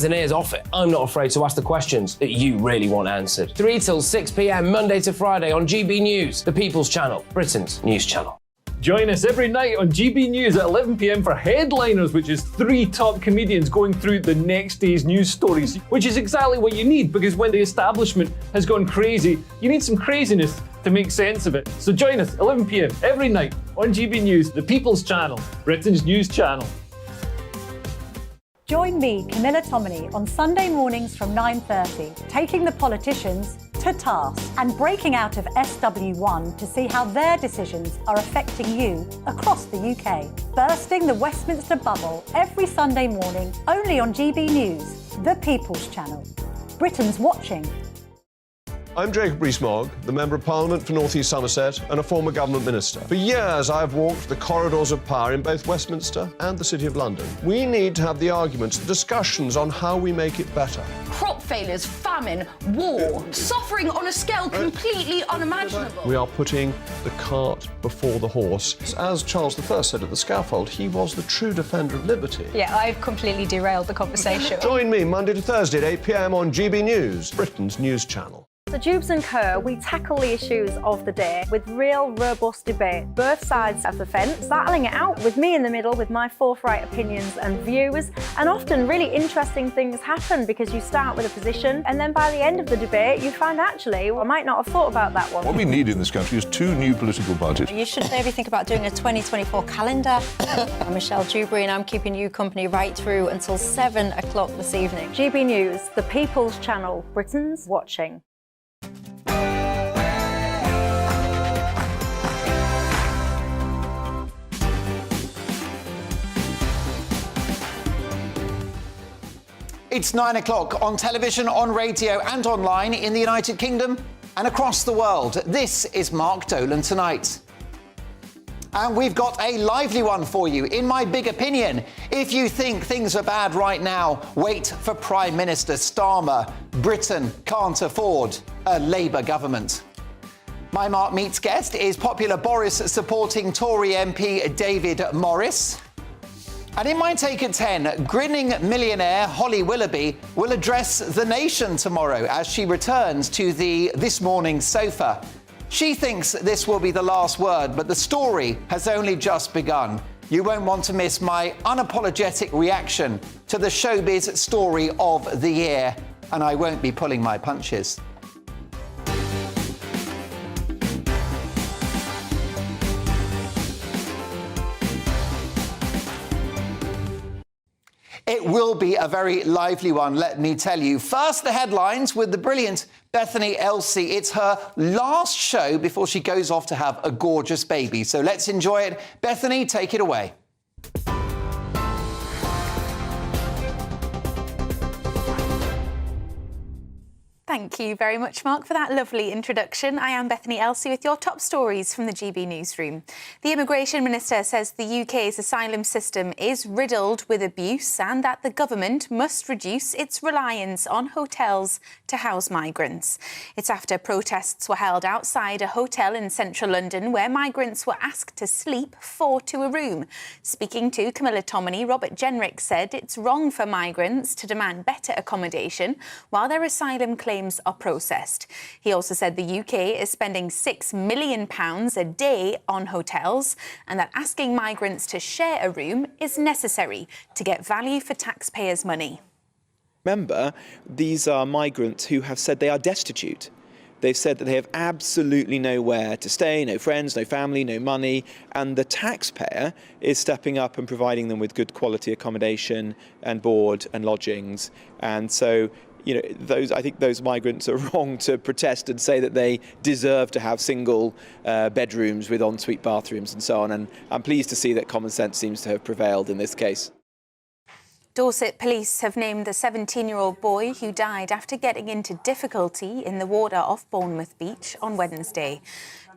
As an ears off it, I'm not afraid to ask the questions that you really want answered. 3 till 6 p.m, Monday to Friday on GB News, the People's Channel, Britain's news channel. Join us every night on GB News at 11 p.m. for Headliners, which is 3 top comedians going through the next day's news stories, which is exactly what you need, because when the establishment has gone crazy, you need some craziness to make sense of it. So join us 11 p.m. every night on GB News, the People's Channel, Britain's news channel. Join me, Camilla Tominey, on Sunday mornings from 9:30, taking the politicians to task and breaking out of SW1 to see how their decisions are affecting you across the UK. Bursting the Westminster bubble every Sunday morning, only on GB News, the People's Channel. Britain's watching. I'm Jacob Rees-Mogg, the Member of Parliament for North East Somerset and a former government minister. For years, I've walked the corridors of power in both Westminster and the City of London. We need to have the arguments, the discussions on how we make it better. Crop failures, famine, war, suffering on a scale completely unimaginable. We are putting the cart before the horse. As Charles I said at the scaffold, he was the true defender of liberty. Yeah, I've completely derailed the conversation. Join me Monday to Thursday at 8 p.m. on GB News, Britain's news channel. The Jubes and Kerr, we tackle the issues of the day with real, robust debate, both sides of the fence, battling it out with me in the middle with my forthright opinions and views. And often really interesting things happen because you start with a position and then by the end of the debate you find actually, well, I might not have thought about that one. What we need in this country is 2 new political parties. You should maybe think about doing a 2024 calendar. I'm Michelle Dewberry and I'm keeping you company right through until 7 o'clock this evening. GB News, the People's Channel, Britain's watching. It's 9 o'clock on television, on radio and online in the United Kingdom and across the world. This is Mark Dolan Tonight. And we've got a lively one for you. In my big opinion, if you think things are bad right now, wait for Prime Minister Starmer. Britain can't afford a Labour government. My Mark Meets guest is popular Boris-supporting Tory MP David Morris. And in my Take at 10, grinning millionaire Holly Willoughby will address the nation tomorrow as she returns to the This Morning sofa. She thinks this will be the last word, but the story has only just begun. You won't want to miss my unapologetic reaction to the showbiz story of the year, and I won't be pulling my punches. It will be a very lively one, let me tell you. First, the headlines with the brilliant Bethany Elsey. It's her last show before she goes off to have a gorgeous baby. So let's enjoy it. Bethany, take it away. Thank you very much, Mark, for that lovely introduction. I am Bethany Elsey with your top stories from the GB Newsroom. The Immigration Minister says the UK's asylum system is riddled with abuse and that the government must reduce its reliance on hotels to house migrants. It's after protests were held outside a hotel in central London where migrants were asked to sleep 4 to a room. Speaking to Camilla Tominey, Robert Jenrick said it's wrong for migrants to demand better accommodation while their asylum claims are processed. He also said the UK is spending £6 million a day on hotels and that asking migrants to share a room is necessary to get value for taxpayers' money. Remember, these are migrants who have said they are destitute. They've said that they have absolutely nowhere to stay, no friends, no family, no money, and the taxpayer is stepping up and providing them with good quality accommodation and board and lodgings. And so, you know, I think those migrants are wrong to protest and say that they deserve to have single bedrooms with ensuite bathrooms and so on. And I'm pleased to see that common sense seems to have prevailed in this case. Dorset police have named the 17-year-old boy who died after getting into difficulty in the water off Bournemouth Beach on Wednesday.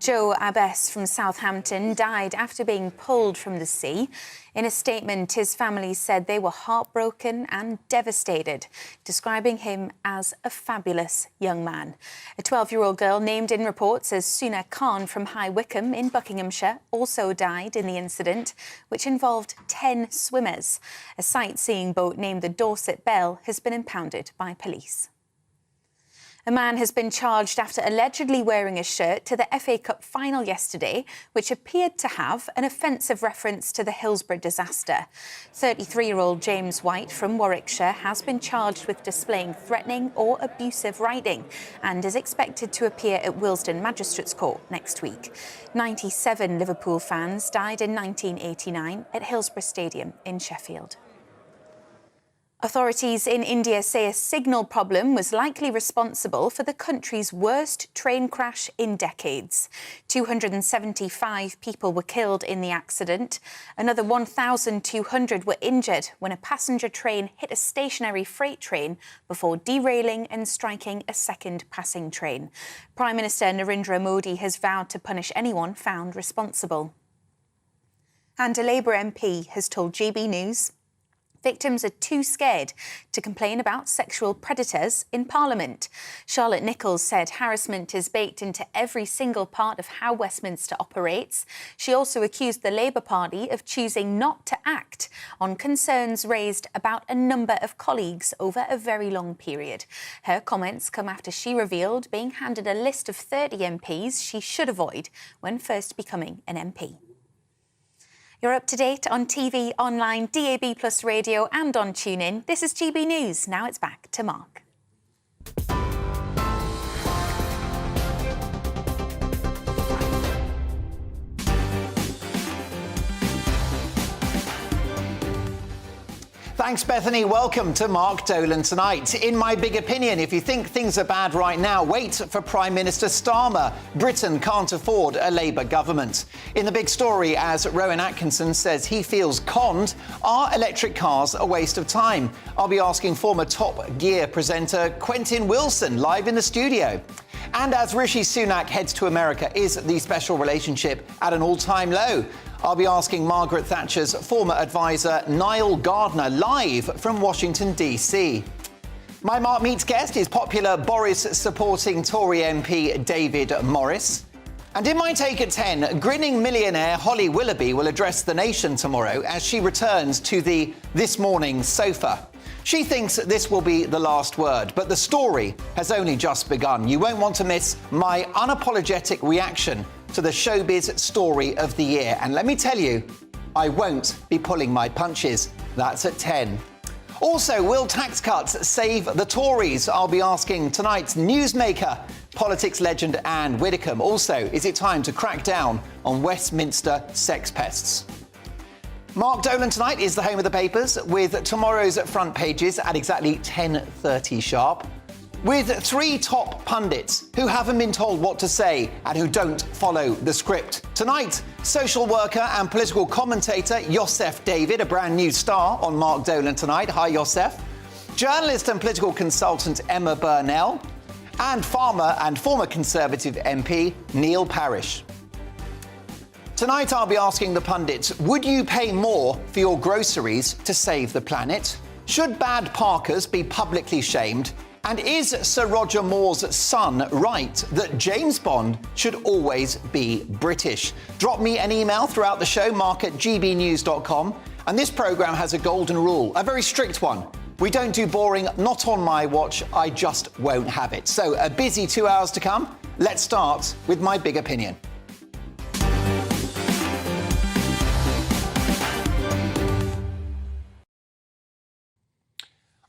Joe Abbess from Southampton died after being pulled from the sea. In a statement, his family said they were heartbroken and devastated, describing him as a fabulous young man. A 12-year-old girl named in reports as Suna Khan from High Wycombe in Buckinghamshire also died in the incident, which involved 10 swimmers. A sightseeing boat named the Dorset Belle has been impounded by police. A man has been charged after allegedly wearing a shirt to the FA Cup final yesterday, which appeared to have an offensive reference to the Hillsborough disaster. 33-year-old James White from Warwickshire has been charged with displaying threatening or abusive writing and is expected to appear at Willesden Magistrates Court next week. 97 Liverpool fans died in 1989 at Hillsborough Stadium in Sheffield. Authorities in India say a signal problem was likely responsible for the country's worst train crash in decades. 275 people were killed in the accident. Another 1,200 were injured when a passenger train hit a stationary freight train before derailing and striking a second passing train. Prime Minister Narendra Modi has vowed to punish anyone found responsible. And a Labour MP has told GB News victims are too scared to complain about sexual predators in Parliament. Charlotte Nichols said harassment is baked into every single part of how Westminster operates. She also accused the Labour Party of choosing not to act on concerns raised about a number of colleagues over a very long period. Her comments come after she revealed being handed a list of 30 MPs she should avoid when first becoming an MP. You're up to date on TV, online, DAB+ radio and on TuneIn. This is GB News. Now it's back to Mark. Thanks, Bethany. Welcome to Mark Dolan Tonight. In my big opinion, if you think things are bad right now, wait for Prime Minister Starmer. Britain can't afford a Labour government. In the big story, as Rowan Atkinson says he feels conned, are electric cars a waste of time? I'll be asking former Top Gear presenter Quentin Wilson live in the studio. And as Rishi Sunak heads to America, is the special relationship at an all-time low? I'll be asking Margaret Thatcher's former advisor Niall Gardner live from Washington, D.C. My Mark Meets guest is popular Boris-supporting Tory MP David Morris. And in my take at 10, grinning millionaire Holly Willoughby will address the nation tomorrow as she returns to the This Morning sofa. She thinks this will be the last word, but the story has only just begun. You won't want to miss my unapologetic reaction to the showbiz story of the year. And let me tell you, I won't be pulling my punches. That's at 10. Also, will tax cuts save the Tories? I'll be asking tonight's newsmaker, politics legend Anne Widdecombe. Also, is it time to crack down on Westminster sex pests? Mark Dolan Tonight is the home of the papers, with tomorrow's front pages at exactly 10:30 sharp, with three top pundits who haven't been told what to say and who don't follow the script. Tonight, social worker and political commentator Yosef David, a brand new star on Mark Dolan Tonight. Hi, Yosef. Journalist and political consultant Emma Burnell, and farmer and former Conservative MP Neil Parish. Tonight I'll be asking the pundits, would you pay more for your groceries to save the planet? Should bad parkers be publicly shamed? And is Sir Roger Moore's son right that James Bond should always be British? Drop me an email throughout the show, mark@gbnews.com. And this programme has a golden rule, a very strict one. We don't do boring, not on my watch, I just won't have it. So a busy 2 hours to come. Let's start with my big opinion.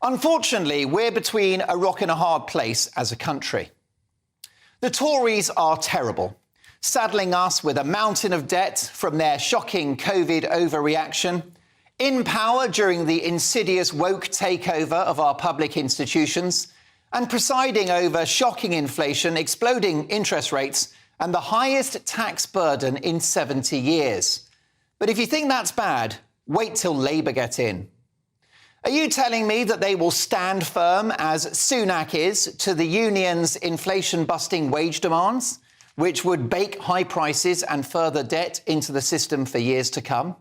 Unfortunately, we're between a rock and a hard place as a country. The Tories are terrible, saddling us with a mountain of debt from their shocking COVID overreaction, in power during the insidious woke takeover of our public institutions, and presiding over shocking inflation, exploding interest rates, and the highest tax burden in 70 years. But if you think that's bad, wait till Labour get in. Are you telling me that they will stand firm, as Sunak is, to the union's inflation-busting wage demands? which would bake high prices and further debt into the system for years to come.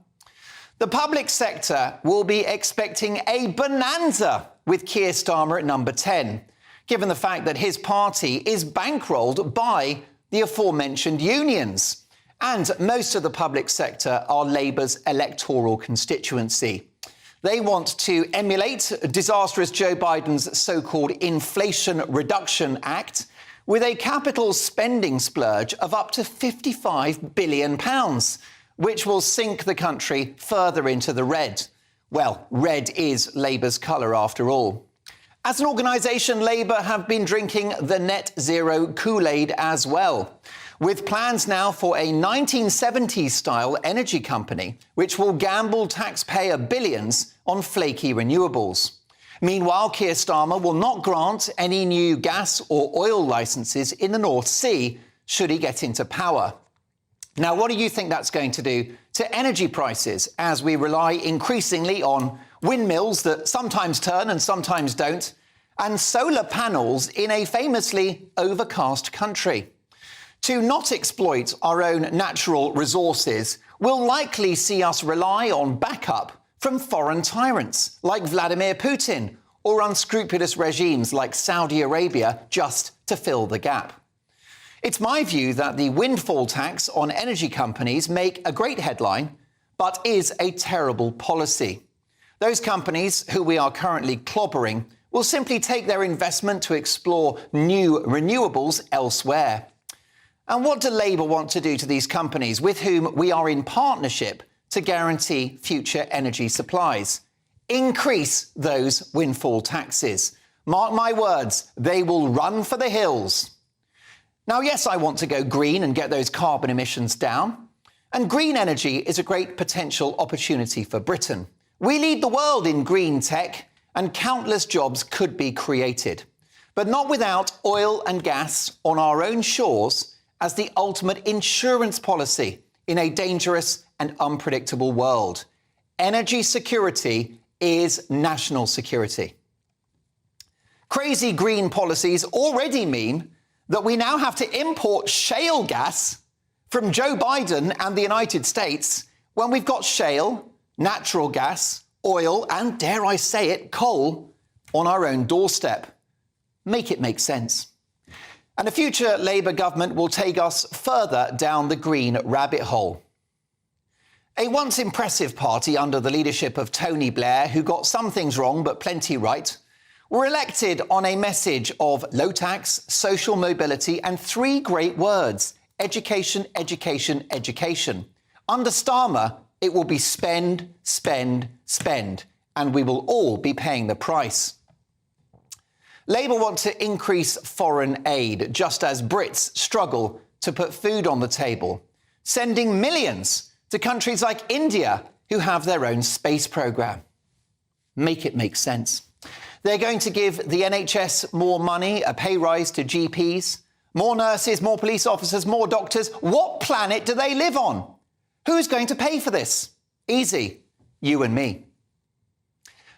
The public sector will be expecting a bonanza with Keir Starmer at number 10, given the fact that his party is bankrolled by the aforementioned unions. And most of the public sector are Labour's electoral constituency. They want to emulate disastrous Joe Biden's so-called Inflation Reduction Act with a capital spending splurge of up to £55 billion, which will sink the country further into the red. Well, red is Labour's colour after all. As an organisation, Labour have been drinking the net zero Kool-Aid as well, with plans now for a 1970s-style energy company which will gamble taxpayer billions on flaky renewables. Meanwhile, Keir Starmer will not grant any new gas or oil licences in the North Sea should he get into power. Now, what do you think that's going to do to energy prices as we rely increasingly on windmills that sometimes turn and sometimes don't, and solar panels in a famously overcast country? To not exploit our own natural resources will likely see us rely on backup from foreign tyrants like Vladimir Putin or unscrupulous regimes like Saudi Arabia just to fill the gap. It's my view that the windfall tax on energy companies make a great headline, but is a terrible policy. Those companies who we are currently clobbering will simply take their investment to explore new renewables elsewhere. And what do Labour want to do to these companies with whom we are in partnership to guarantee future energy supplies? Increase those windfall taxes. Mark my words, they will run for the hills. Now, yes, I want to go green and get those carbon emissions down. And green energy is a great potential opportunity for Britain. We lead the world in green tech, and countless jobs could be created. But not without oil and gas on our own shores as the ultimate insurance policy in a dangerous and unpredictable world. Energy security is national security. Crazy green policies already mean that we now have to import shale gas from Joe Biden and the United States when we've got shale, natural gas, oil, and, dare I say it, coal on our own doorstep. Make it make sense. And a future Labour government will take us further down the green rabbit hole. A once impressive party under the leadership of Tony Blair, who got some things wrong but plenty right, were elected on a message of low tax, social mobility, and three great words: education, education, education. Under Starmer, it will be spend, spend, spend, and we will all be paying the price. Labour want to increase foreign aid, just as Brits struggle to put food on the table, sending millions to countries like India, who have their own space programme. Make it make sense. They're going to give the NHS more money, a pay rise to GPs, more nurses, more police officers, more doctors. What planet do they live on? Who's going to pay for this? Easy, you and me.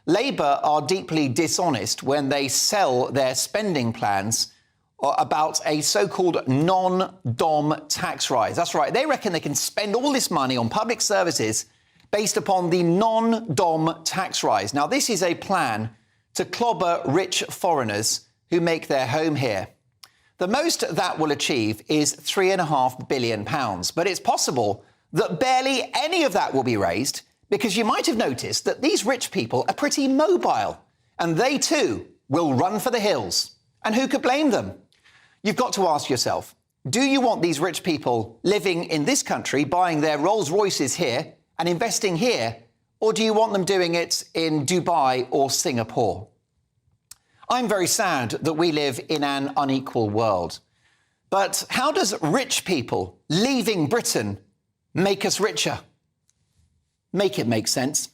Labour are deeply dishonest when they sell their spending plans about a so-called non-dom tax rise. That's right, they reckon they can spend all this money on public services based upon the non-dom tax rise. Now, this is a plan to clobber rich foreigners who make their home here. The most that will achieve is £3.5 billion, but it's possible that barely any of that will be raised because you might have noticed that these rich people are pretty mobile and they too will run for the hills. And who could blame them? You've got to ask yourself, do you want these rich people living in this country, buying their Rolls Royces here and investing here, or do you want them doing it in Dubai or Singapore? I'm very sad that we live in an unequal world. But how does rich people leaving Britain make us richer? Make it make sense.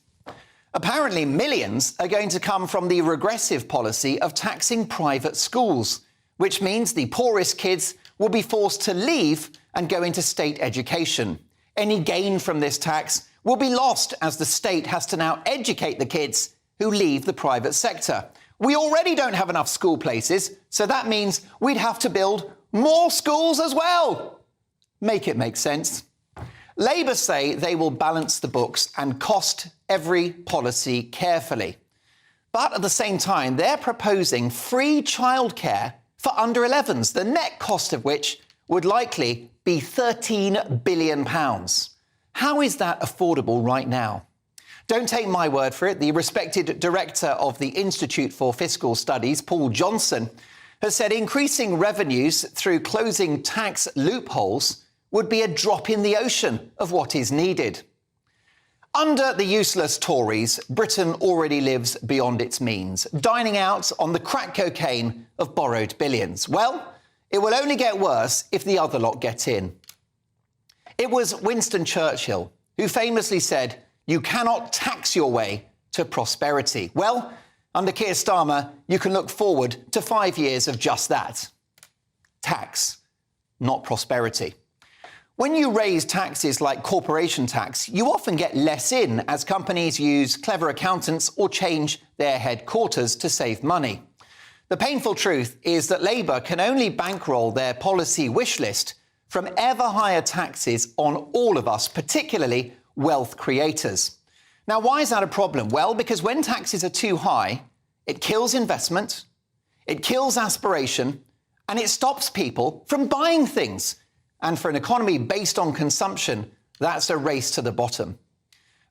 Apparently, millions are going to come from the regressive policy of taxing private schools, which means the poorest kids will be forced to leave and go into state education. Any gain from this tax will be lost as the state has to now educate the kids who leave the private sector. We already don't have enough school places, so that means we'd have to build More schools as well. Make it make sense. Labour say they will balance the books and cost every policy carefully. But at the same time, they're proposing free childcare for under 11s, the net cost of which would likely be £13 billion. How is that affordable right now? Don't take my word for it. The respected director of the Institute for Fiscal Studies, Paul Johnson, has said increasing revenues through closing tax loopholes would be a drop in the ocean of what is needed. Under the useless Tories, Britain already lives beyond its means, dining out on the crack cocaine of borrowed billions. Well, it will only get worse if the other lot get in. It was Winston Churchill who famously said, "You cannot tax your way to prosperity." Well, under Keir Starmer, you can look forward to 5 years of just that. Tax, not prosperity. When you raise taxes like corporation tax, you often get less in as companies use clever accountants or change their headquarters to save money. The painful truth is that Labour can only bankroll their policy wish list from ever higher taxes on all of us, particularly wealth creators. Now, why is that a problem? Well, because when taxes are too high, it kills investment, it kills aspiration, and it stops people from buying things. And for an economy based on consumption, that's a race to the bottom.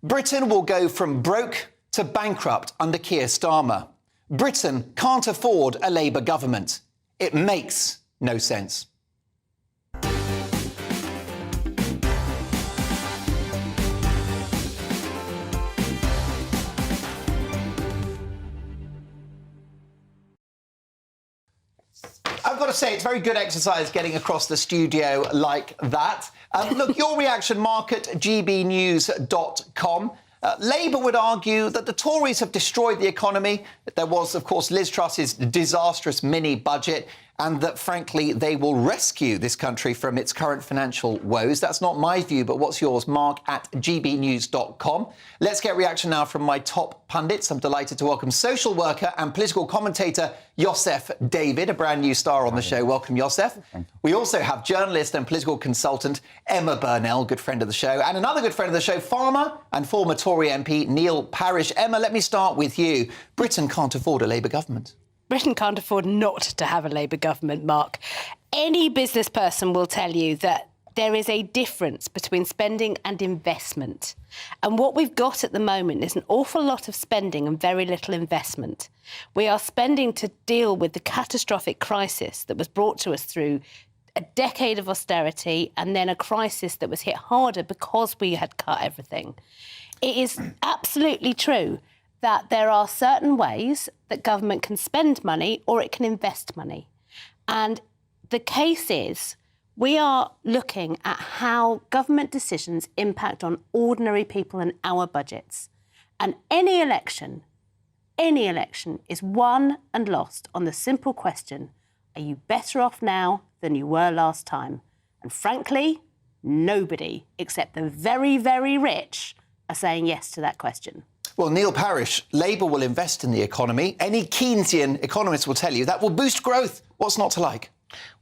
Britain will go from broke to bankrupt under Keir Starmer. Britain can't afford a Labour government. It makes no sense. I've got to say, it's very good exercise getting across the studio like that. Look, your reaction, Mark at GBNews.com. Labour would argue that the Tories have destroyed the economy. There was, of course, Liz Truss's disastrous mini-budget, and that, frankly, they will rescue this country from its current financial woes. That's not my view, but what's yours, Mark at GBNews.com. Let's get reaction now from my top pundits. I'm delighted to welcome social worker and political commentator Yosef David, a brand new star on the show. Welcome, Yosef. We also have journalist and political consultant Emma Burnell, good friend of the show, and another good friend of the show, farmer and former Tory MP Neil Parish. Emma, let me start with you. Britain can't afford a Labour government. Britain can't afford not to have a Labour government, Mark. Any business person will tell you that there is a difference between spending and investment. And what we've got at the moment is an awful lot of spending and very little investment. We are spending to deal with the catastrophic crisis that was brought to us through a decade of austerity and then a crisis that was hit harder because we had cut everything. It is absolutely true that there are certain ways that government can spend money or it can invest money. And the case is we are looking at how government decisions impact on ordinary people and our budgets. And any election is won and lost on the simple question, are you better off now than you were last time? And frankly, nobody except the very, very rich are saying yes to that question. Well, Neil Parish, Labour will invest in the economy. Any Keynesian economist will tell you that will boost growth. What's not to like?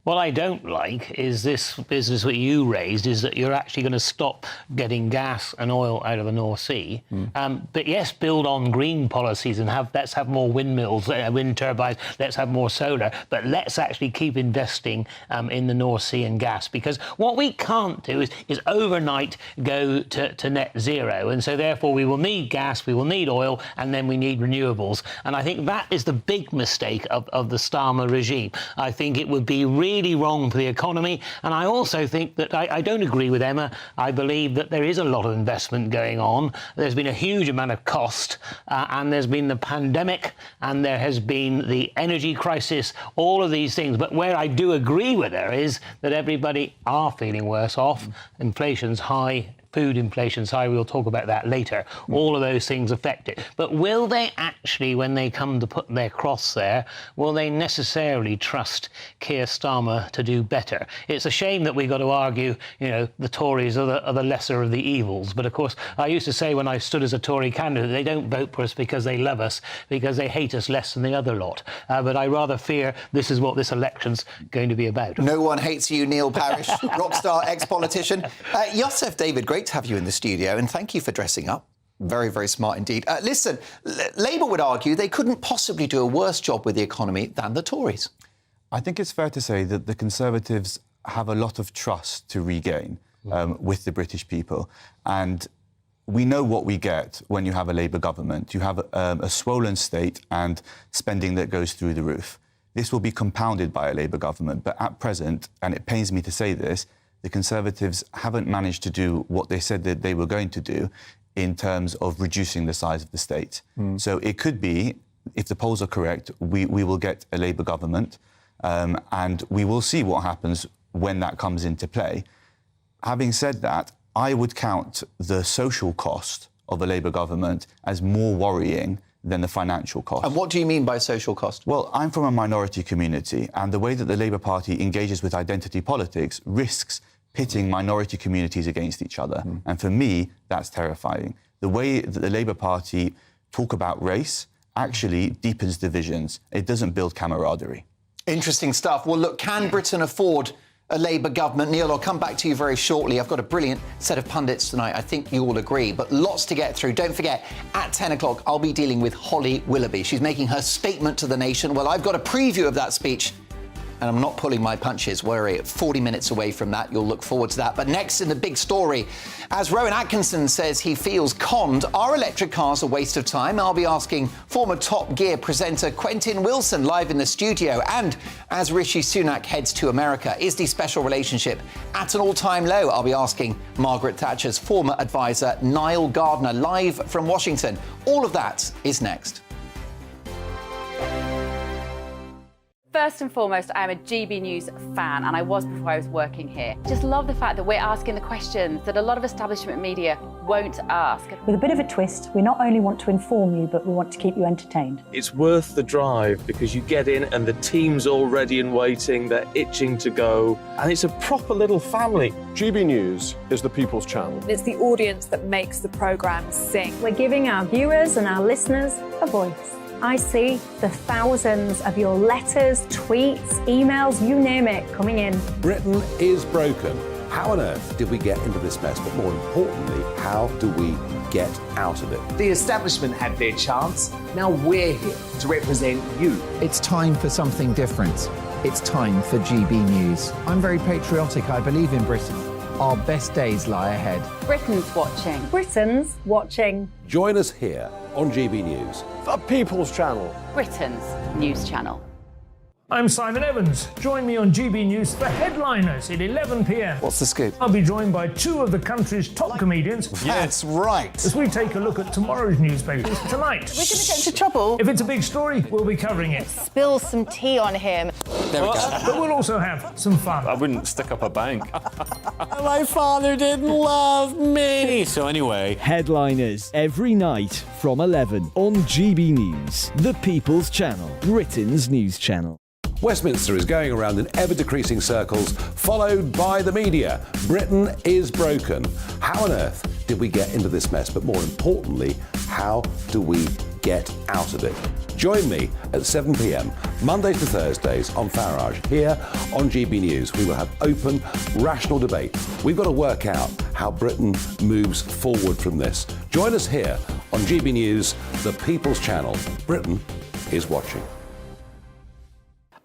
What I don't like is this business that you raised, is that you're actually going to stop getting gas and oil out of the North Sea. But yes, build on green policies and let's have more windmills, wind turbines, let's have more solar, but let's actually keep investing in the North Sea and gas, because what we can't do is overnight go to net zero. And so therefore we will need gas, we will need oil, and then we need renewables. And I think that is the big mistake of the Starmer regime. I think it would be really wrong for the economy. And I also think that I don't agree with Emma. I believe that there is a lot of investment going on. There's been a huge amount of cost, and there's been the pandemic, and there has been the energy crisis, all of these things. But where I do agree with her is that everybody are feeling worse off. Inflation's high, food inflation's high. We'll talk about that later. All of those things affect it. But will they actually, when they come to put their cross there, will they necessarily trust Keir Starmer to do better? It's a shame that we've got to argue, the Tories are the lesser of the evils. But of course, I used to say when I stood as a Tory candidate, they don't vote for us because they love us, because they hate us less than the other lot. But I rather fear this is what this election's going to be about. No one hates you, Neil Parish, rock star, ex-politician. Yosef David, great to have you in the studio, and thank you for dressing up. Very, very smart indeed. Listen, Labour would argue they couldn't possibly do a worse job with the economy than the Tories. I think it's fair to say that the Conservatives have a lot of trust to regain with the British people. And we know what we get when you have a Labour government. You have a swollen state and spending that goes through the roof. This will be compounded by a Labour government. But at present, and it pains me to say this, the Conservatives haven't managed to do what they said that they were going to do in terms of reducing the size of the state. So it could be, if the polls are correct, we will get a Labour government, and we will see what happens when that comes into play. Having said that, I would count the social cost of a Labour government as more worrying than the financial cost. And what do you mean by social cost? Well, I'm from a minority community, and the way that the Labour Party engages with identity politics risks pitting minority communities against each other. And for me, that's terrifying. The way that the Labour Party talk about race actually deepens divisions. It doesn't build camaraderie. Interesting stuff. Well, look, can Britain afford a Labour government? Neil, I'll come back to you very shortly. I've got a brilliant set of pundits tonight. I think you all agree, but lots to get through. Don't forget, at 10 o'clock, I'll be dealing with Holly Willoughby. She's making her statement to the nation. Well, I've got a preview of that speech, and I'm not pulling my punches. We're 40 minutes away from that. You'll look forward to that. But next in the big story, as Rowan Atkinson says he feels conned, are electric cars a waste of time? I'll be asking former Top Gear presenter Quentin Wilson live in the studio. And as Rishi Sunak heads to America, is the special relationship at an all-time low? I'll be asking Margaret Thatcher's former advisor Niall Gardner live from Washington. All of that is next. First and foremost, I am a GB News fan, and I was before I was working here. Just love the fact that we're asking the questions that a lot of establishment media won't ask. With a bit of a twist, we not only want to inform you, but we want to keep you entertained. It's worth the drive because you get in and the team's all ready and waiting, they're itching to go, and it's a proper little family. GB News is the People's Channel. It's the audience that makes the programme sing. We're giving our viewers and our listeners a voice. I see the thousands of your letters, tweets, emails, you name it, coming in. Britain is broken. How on earth did we get into this mess? But more importantly, how do we get out of it? The establishment had their chance. Now we're here to represent you. It's time for something different. It's time for GB News. I'm very patriotic. I believe in Britain. Our best days lie ahead. Britain's watching. Britain's watching. Join us here on GB News. The People's Channel. Britain's news channel. I'm Simon Evans. Join me on GB News for Headliners at 11 p.m. What's the scoop? I'll be joined by two of the country's top comedians. That's right. As we take a look at tomorrow's newspapers tonight. We're going to get into trouble. If it's a big story, we'll be covering it. Spill some tea on him. There we go. But we'll also have some fun. I wouldn't stick up a bank. My father didn't love me. So anyway. Headliners every night from 11 on GB News, the People's Channel, Britain's news channel. Westminster is going around in ever-decreasing circles, followed by the media. Britain is broken. How on earth did we get into this mess? But more importantly, how do we get out of it? Join me at 7 p.m, Mondays to Thursdays on Farage, here on GB News. We will have open, rational debate. We've got to work out how Britain moves forward from this. Join us here on GB News, the People's Channel. Britain is watching.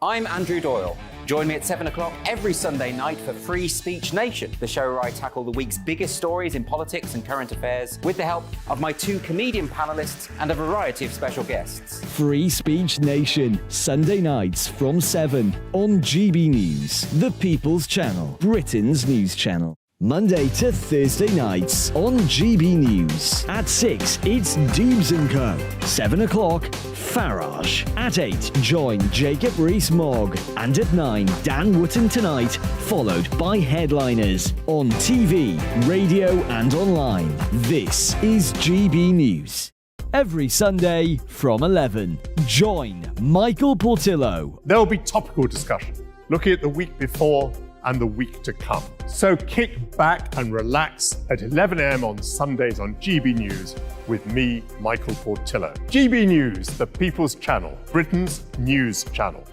I'm Andrew Doyle. Join me at 7 o'clock every Sunday night for Free Speech Nation, the show where I tackle the week's biggest stories in politics and current affairs with the help of my two comedian panellists and a variety of special guests. Free Speech Nation, Sunday nights from 7 on GB News, the People's Channel, Britain's news channel. Monday to Thursday nights on GB News. At 6, it's Deebs & Co. 7 o'clock, Farage. At 8, join Jacob Rees-Mogg. And at 9, Dan Wootton Tonight, followed by Headliners. On TV, radio and online. This is GB News. Every Sunday from 11, join Michael Portillo. There will be topical discussion, looking at the week before and the week to come. So kick back and relax at 11 a.m. on Sundays on GB News with me, Michael Portillo. GB News, the People's Channel, Britain's news channel.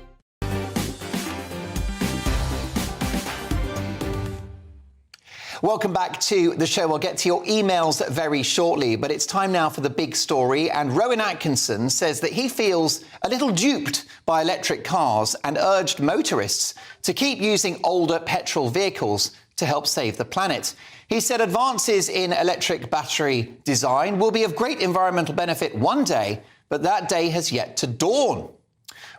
Welcome back to the show. We'll get to your emails very shortly, but it's time now for the big story. And Rowan Atkinson says that he feels a little duped by electric cars and urged motorists to keep using older petrol vehicles to help save the planet. He said advances in electric battery design will be of great environmental benefit one day, but that day has yet to dawn.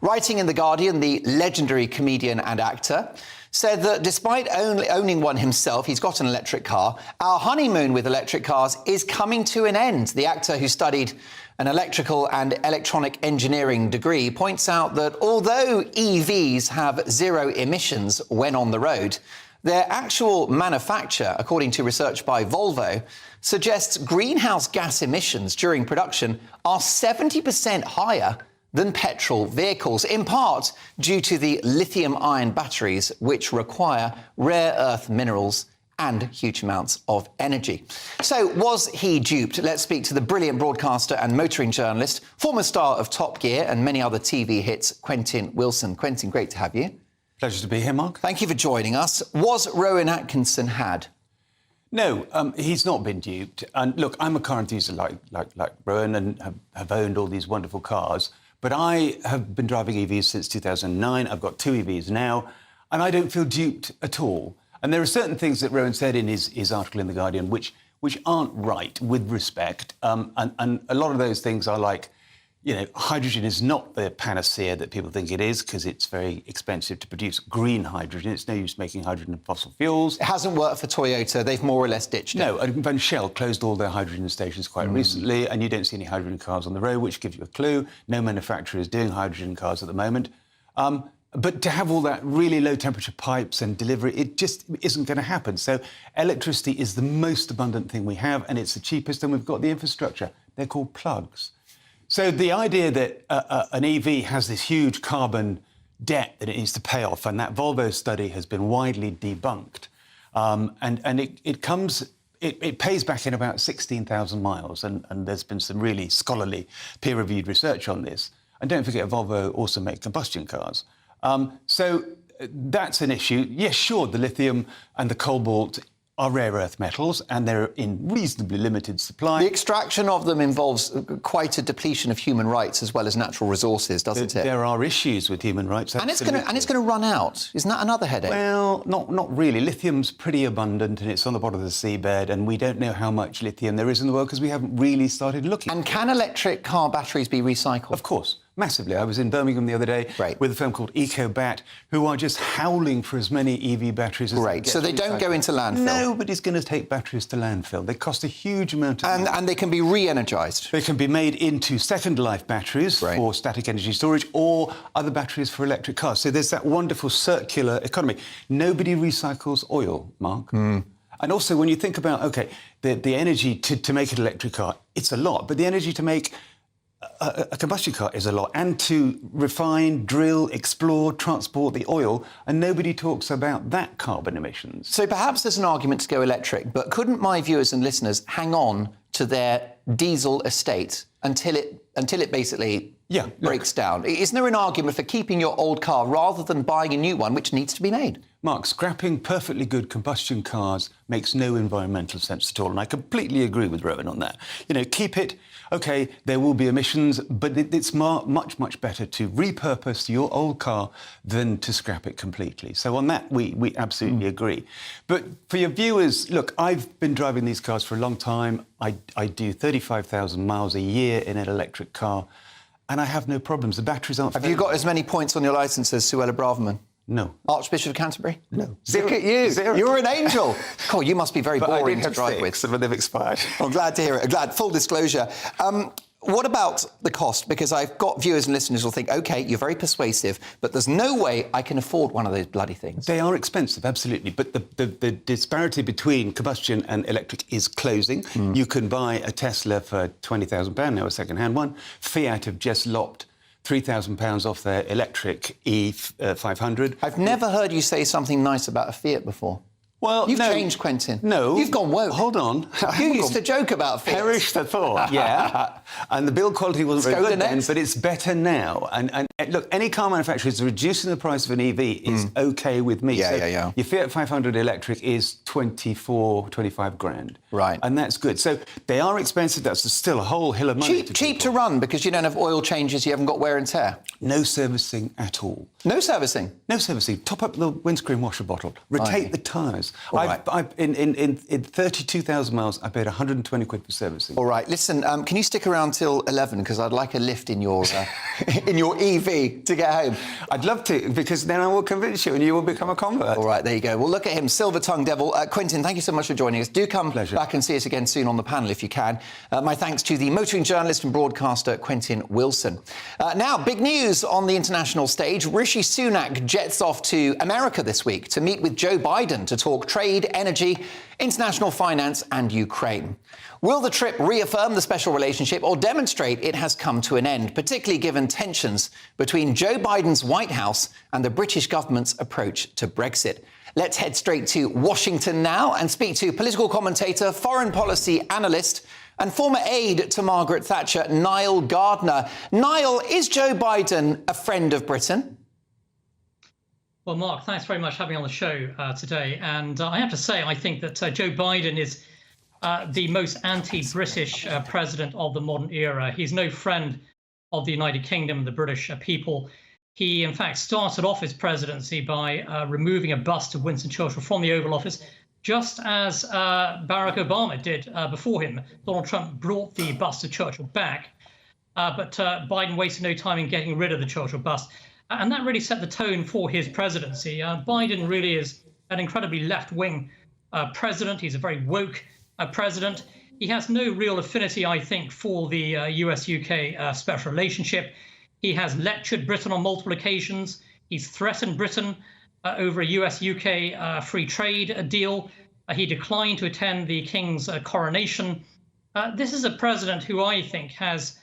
Writing in The Guardian, the legendary comedian and actor said that despite only owning one himself, he's got an electric car, our honeymoon with electric cars is coming to an end. The actor, who studied an electrical and electronic engineering degree, points out that although EVs have zero emissions when on the road, their actual manufacture, according to research by Volvo, suggests greenhouse gas emissions during production are 70% higher than petrol vehicles, in part due to the lithium-ion batteries, which require rare earth minerals and huge amounts of energy. So, was he duped? Let's speak to the brilliant broadcaster and motoring journalist, former star of Top Gear and many other TV hits, Quentin Wilson. Quentin, great to have you. Pleasure to be here, Mark. Thank you for joining us. Was Rowan Atkinson had? No, he's not been duped. And look, I'm a car enthusiast like Rowan and have owned all these wonderful cars. But I have been driving EVs since 2009. I've got 2 EVs now, and I don't feel duped at all. And there are certain things that Rowan said in his article in The Guardian which aren't right, with respect. And a lot of those things are like, you know, hydrogen is not the panacea that people think it is, because it's very expensive to produce green hydrogen. It's no use making hydrogen and fossil fuels. It hasn't worked for Toyota. They've more or less ditched it. No, and Shell closed all their hydrogen stations quite recently, and you don't see any hydrogen cars on the road, which gives you a clue. No manufacturer is doing hydrogen cars at the moment. But to have all that really low-temperature pipes and delivery, it just isn't going to happen. So electricity is the most abundant thing we have, and it's the cheapest, and we've got the infrastructure. They're called plugs. So the idea that an EV has this huge carbon debt that it needs to pay off, and that Volvo study has been widely debunked, and it pays back in about 16,000 miles, and there's been some really scholarly peer-reviewed research on this. And don't forget, Volvo also make combustion cars. So that's an issue. Yes, sure, the lithium and the cobalt are rare earth metals, and they're in reasonably limited supply. The extraction of them involves quite a depletion of human rights as well as natural resources, doesn't it? There are issues with human rights. And it's going to run out. Isn't that another headache? Well, not really. Lithium's pretty abundant, and it's on the bottom of the seabed, and we don't know how much lithium there is in the world because we haven't really started looking. And can electric car batteries be recycled? Of course. Massively. I was in Birmingham the other day with a firm called EcoBat, who are just howling for as many EV batteries as they get. So they don't go into landfill? Nobody's going to take batteries to landfill. They cost a huge amount of money. And they can be re-energised? They can be made into second life batteries for static energy storage, or other batteries for electric cars. So there's that wonderful circular economy. Nobody recycles oil, Mark. And also, when you think about, OK, the energy to make an electric car, it's a lot, but the energy to make a combustion car is a lot, and to refine, drill, explore, transport the oil, and nobody talks about that carbon emissions. So perhaps there's an argument to go electric, but couldn't my viewers and listeners hang on to their diesel estate until it basically breaks down? Isn't there an argument for keeping your old car rather than buying a new one, which needs to be made? Mark, scrapping perfectly good combustion cars makes no environmental sense at all, and I completely agree with Rowan on that. You know, keep it. OK, there will be emissions, but it's much, much better to repurpose your old car than to scrap it completely. So on that, we absolutely agree. But for your viewers, look, I've been driving these cars for a long time. I do 35,000 miles a year in an electric car, and I have no problems. The batteries aren't... Have you got as many points on your licence as Suella Braverman? No. Archbishop of Canterbury? No. Look at you. Zero. You're an angel. God, you must be very But boring I did to have drive 6, with. but they've expired. I'm glad to hear it. Glad. Full disclosure. What about the cost? Because I've got viewers and listeners who will think, OK, you're very persuasive, but there's no way I can afford one of those bloody things. They are expensive, absolutely. But the disparity between combustion and electric is closing. You can buy a Tesla for £20,000 now, a second-hand one. Fiat have just lopped £3,000 off their electric E500. I've never heard you say something nice about a Fiat before. Well, You've changed, Quentin. No. You've gone woke. Hold on. You used to joke about Fiat. Perish the thought, yeah. And the build quality wasn't very good then, but it's better now. And look, any car manufacturer is reducing the price of an EV is OK with me. Yeah. Your Fiat 500 electric is 25 grand. Right. And that's good. So they are expensive. That's still a whole hill of money. Cheap to run because you don't have oil changes, you haven't got wear and tear. No servicing at all. No servicing? No servicing. Top up the windscreen washer bottle. Rotate the tyres. In 32,000 miles, I paid 120 quid for servicing. All right, listen, can you stick around till 11? Because I'd like a lift in your in your EV to get home. I'd love to, because then I will convince you and you will become a convert. All right, there you go. Well, look at him, silver-tongued devil. Quentin, thank you so much for joining us. Do come back and see us again soon on the panel if you can. My thanks to the motoring journalist and broadcaster Quentin Wilson. Now, big news on the international stage. Rishi Sunak jets off to America this week to meet with Joe Biden to talk trade, energy, international finance and Ukraine. Will the trip reaffirm the special relationship or demonstrate it has come to an end, particularly given tensions between Joe Biden's White House and the British government's approach to Brexit? Let's head straight to Washington now and speak to political commentator, foreign policy analyst and former aide to Margaret Thatcher, Niall Gardner. Niall, is Joe Biden a friend of Britain? Well, Mark, thanks very much for having me on the show today. And I have to say, I think that Joe Biden is the most anti-British president of the modern era. He's no friend of the United Kingdom and the British people. He, in fact, started off his presidency by removing a bust of Winston Churchill from the Oval Office, just as Barack Obama did before him. Donald Trump brought the bust of Churchill back, but Biden wasted no time in getting rid of the Churchill bust. And that really set the tone for his presidency. Biden really is an incredibly left-wing president. He's a very woke president. He has no real affinity, I think, for the US-UK special relationship. He has lectured Britain on multiple occasions. He's threatened Britain over a US-UK free trade deal. He declined to attend the King's coronation. This is a president who I think has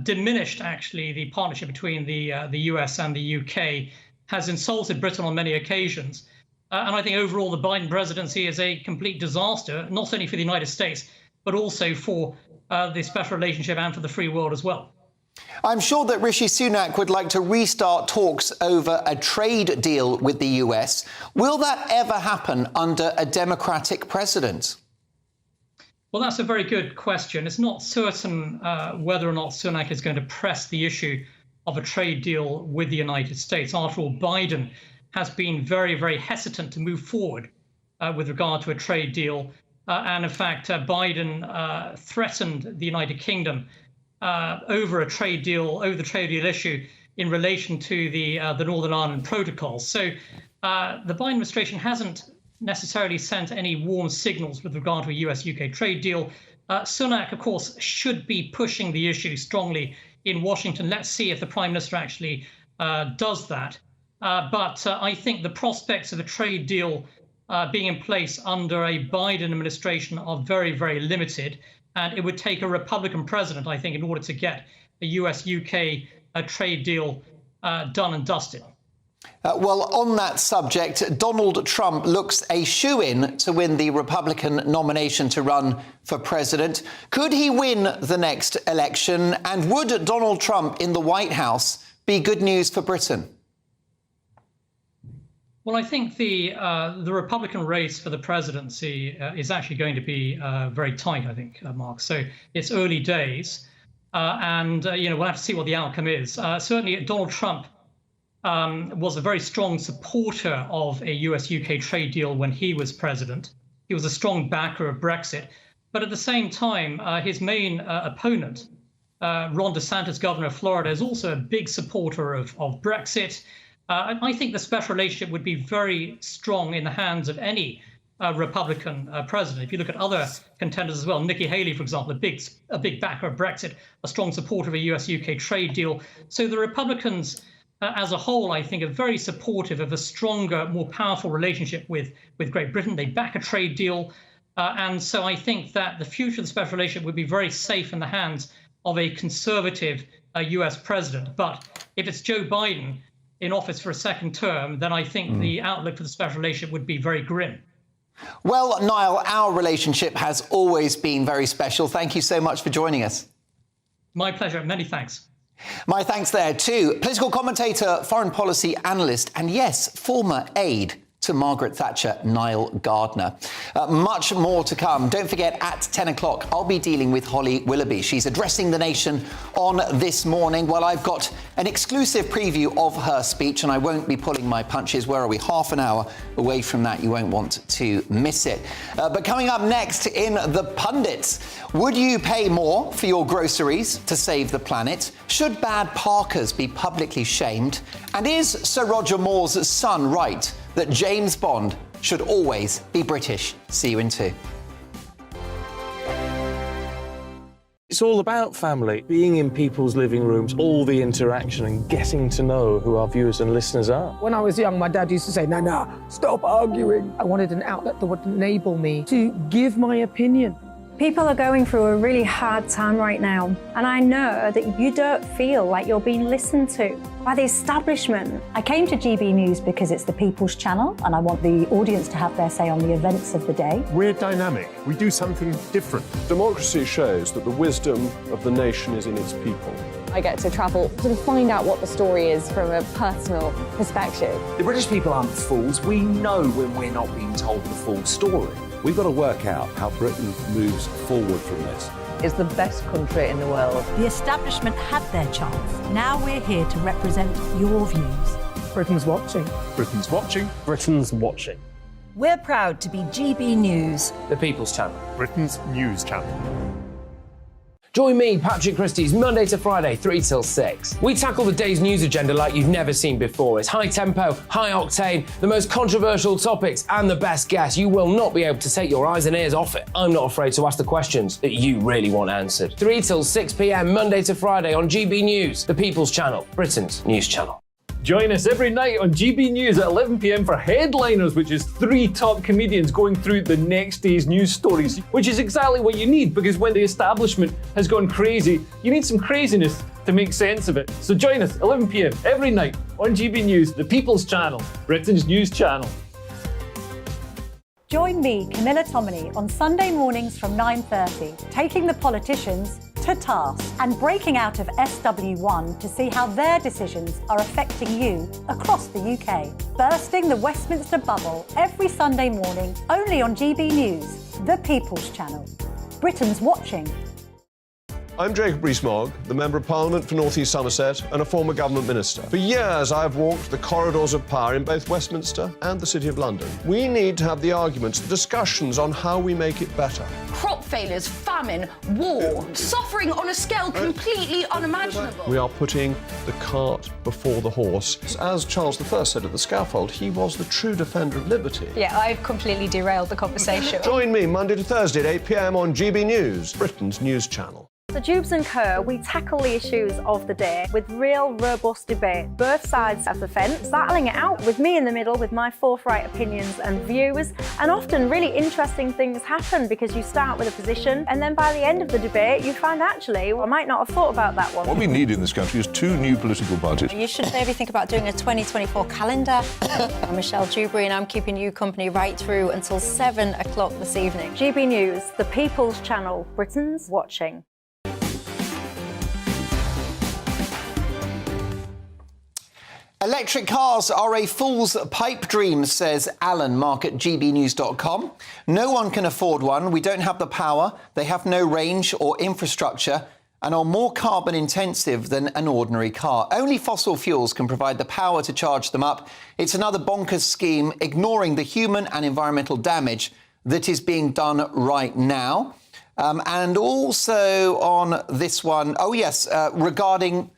diminished, actually, the partnership between the US and the UK, has insulted Britain on many occasions. And I think overall the Biden presidency is a complete disaster, not only for the United States, but also for the special relationship and for the free world as well. I'm sure that Rishi Sunak would like to restart talks over a trade deal with the US. Will that ever happen under a Democratic president? Well, that's a very good question. It's not certain whether or not Sunak is going to press the issue of a trade deal with the United States. After all, Biden has been very, very hesitant to move forward with regard to a trade deal. And in fact, Biden threatened the United Kingdom over a trade deal, over the trade deal issue in relation to the Northern Ireland Protocol. So the Biden administration hasn't necessarily sent any warm signals with regard to a US-UK trade deal. Sunak, of course, should be pushing the issue strongly in Washington. Let's see if the Prime Minister actually does that. But I think the prospects of a trade deal being in place under a Biden administration are very, very limited. And it would take a Republican president, I think, in order to get a US-UK trade deal done and dusted. Well, on that subject, Donald Trump looks a shoo-in to win the Republican nomination to run for president. Could he win the next election? And would Donald Trump in the White House be good news for Britain? Well, I think the Republican race for the presidency is actually going to be very tight, I think, Mark. So it's early days. And we'll have to see what the outcome is. Certainly, Donald Trump was a very strong supporter of a US-UK trade deal when he was president. He was a strong backer of Brexit. But at the same time, his main opponent, Ron DeSantis, governor of Florida, is also a big supporter of Brexit. I think the special relationship would be very strong in the hands of any Republican president. If you look at other contenders as well, Nikki Haley, for example, a big backer of Brexit, a strong supporter of a US-UK trade deal. So the Republicans as a whole, I think, are very supportive of a stronger, more powerful relationship with Great Britain. They back a trade deal. And so I think that the future of the special relationship would be very safe in the hands of a conservative US president. But if it's Joe Biden in office for a second term, then I think the outlook for the special relationship would be very grim. Well, Niall, our relationship has always been very special. Thank you so much for joining us. My pleasure. Many thanks. My thanks there to political commentator, foreign policy analyst, and yes, former aide to Margaret Thatcher, Niall Gardner. Much more to come. Don't forget, at 10 o'clock, I'll be dealing with Holly Willoughby. She's addressing the nation on This Morning. Well, I've got an exclusive preview of her speech, and I won't be pulling my punches. Where are we? Half an hour away from that. You won't want to miss it. But coming up next in The Pundits, would you pay more for your groceries to save the planet? Should bad parkers be publicly shamed? And is Sir Roger Moore's son right that James Bond should always be British? See you in 2. It's all about family, being in people's living rooms, all the interaction and getting to know who our viewers and listeners are. When I was young, my dad used to say, Nana, stop arguing. I wanted an outlet that would enable me to give my opinion. People are going through a really hard time right now, and I know that you don't feel like you're being listened to by the establishment. I came to GB News because it's the People's Channel, and I want the audience to have their say on the events of the day. We're dynamic. We do something different. Democracy shows that the wisdom of the nation is in its people. I get to travel to find out what the story is from a personal perspective. The British people aren't fools. We know when we're not being told the full story. We've got to work out how Britain moves forward from this. It's the best country in the world. The establishment had their chance. Now we're here to represent your views. Britain's watching. Britain's watching. Britain's watching. We're proud to be GB News, The People's Channel. Britain's news channel. Join me, Patrick Christie's, Monday to Friday, 3 till 6. We tackle the day's news agenda like you've never seen before. It's high tempo, high octane, the most controversial topics, and the best guests. You will not be able to take your eyes and ears off it. I'm not afraid to ask the questions that you really want answered. 3 till 6 p.m, Monday to Friday on GB News, the People's Channel, Britain's news channel. Join us every night on GB News at 11 p.m. for Headliners, which is 3 top comedians going through the next day's news stories, which is exactly what you need, because when the establishment has gone crazy, you need some craziness to make sense of it. So join us 11 p.m. every night on GB News, the People's Channel, Britain's news channel. Join me, Camilla Tominey, on Sunday mornings from 9:30, taking the politicians to task and breaking out of SW1 to see how their decisions are affecting you across the UK. Bursting the Westminster bubble every Sunday morning, only on GB News, the People's Channel. Britain's watching. I'm Jacob Rees-Mogg, the Member of Parliament for North East Somerset and a former government minister. For years, I have walked the corridors of power in both Westminster and the City of London. We need to have the arguments, the discussions on how we make it better. Crop failures, famine, war, suffering on a scale completely unimaginable. We are putting the cart before the horse. As Charles I said at the scaffold, he was the true defender of liberty. Yeah, I've completely derailed the conversation. Join me Monday to Thursday at 8 p.m. on GB News, Britain's news channel. So Dubes & Co, we tackle the issues of the day with real, robust debate, both sides of the fence, battling it out with me in the middle with my forthright opinions and views. And often really interesting things happen because you start with a position and then by the end of the debate you find actually, well, I might not have thought about that one. What we need in this country is 2 new political parties. You should maybe think about doing a 2024 calendar. I'm Michelle Dewberry and I'm keeping you company right through until 7 o'clock this evening. GB News, the People's Channel, Britain's watching. Electric cars are a fool's pipe dream, says Alan, Mark at gbnews.com. No one can afford one. We don't have the power. They have no range or infrastructure and are more carbon intensive than an ordinary car. Only fossil fuels can provide the power to charge them up. It's another bonkers scheme, ignoring the human and environmental damage that is being done right now. And also on this one, regarding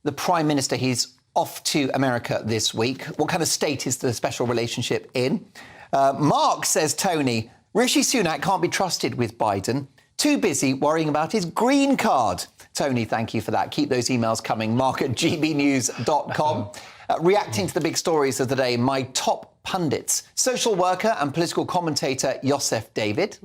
the Prime Minister, he's off to America this week. What kind of state is the special relationship in? Mark says, Tony, Rishi Sunak can't be trusted with Biden. Too busy worrying about his green card. Tony, thank you for that. Keep those emails coming. Mark at gbnews.com. Reacting to the big stories of the day, my top pundits. Social worker and political commentator Yosef David.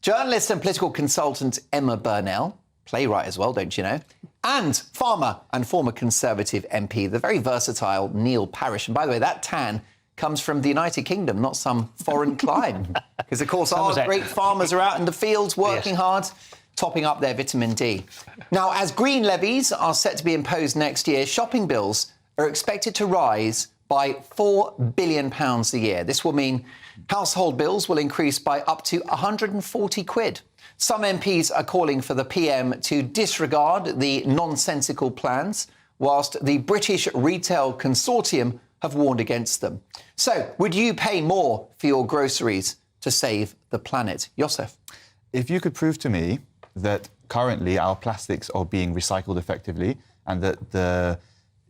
Journalist and political consultant Emma Burnell. Playwright as well, don't you know? And farmer and former Conservative MP, the very versatile Neil Parish. And by the way, that tan comes from the United Kingdom, not some foreign clime. Because, of course, our great farmers are out in the fields working hard, topping up their vitamin D. Now, as green levies are set to be imposed next year, shopping bills are expected to rise by £4 billion a year. This will mean household bills will increase by up to 140 quid. Some MPs are calling for the PM to disregard the nonsensical plans, whilst the British Retail Consortium have warned against them. So, would you pay more for your groceries to save the planet? Yosef? If you could prove to me that currently our plastics are being recycled effectively and that the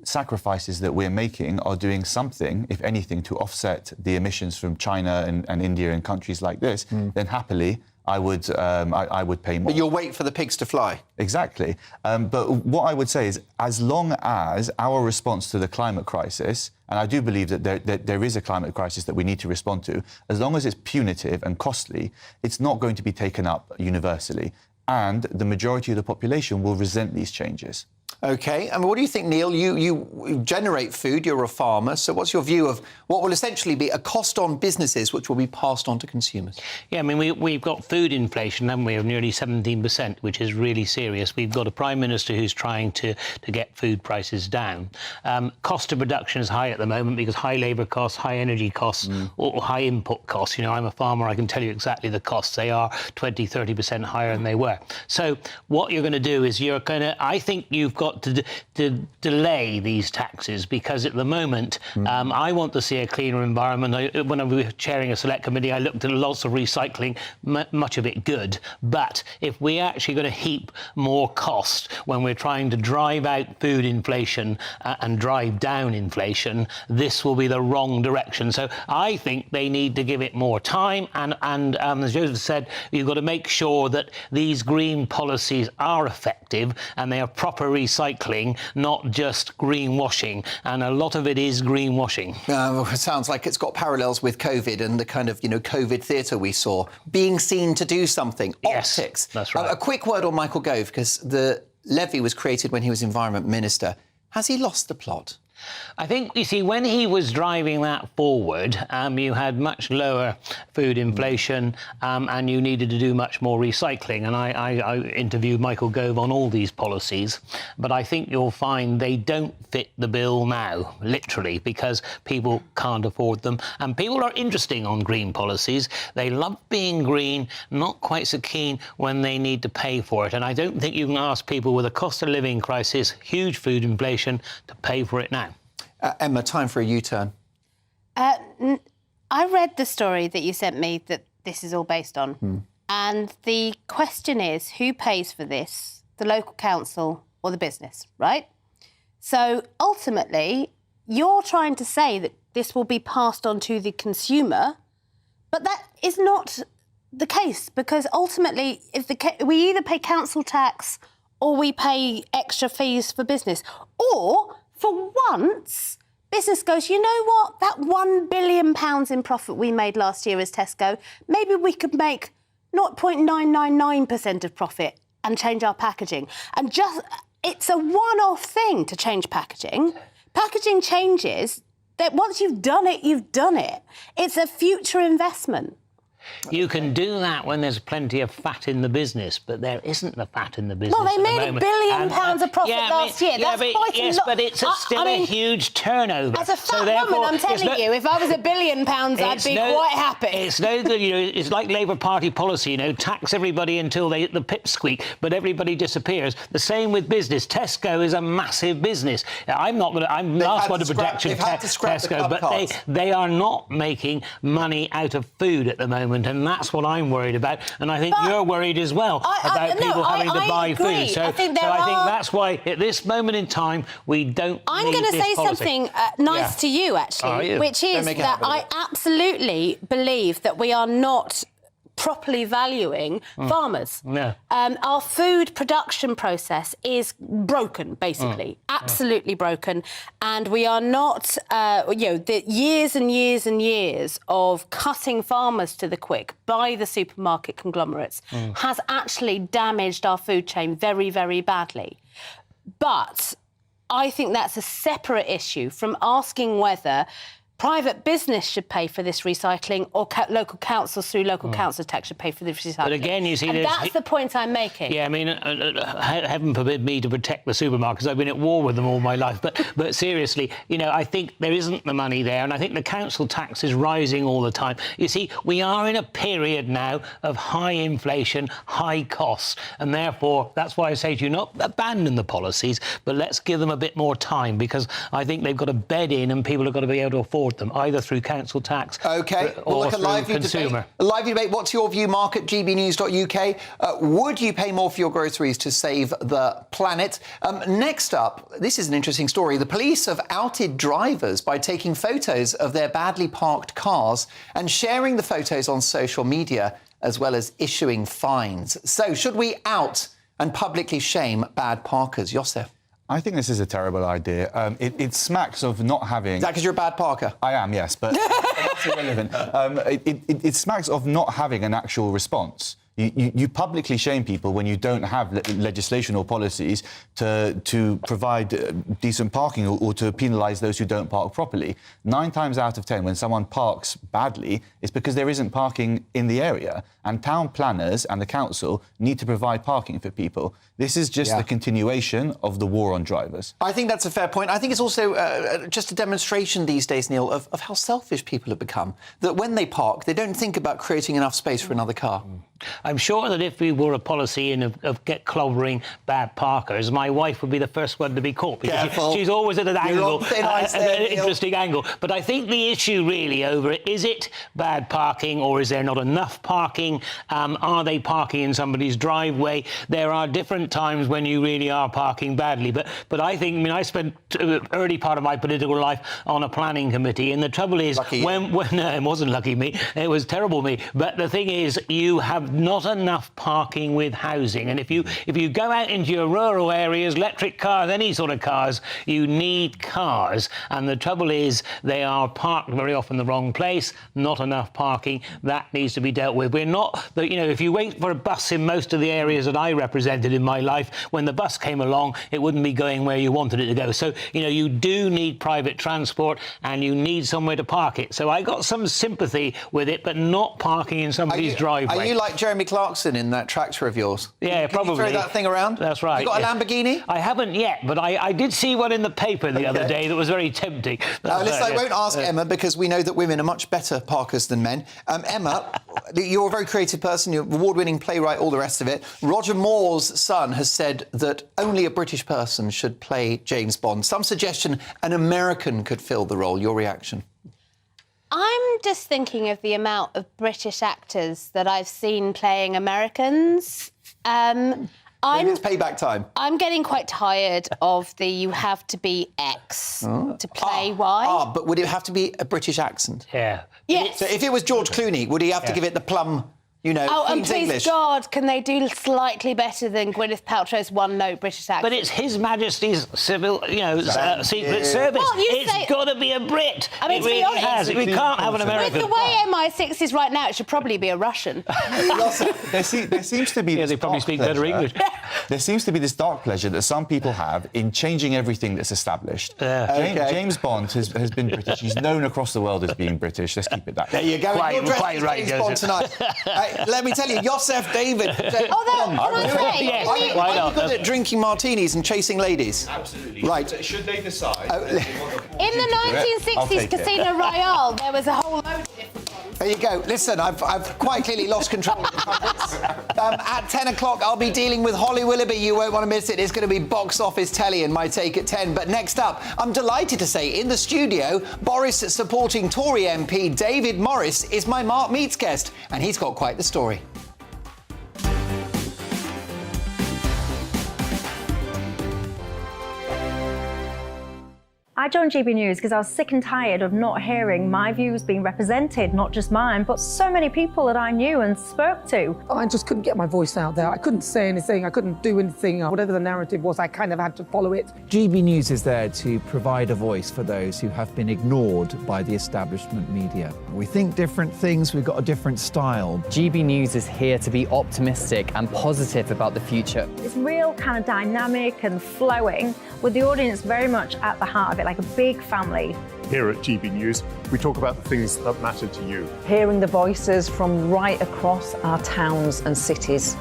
sacrifices that we're making are doing something, if anything, to offset the emissions from China and India and countries like this, then happily I would pay more. But you'll wait for the pigs to fly. Exactly. But what I would say is, as long as our response to the climate crisis, and I do believe that there is a climate crisis that we need to respond to, as long as it's punitive and costly, it's not going to be taken up universally. And the majority of the population will resent these changes. OK. I mean, what do you think, Neil? You generate food, you're a farmer, so what's your view of what will essentially be a cost on businesses which will be passed on to consumers? Yeah, I mean, we've got food inflation, haven't we, of nearly 17%, which is really serious. We've got a Prime Minister who's trying to get food prices down. Cost of production is high at the moment because high labour costs, high energy costs, or high input costs. You know, I'm a farmer, I can tell you exactly the costs. They are 20, 30% higher than they were. So what you're going to do is I think you've got to delay these taxes, because at the moment I want to see a cleaner environment. When I was chairing a select committee, I looked at lots of recycling, much of it good. But if we're actually going to heap more cost when we're trying to drive out food inflation and drive down inflation, this will be the wrong direction. So I think they need to give it more time. And as Joseph said, you've got to make sure that these green policies are effective and they are proper recycling, not just greenwashing. And a lot of it is greenwashing. It sounds like it's got parallels with COVID and the kind of, COVID theatre we saw. Being seen to do something. Yes, optics. That's right. A quick word on Michael Gove, because the levy was created when he was Environment Minister. Has he lost the plot? I think, you see, when he was driving that forward, you had much lower food inflation and you needed to do much more recycling. And I interviewed Michael Gove on all these policies, but I think you'll find they don't fit the bill now, literally, because people can't afford them. And people are interesting on green policies. They love being green, not quite so keen when they need to pay for it. And I don't think you can ask people with a cost of living crisis, huge food inflation, to pay for it now. Emma, time for a U-turn. I read the story that you sent me that this is all based on. And the question is, who pays for this? The local council or the business, right? So ultimately, you're trying to say that this will be passed on to the consumer, but that is not the case, because ultimately, we either pay council tax or we pay extra fees for business, or for once, business goes, you know what, that £1 billion in profit we made last year as Tesco, maybe we could make 0.999% of profit and change our packaging. And it's a one-off thing to change packaging. Packaging changes, that once you've done it, you've done it. It's a future investment. You can do that when there's plenty of fat in the business, but there isn't the fat in the business. Well, they made £1 billion of profit last year. That's quite a lot. But it's still a huge turnover. As a fat woman, I'm telling you, if I was £1 billion, I'd be quite happy. It's no good, it's like Labour Party policy, tax everybody until the pips squeak, but everybody disappears. The same with business. Tesco is a massive business. I'm last one to protect Tesco, but they are not making money out of food at the moment. moment, and that's what I'm worried about. And I think you're worried as well about people having to buy food. So I think that's why at this moment in time we don't. I'm going to say something nice to you, actually, which is that I absolutely believe that we are not properly valuing farmers. Our food production process is broken, basically, absolutely broken, and we are not, the years and years and years of cutting farmers to the quick by the supermarket conglomerates has actually damaged our food chain very, very badly. But I think that's a separate issue from asking whether private business should pay for this recycling or local councils through local council tax should pay for this recycling. But again, you see... And that's the point I'm making. Yeah, I mean, heaven forbid me to protect the supermarkets. I've been at war with them all my life. But seriously, you know, I think there isn't the money there, and I think the council tax is rising all the time. You see, we are in a period now of high inflation, high costs, and therefore, that's why I say to you, not abandon the policies, but let's give them a bit more time, because I think they've got to bed in and people have got to be able to afford them, either through council tax or through consumer. A lively debate. What's your view, Mark, at gbnews.uk? Would you pay more for your groceries to save the planet? Next up, this is an interesting story. The police have outed drivers by taking photos of their badly parked cars and sharing the photos on social media, as well as issuing fines. So, should we out and publicly shame bad parkers? Yossef? I think this is a terrible idea. It smacks of not having... Is that because you're a bad parker? I am, yes, but that's irrelevant. It smacks of not having an actual response. You publicly shame people when you don't have legislation or policies to provide decent parking or to penalise those who don't park properly. 9 times out of 10, when someone parks badly, it's because there isn't parking in the area. And town planners and the council need to provide parking for people. This is just the continuation of the war on drivers. I think that's a fair point. I think it's also just a demonstration these days, Neil, of how selfish people have become. That when they park, they don't think about creating enough space for another car. I'm sure that if we were a policy of get clobbering bad parkers, my wife would be the first one to be caught, because she's always at an angle, an interesting angle. But I think the issue really over it, is it bad parking or is there not enough parking? Are they parking in somebody's driveway? There are different times when you really are parking badly. But I think, I mean, I spent early part of my political life on a planning committee, and the trouble is, when it wasn't lucky me, it was terrible me. But the thing is, you have not enough parking with housing, and if you go out into your rural areas, electric cars, any sort of cars, you need cars, and the trouble is they are parked very often the wrong place, not enough parking. That needs to be dealt with. We're not, you know, if you wait for a bus in most of the areas that I represented in my life, when the bus came along, it wouldn't be going where you wanted it to go. So, you know, you do need private transport and you need somewhere to park it. So I got some sympathy with it, but not parking in somebody's driveway. Are you like Jeremy Clarkson in that tractor of yours? Yeah, probably. Can you throw that thing around? That's right. You got a Lamborghini? I haven't yet, but I did see one in the paper the other day that was very tempting. Listen, I won't ask Emma, because we know that women are much better parkers than men. Emma, you're a very creative person, you're an award-winning playwright, all the rest of it. Roger Moore's son has said that only a British person should play James Bond. Some suggestion an American could fill the role. Your reaction? I'm just thinking of the amount of British actors that I've seen playing Americans. Maybe it's payback time. I'm getting quite tired of the you have to be X to play Y. But would it have to be a British accent? Yeah. Yes. So if it was George Clooney, would he have to give it the plum, you know, and Queen's please English? God, can they do slightly better than Gwyneth Paltrow's one-note British accent? But it's His Majesty's civil, secret service. Well, it's got to be a Brit. I mean, it to be really honest, has. We can't have an American. With the way MI6 is right now, it should probably be a Russian. There seems to be. They probably speak better English. There seems to be this dark pleasure that some people have in changing everything that's established. James Bond has been British. He's known across the world as being British. Let's keep it that. There you go. Quite right, James Bond tonight. Let me tell you, Yossef David. Can I say? Yes, Are you good at drinking martinis and chasing ladies? Absolutely. Right. Should they decide? In the 1960s Casino Royale, there was a whole load of different ones. There you go. Listen, I've quite clearly lost control of the puppets. At 10 o'clock, I'll be dealing with Holly Willoughby. You won't want to miss it. It's going to be box office telly and my take at 10. But next up, I'm delighted to say in the studio, Boris supporting Tory MP David Morris is my Mark Meets guest, and he's got quite the story. I joined GB News because I was sick and tired of not hearing my views being represented, not just mine, but so many people that I knew and spoke to. I just couldn't get my voice out there. I couldn't say anything. I couldn't do anything. Whatever the narrative was, I kind of had to follow it. GB News is there to provide a voice for those who have been ignored by the establishment media. We think different things, we've got a different style. GB News is here to be optimistic and positive about the future. It's real kind of dynamic and flowing, with the audience very much at the heart of it, like a big family. Here at GB News, we talk about the things that matter to you. Hearing the voices from right across our towns and cities,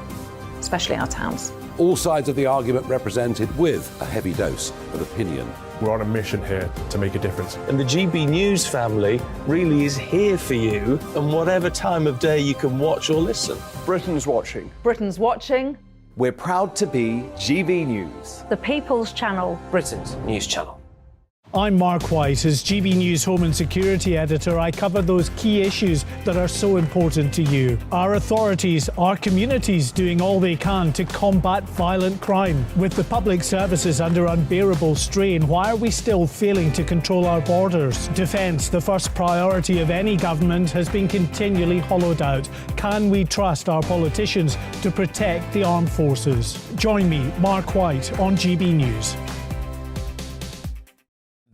especially our towns. All sides of the argument represented with a heavy dose of opinion. We're on a mission here to make a difference. And the GB News family really is here for you, and whatever time of day you can watch or listen. Britain's watching. Britain's watching. We're proud to be GB News. The People's Channel. Britain's news channel. I'm Mark White. As GB News Home and Security Editor, I cover those key issues that are so important to you. Our authorities, our communities doing all they can to combat violent crime. With the public services under unbearable strain, why are we still failing to control our borders? Defence, the first priority of any government, has been continually hollowed out. Can we trust our politicians to protect the armed forces? Join me, Mark White, on GB News.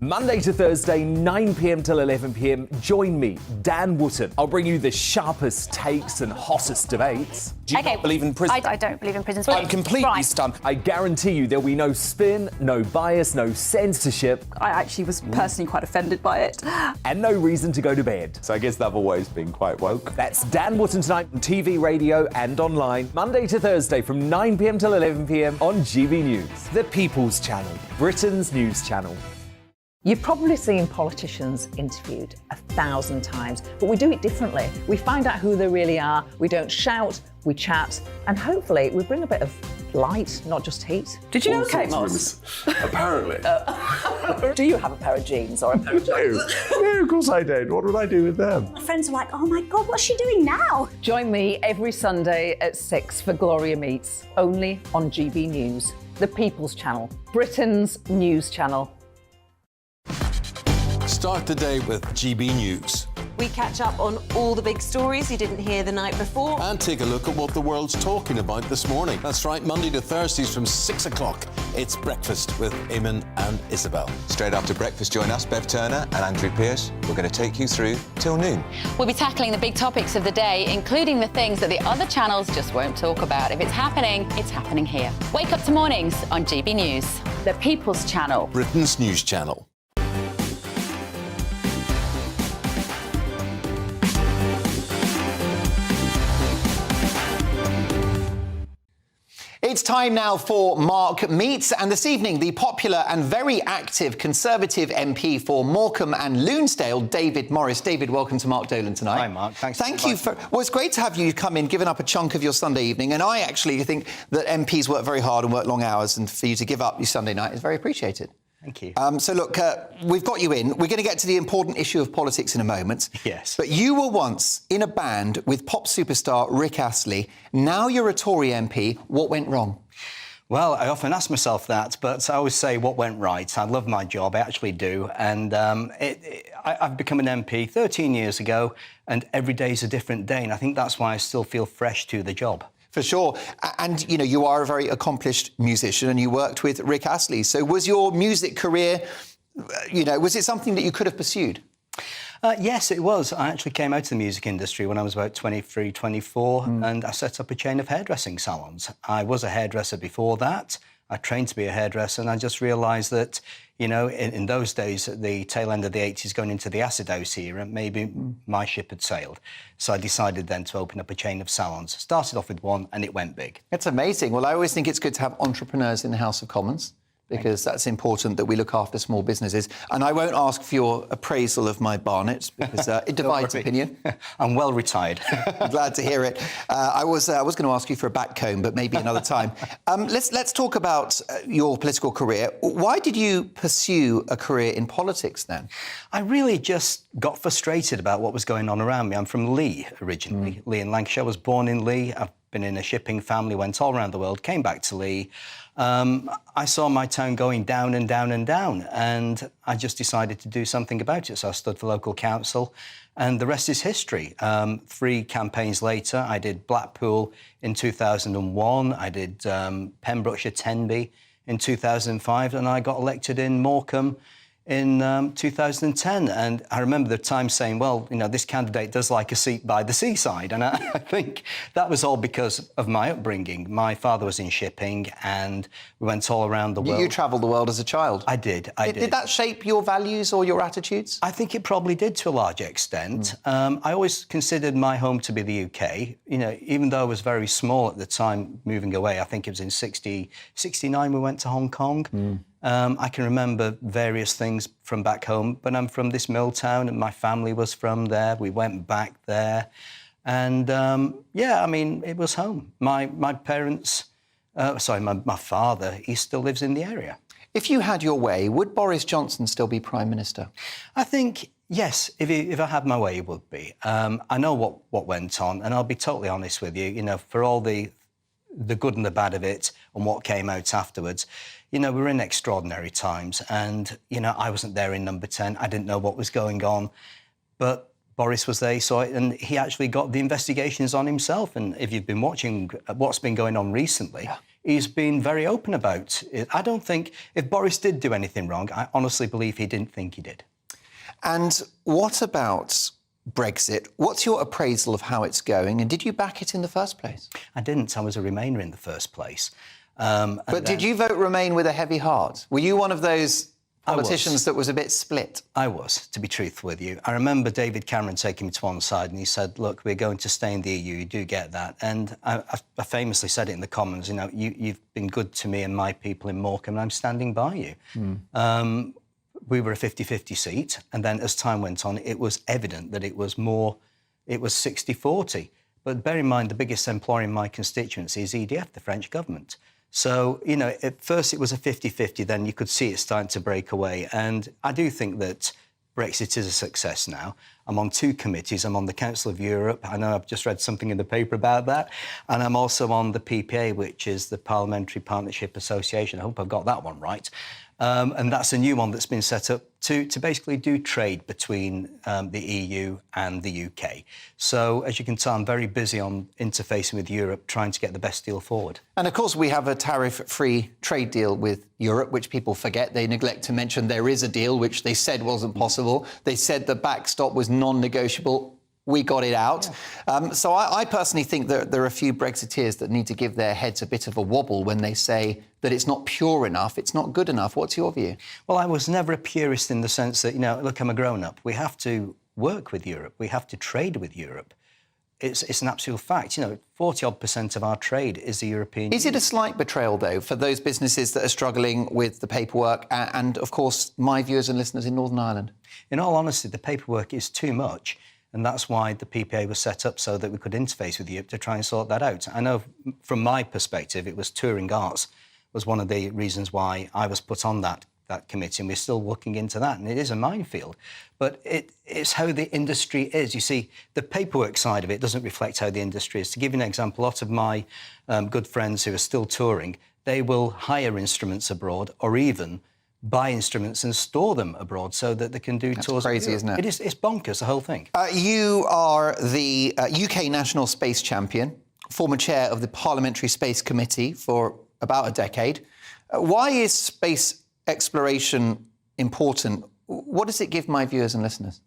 Monday to Thursday, 9 p.m. till 11 p.m. Join me, Dan Wootton. I'll bring you the sharpest takes and hottest debates. Do you not believe in prison? I don't believe in prisons. I'm completely stunned. I guarantee you there'll be no spin, no bias, no censorship. I actually was personally quite offended by it. And no reason to go to bed. So I guess they've always been quite woke. That's Dan Wootton tonight on TV, radio and online. Monday to Thursday from 9 p.m. till 11 p.m. on GB News. The People's Channel, Britain's news channel. You've probably seen politicians interviewed 1,000 times, but we do it differently. We find out who they really are, we don't shout, we chat, and hopefully we bring a bit of light, not just heat. Did you know Kate Moss? Apparently. Do you have a pair of jeans or a pair of jeans? No, of course I don't. What would I do with them? My friends are like, oh my God, what's she doing now? Join me every Sunday at 6 for Gloria Meets, only on GB News, the People's Channel, Britain's news channel. Start the day with GB News. We catch up on all the big stories you didn't hear the night before. And take a look at what the world's talking about this morning. That's right, Monday to Thursdays from 6 o'clock. It's Breakfast with Eamon and Isabel. Straight after breakfast, join us, Bev Turner and Andrew Pearce. We're going to take you through till noon. We'll be tackling the big topics of the day, including the things that the other channels just won't talk about. If it's happening here. Wake up to mornings on GB News, the People's Channel. Britain's news channel. It's time now for Mark Meets, and this evening the popular and very active Conservative MP for Morecambe and Lunesdale, David Morris. David, welcome to Mark Dolan tonight. Hi, Mark. Thank you for... Well, it's great to have you come in, given up a chunk of your Sunday evening, and I actually think that MPs work very hard and work long hours, and for you to give up your Sunday night is very appreciated. Thank you. So, look, we've got you in. We're going to get to the important issue of politics in a moment. Yes. But you were once in a band with pop superstar Rick Astley. Now you're a Tory MP. What went wrong? Well, I often ask myself that, but I always say what went right. I love my job, I actually do. And I've become an MP 13 years ago, and every day is a different day. And I think that's why I still feel fresh to the job. For sure. And, you know, you are a very accomplished musician and you worked with Rick Astley. So was your music career, you know, was it something that you could have pursued? Yes, it was. I actually came out of the music industry when I was about 23, 24, and I set up a chain of hairdressing salons. I was a hairdresser before that. I trained to be a hairdresser, and I just realised that, you know, in those days, at the tail end of the 80s, going into the acid house era, maybe my ship had sailed. So I decided then to open up a chain of salons. Started off with one, and it went big. It's amazing. Well, I always think it's good to have entrepreneurs in the House of Commons, because that's important that we look after small businesses. And I won't ask for your appraisal of my Barnett, because it divides opinion. I'm well retired. I'm glad to hear it. I was going to ask you for a back comb, but maybe another time. Let's talk about your political career. Why did you pursue a career in politics then? I really just got frustrated about what was going on around me. I'm from Leigh originally, Leigh in Lancashire. I was born in Leigh. I've been in a shipping family, went all around the world, came back to Leigh. I saw my town going down and down and down, and I just decided to do something about it. So I stood for local council, and the rest is history. 3 campaigns later, I did Blackpool in 2001, I did Pembrokeshire Tenby in 2005, and I got elected in Morecambe in 2010. And I remember the Times saying, well, you know, this candidate does like a seat by the seaside. And I think that was all because of my upbringing. My father was in shipping, and we went all around the world. You travelled the world as a child? I did. Did that shape your values or your attitudes? I think it probably did to a large extent. I always considered my home to be the UK. You know, even though I was very small at the time moving away, I think it was in 69 we went to Hong Kong. I can remember various things from back home, but I'm from this mill town and my family was from there. We went back there. And, yeah, I mean, it was home. My parents, my father, he still lives in the area. If you had your way, would Boris Johnson still be Prime Minister? I think, yes, if I had my way, it would be. I know what went on, and I'll be totally honest with you, you know, for all the good and the bad of it and what came out afterwards. You know, we were in extraordinary times, and, you know, I wasn't there in Number 10. I didn't know what was going on, but Boris was there, he saw it, and he actually got the investigations on himself. And if you've been watching what's been going on recently, he's been very open about it. I don't think, if Boris did do anything wrong, I honestly believe he didn't think he did. And what about Brexit? What's your appraisal of how it's going, and did you back it in the first place? I didn't. I was a Remainer in the first place. But did you vote Remain with a heavy heart? Were you one of those politicians that was a bit split? I was, to be truthful with you. I remember David Cameron taking me to one side and he said, look, we're going to stay in the EU, you do get that. And I famously said it in the Commons, you know, you've been good to me and my people in Morecambe, and I'm standing by you. We were a 50-50 seat, and then as time went on, it was evident that it was 60-40. But bear in mind, the biggest employer in my constituency is EDF, the French government. So, you know, at first it was a 50-50, then you could see it starting to break away. And I do think that Brexit is a success now. I'm on 2 committees. I'm on the Council of Europe. I know I've just read something in the paper about that. And I'm also on the PPA, which is the Parliamentary Partnership Association. I hope I've got that one right. And that's a new one that's been set up to basically do trade between the EU and the UK. So, as you can tell, I'm very busy on interfacing with Europe, trying to get the best deal forward. And, of course, we have a tariff-free trade deal with Europe, which people forget. They neglect to mention there is a deal, which they said wasn't possible. They said the backstop was non-negotiable. We got it out. Yeah. So I personally think that there are a few Brexiteers that need to give their heads a bit of a wobble when they say that it's not pure enough, it's not good enough. What's your view? Well, I was never a purist in the sense that, you know, look, I'm a grown-up. We have to work with Europe. We have to trade with Europe. It's an absolute fact. You know, 40-odd% of our trade is the European Union. Is it a slight betrayal, though, for those businesses that are struggling with the paperwork and, of course, my viewers and listeners in Northern Ireland? In all honesty, the paperwork is too much. And that's why the PPA was set up, so that we could interface with Europe to try and sort that out. I know from my perspective, it was touring arts was one of the reasons why I was put on that committee, and we're still looking into that. And it is a minefield. But it's how the industry is. You see, the paperwork side of it doesn't reflect how the industry is. To give you an example, a lot of my good friends who are still touring, they will hire instruments abroad or even buy instruments and store them abroad so that they can do tours. That's crazy, isn't it? It's bonkers, the whole thing. You are the UK National Space Champion, former chair of the Parliamentary Space Committee for about a decade. Why is space exploration important? What does it give my viewers and listeners?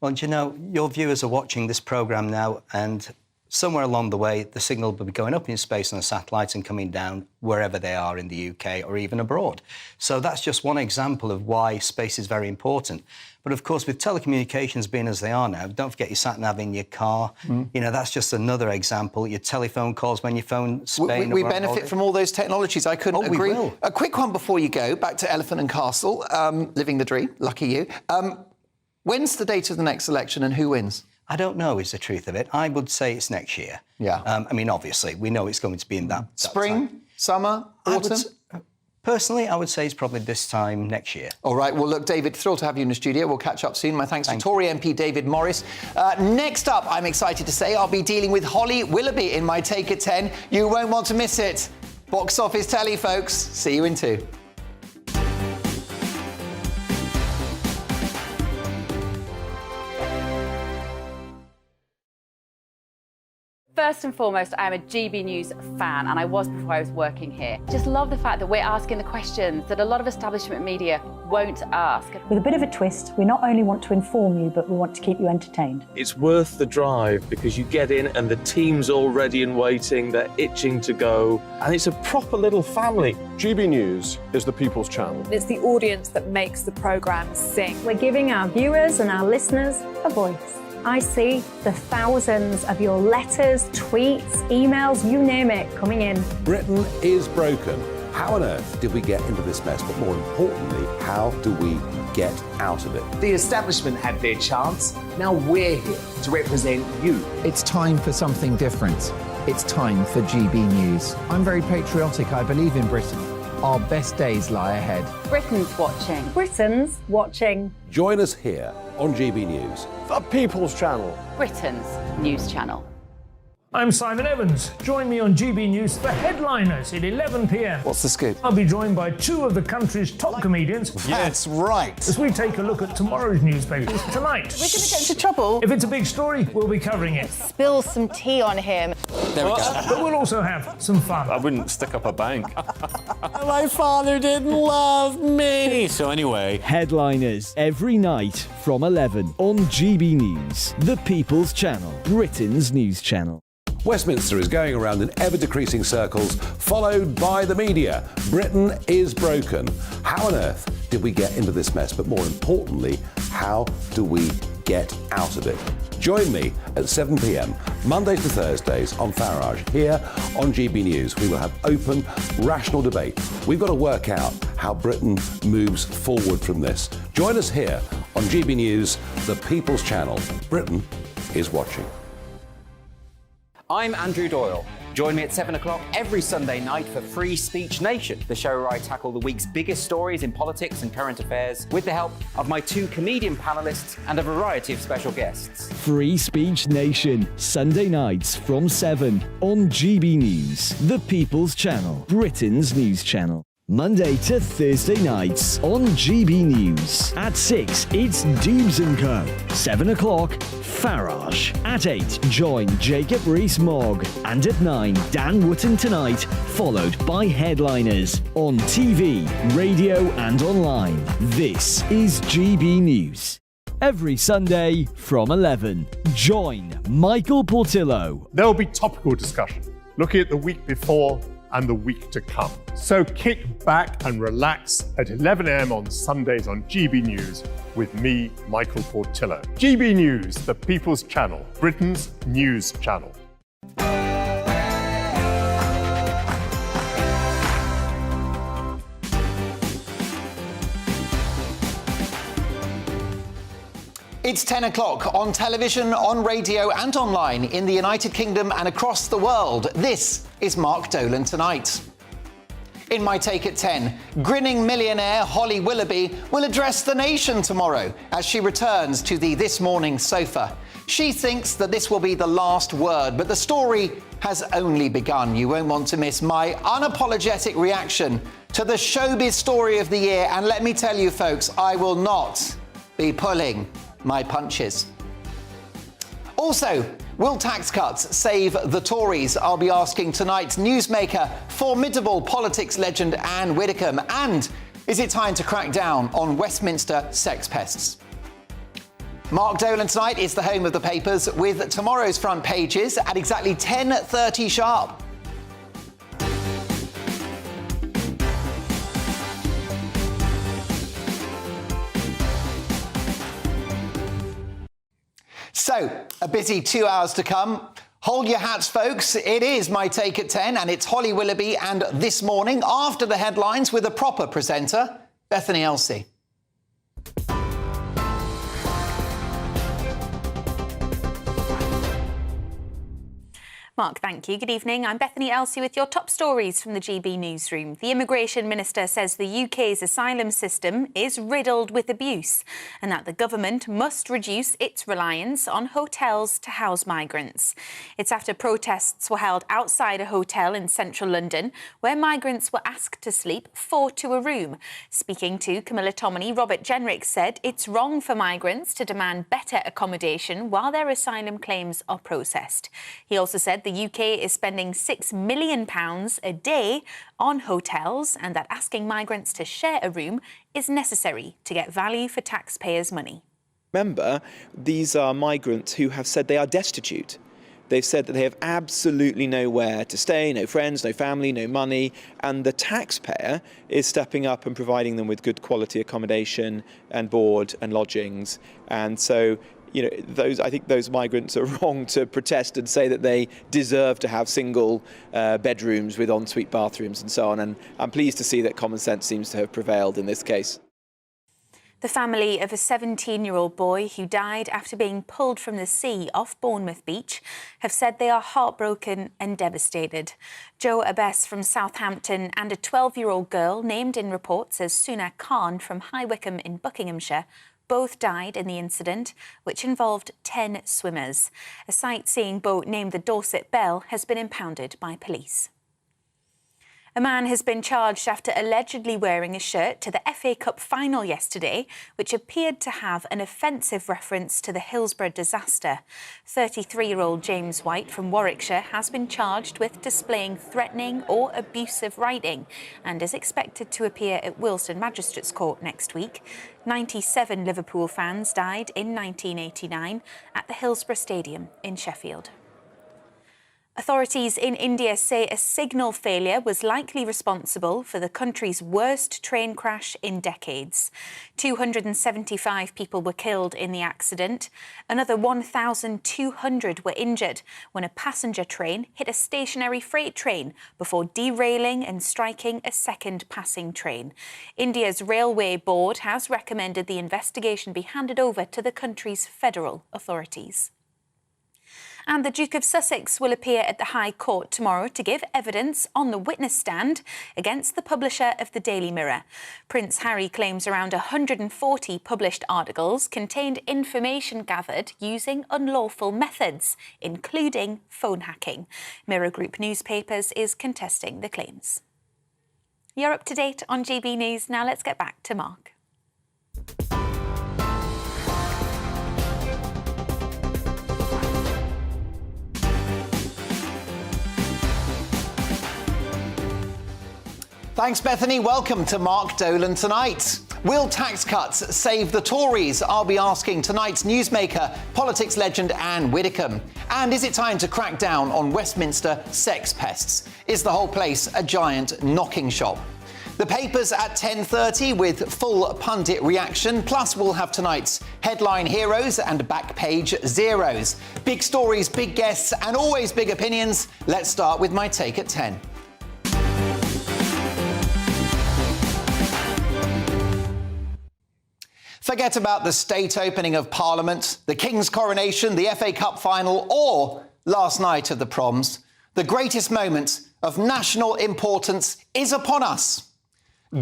Well, do you know, your viewers are watching this programme now, and somewhere along the way, the signal will be going up in space on a satellite and coming down wherever they are in the UK or even abroad. So that's just one example of why space is very important. But of course, with telecommunications being as they are now, don't forget your sat-nav in your car. You know, that's just another example. Your telephone calls when you phone Spain. We benefit from all those technologies. I couldn't agree. A quick one before you go, back to Elephant and Castle, living the dream, lucky you. When's the date of the next election and who wins? I don't know is the truth of it. I would say it's next year. Yeah. I mean, obviously, we know it's going to be in that spring, time. summer, autumn? Personally, I would say it's probably this time next year. All right. Well, look, David, thrilled to have you in the studio. We'll catch up soon. My thanks to Tory MP David Morris. Next up, I'm excited to say, I'll be dealing with Holly Willoughby in my Take at 10. You won't want to miss it. Box office telly, folks. See you in 2. First and foremost, I'm a GB News fan, and I was before I was working here. Just love the fact that we're asking the questions that a lot of establishment media won't ask. With a bit of a twist, we not only want to inform you, but we want to keep you entertained. It's worth the drive because you get in and the team's all ready and waiting, they're itching to go, and it's a proper little family. GB News is the People's Channel. It's the audience that makes the programme sing. We're giving our viewers and our listeners a voice. I see the thousands of your letters, tweets, emails, you name it, coming in. Britain is broken. How on earth did we get into this mess? But more importantly, how do we get out of it? The establishment had their chance. Now we're here to represent you. It's time for something different. It's time for GB News. I'm very patriotic. I believe in Britain. Our best days lie ahead. Britain's watching. Britain's watching. Join us here on GB News. The People's Channel. Britain's news channel. I'm Simon Evans. Join me on GB News for Headliners at 11 p.m. What's the scoop? I'll be joined by 2 of the country's top comedians. That's right. As we take a look at tomorrow's newspapers tonight. We're going to get into trouble. If it's a big story, we'll be covering it. Spill some tea on him. There we go. But we'll also have some fun. I wouldn't stick up a bank. My father didn't love me. So anyway. Headliners every night from 11 on GB News, the People's Channel, Britain's news channel. Westminster is going around in ever-decreasing circles, followed by the media. Britain is broken. How on earth did we get into this mess? But more importantly, how do we get out of it? Join me at 7 p.m, Mondays to Thursdays on Farage, here on GB News. We will have open, rational debate. We've got to work out how Britain moves forward from this. Join us here on GB News, the People's Channel. Britain is watching. I'm Andrew Doyle. Join me at 7 o'clock every Sunday night for Free Speech Nation, the show where I tackle the week's biggest stories in politics and current affairs with the help of my 2 comedian panellists and a variety of special guests. Free Speech Nation, Sunday nights from 7 on GB News, the People's Channel, Britain's news channel. Monday to Thursday nights on GB News. At 6, it's Dubes & Co. 7 o'clock, Farage. At 8, join Jacob Rees-Mogg. And at 9, Dan Wootton Tonight, followed by Headliners. On TV, radio and online. This is GB News. Every Sunday from 11, join Michael Portillo. There'll be topical discussion, looking at the week before and the week to come. So kick back and relax at 11 a.m. on Sundays on GB News with me, Michael Portillo. GB News, the People's Channel, Britain's news channel. It's 10 o'clock on television, on radio and online in the United Kingdom and across the world. This is Mark Dolan Tonight. In my Take at 10, grinning millionaire Holly Willoughby will address the nation tomorrow as she returns to the This Morning sofa. She thinks that this will be the last word, but the story has only begun. You won't want to miss my unapologetic reaction to the showbiz story of the year. And let me tell you, folks, I will not be pulling my punches. Also, will tax cuts save the Tories? I'll be asking tonight's newsmaker, formidable politics legend Anne Widdecombe. And is it time to crack down on Westminster sex pests? Mark Dolan tonight is the home of the papers with tomorrow's front pages at exactly 10:30 sharp. So, a busy 2 hours to come. Hold your hats, folks. It is My Take at 10, and it's Holly Willoughby and This Morning after the headlines with a proper presenter, Bethany Elsey. Mark, thank you. Good evening. I'm Bethany Elsey with your top stories from the GB newsroom. The Immigration Minister says the UK's asylum system is riddled with abuse and that the government must reduce its reliance on hotels to house migrants. It's after protests were held outside a hotel in central London where migrants were asked to sleep 4 to a room. Speaking to Camilla Tominey, Robert Jenrick said it's wrong for migrants to demand better accommodation while their asylum claims are processed. He also said the UK is spending £6 million a day on hotels and that asking migrants to share a room is necessary to get value for taxpayers' money. Remember, these are migrants who have said they are destitute. They've said that they have absolutely nowhere to stay, no friends, no family, no money, and the taxpayer is stepping up and providing them with good quality accommodation and board and lodgings. And so, you know, I think those migrants are wrong to protest and say that they deserve to have single bedrooms with ensuite bathrooms and so on. And I'm pleased to see that common sense seems to have prevailed in this case. The family of a 17-year-old boy who died after being pulled from the sea off Bournemouth Beach have said they are heartbroken and devastated. Joe Abess from Southampton and a 12-year-old girl named in reports as Suna Khan from High Wycombe in Buckinghamshire both died in the incident, which involved 10 swimmers. A sightseeing boat named the Dorset Belle has been impounded by police. A man has been charged after allegedly wearing a shirt to the FA Cup final yesterday, which appeared to have an offensive reference to the Hillsborough disaster. 33-year-old James White from Warwickshire has been charged with displaying threatening or abusive writing and is expected to appear at Wilston Magistrates Court next week. 97 Liverpool fans died in 1989 at the Hillsborough Stadium in Sheffield. Authorities in India say a signal failure was likely responsible for the country's worst train crash in decades. 275 people were killed in the accident. Another 1,200 were injured when a passenger train hit a stationary freight train before derailing and striking a second passing train. India's Railway Board has recommended the investigation be handed over to the country's federal authorities. And the Duke of Sussex will appear at the High Court tomorrow to give evidence on the witness stand against the publisher of the Daily Mirror. Prince Harry claims around 140 published articles contained information gathered using unlawful methods, including phone hacking. Mirror Group Newspapers is contesting the claims. You're up to date on GB News. Now let's get back to Mark. Thanks, Bethany. Welcome to Mark Dolan Tonight. Will tax cuts save the Tories? I'll be asking tonight's newsmaker, politics legend Anne Widdecombe. And is it time to crack down on Westminster sex pests? Is the whole place a giant knocking shop? The papers at 10:30 with full pundit reaction. Plus, we'll have tonight's headline heroes and back page zeros. Big stories, big guests, and always big opinions. Let's start with My Take at 10. Forget about the state opening of Parliament, the King's coronation, the FA Cup final, or last night of the proms. The greatest moment of national importance is upon us.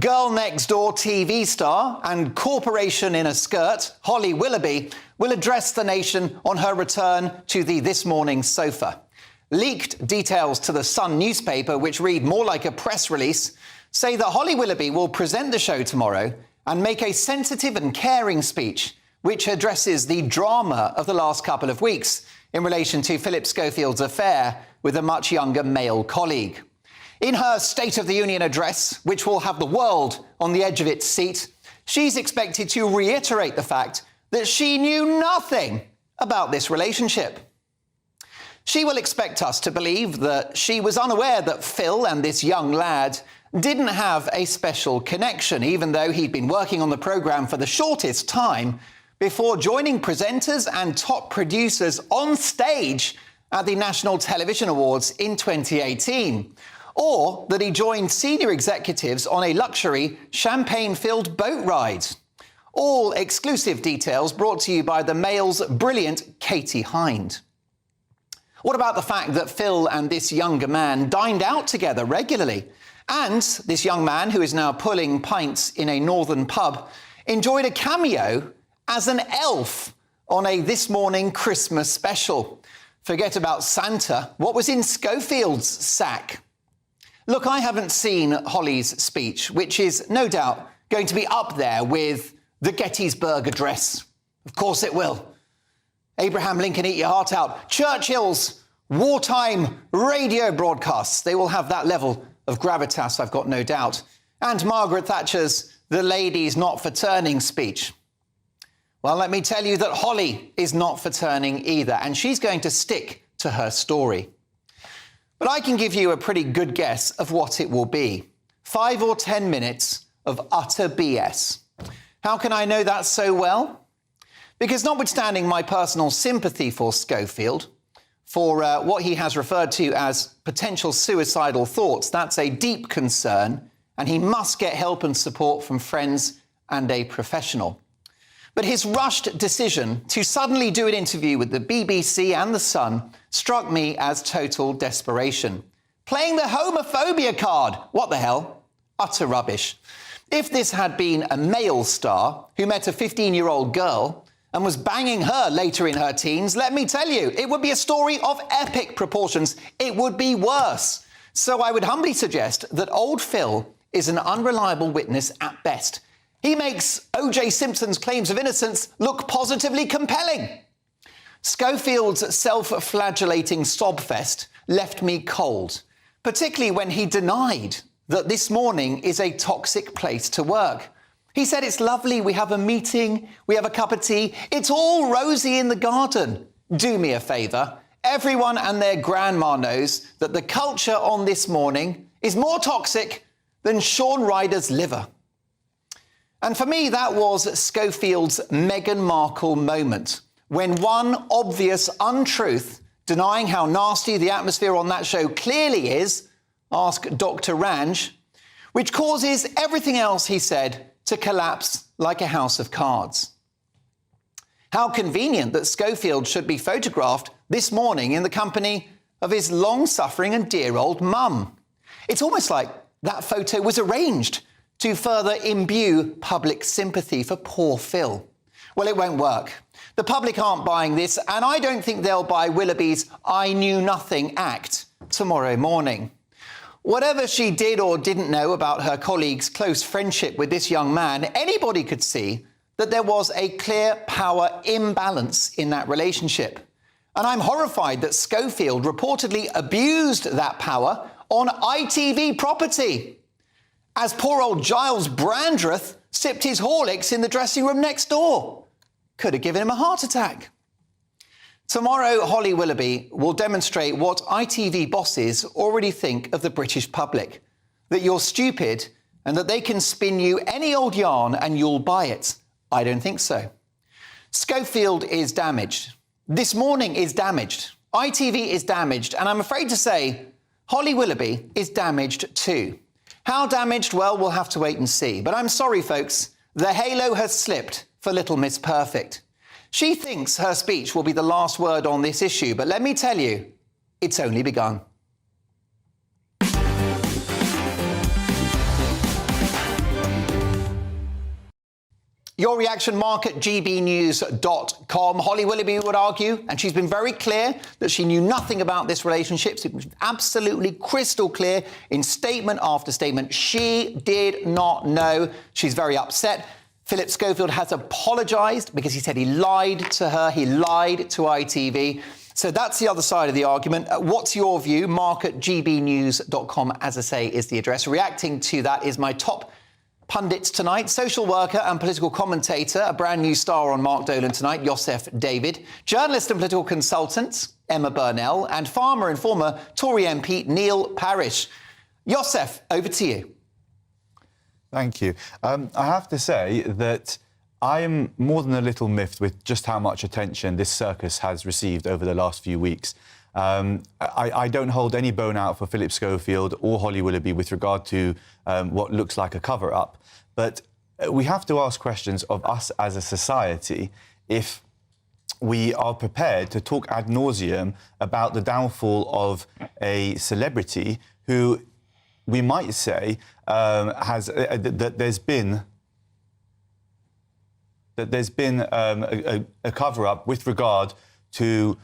Girl Next Door TV star and corporation in a skirt, Holly Willoughby, will address the nation on her return to the This Morning sofa. Leaked details to the Sun newspaper, which read more like a press release, say that Holly Willoughby will present the show tomorrow and make a sensitive and caring speech which addresses the drama of the last couple of weeks in relation to Philip Schofield's affair with a much younger male colleague. In her State of the Union address, which will have the world on the edge of its seat, she's expected to reiterate the fact that she knew nothing about this relationship. She will expect us to believe that she was unaware that Phil and this young lad didn't have a special connection, even though he'd been working on the programme for the shortest time before joining presenters and top producers on stage at the National Television Awards in 2018, or that he joined senior executives on a luxury champagne-filled boat ride. All exclusive details brought to you by the Mail's brilliant Katie Hind. What about the fact that Phil and this younger man dined out together regularly? And this young man, who is now pulling pints in a northern pub, enjoyed a cameo as an elf on a This Morning Christmas special. Forget about Santa. What was in Schofield's sack? Look, I haven't seen Holly's speech, which is no doubt going to be up there with the Gettysburg Address. Of course it will. Abraham Lincoln, eat your heart out. Churchill's wartime radio broadcasts, they will have that level of gravitas, I've got no doubt. And Margaret Thatcher's The Ladies Not for Turning speech. Well, let me tell you that Holly is not for turning either, and she's going to stick to her story. But I can give you a pretty good guess of what it will be. 5 or 10 minutes of utter BS. How can I know that so well? Because notwithstanding my personal sympathy for Schofield, for what he has referred to as potential suicidal thoughts, that's a deep concern, and he must get help and support from friends and a professional. But his rushed decision to suddenly do an interview with the BBC and The Sun struck me as total desperation. Playing the homophobia card, what the hell? Utter rubbish. If this had been a male star who met a 15-year-old girl and was banging her later in her teens, let me tell you, it would be a story of epic proportions. It would be worse. So I would humbly suggest that old Phil is an unreliable witness at best. He makes O.J. Simpson's claims of innocence look positively compelling. Schofield's self-flagellating sobfest left me cold, particularly when he denied that This Morning is a toxic place to work. He said it's lovely, we have a meeting, we have a cup of tea, it's all rosy in the garden. Do me a favour, everyone and their grandma knows that the culture on This Morning is more toxic than Shaun Ryder's liver. And for me, that was Schofield's Meghan Markle moment, when one obvious untruth, denying how nasty the atmosphere on that show clearly is, ask Dr. Ranj, which causes everything else he said to collapse like a house of cards. How convenient that Schofield should be photographed this morning in the company of his long-suffering and dear old mum. It's almost like that photo was arranged to further imbue public sympathy for poor Phil. Well, it won't work. The public aren't buying this, and I don't think they'll buy Willoughby's I Knew Nothing act tomorrow morning. Whatever she did or didn't know about her colleague's close friendship with this young man, anybody could see that there was a clear power imbalance in that relationship. And I'm horrified that Schofield reportedly abused that power on ITV property, as poor old Giles Brandreth sipped his Horlicks in the dressing room next door. Could have given him a heart attack. Tomorrow, Holly Willoughby will demonstrate what ITV bosses already think of the British public, that you're stupid and that they can spin you any old yarn and you'll buy it. I don't think so. Schofield is damaged. This Morning is damaged. ITV is damaged. And I'm afraid to say, Holly Willoughby is damaged too. How damaged? Well, we'll have to wait and see. But I'm sorry, folks, the halo has slipped for Little Miss Perfect. She thinks her speech will be the last word on this issue, but let me tell you, it's only begun. Your reaction, Mark at GBNews.com. Holly Willoughby would argue, and she's been very clear, that she knew nothing about this relationship. It was absolutely crystal clear in statement after statement. She did not know. She's very upset. Philip Schofield has apologised because he said he lied to her. He lied to ITV. So that's the other side of the argument. What's your view? Mark at GBNews.com, as I say, is the address. Reacting to that is my top pundits tonight. Social worker and political commentator, a brand new star on Mark Dolan tonight, Yosef David. Journalist and political consultant, Emma Burnell. And farmer and former Tory MP, Neil Parish. Yosef, over to you. Thank you. I have to say that I am more than a little miffed with just how much attention this circus has received over the last few weeks. I don't hold any bone out for Philip Schofield or Holly Willoughby with regard to what looks like a cover-up. But we have to ask questions of us as a society if we are prepared to talk ad nauseum about the downfall of a celebrity who we might say that there's been a cover-up with regard to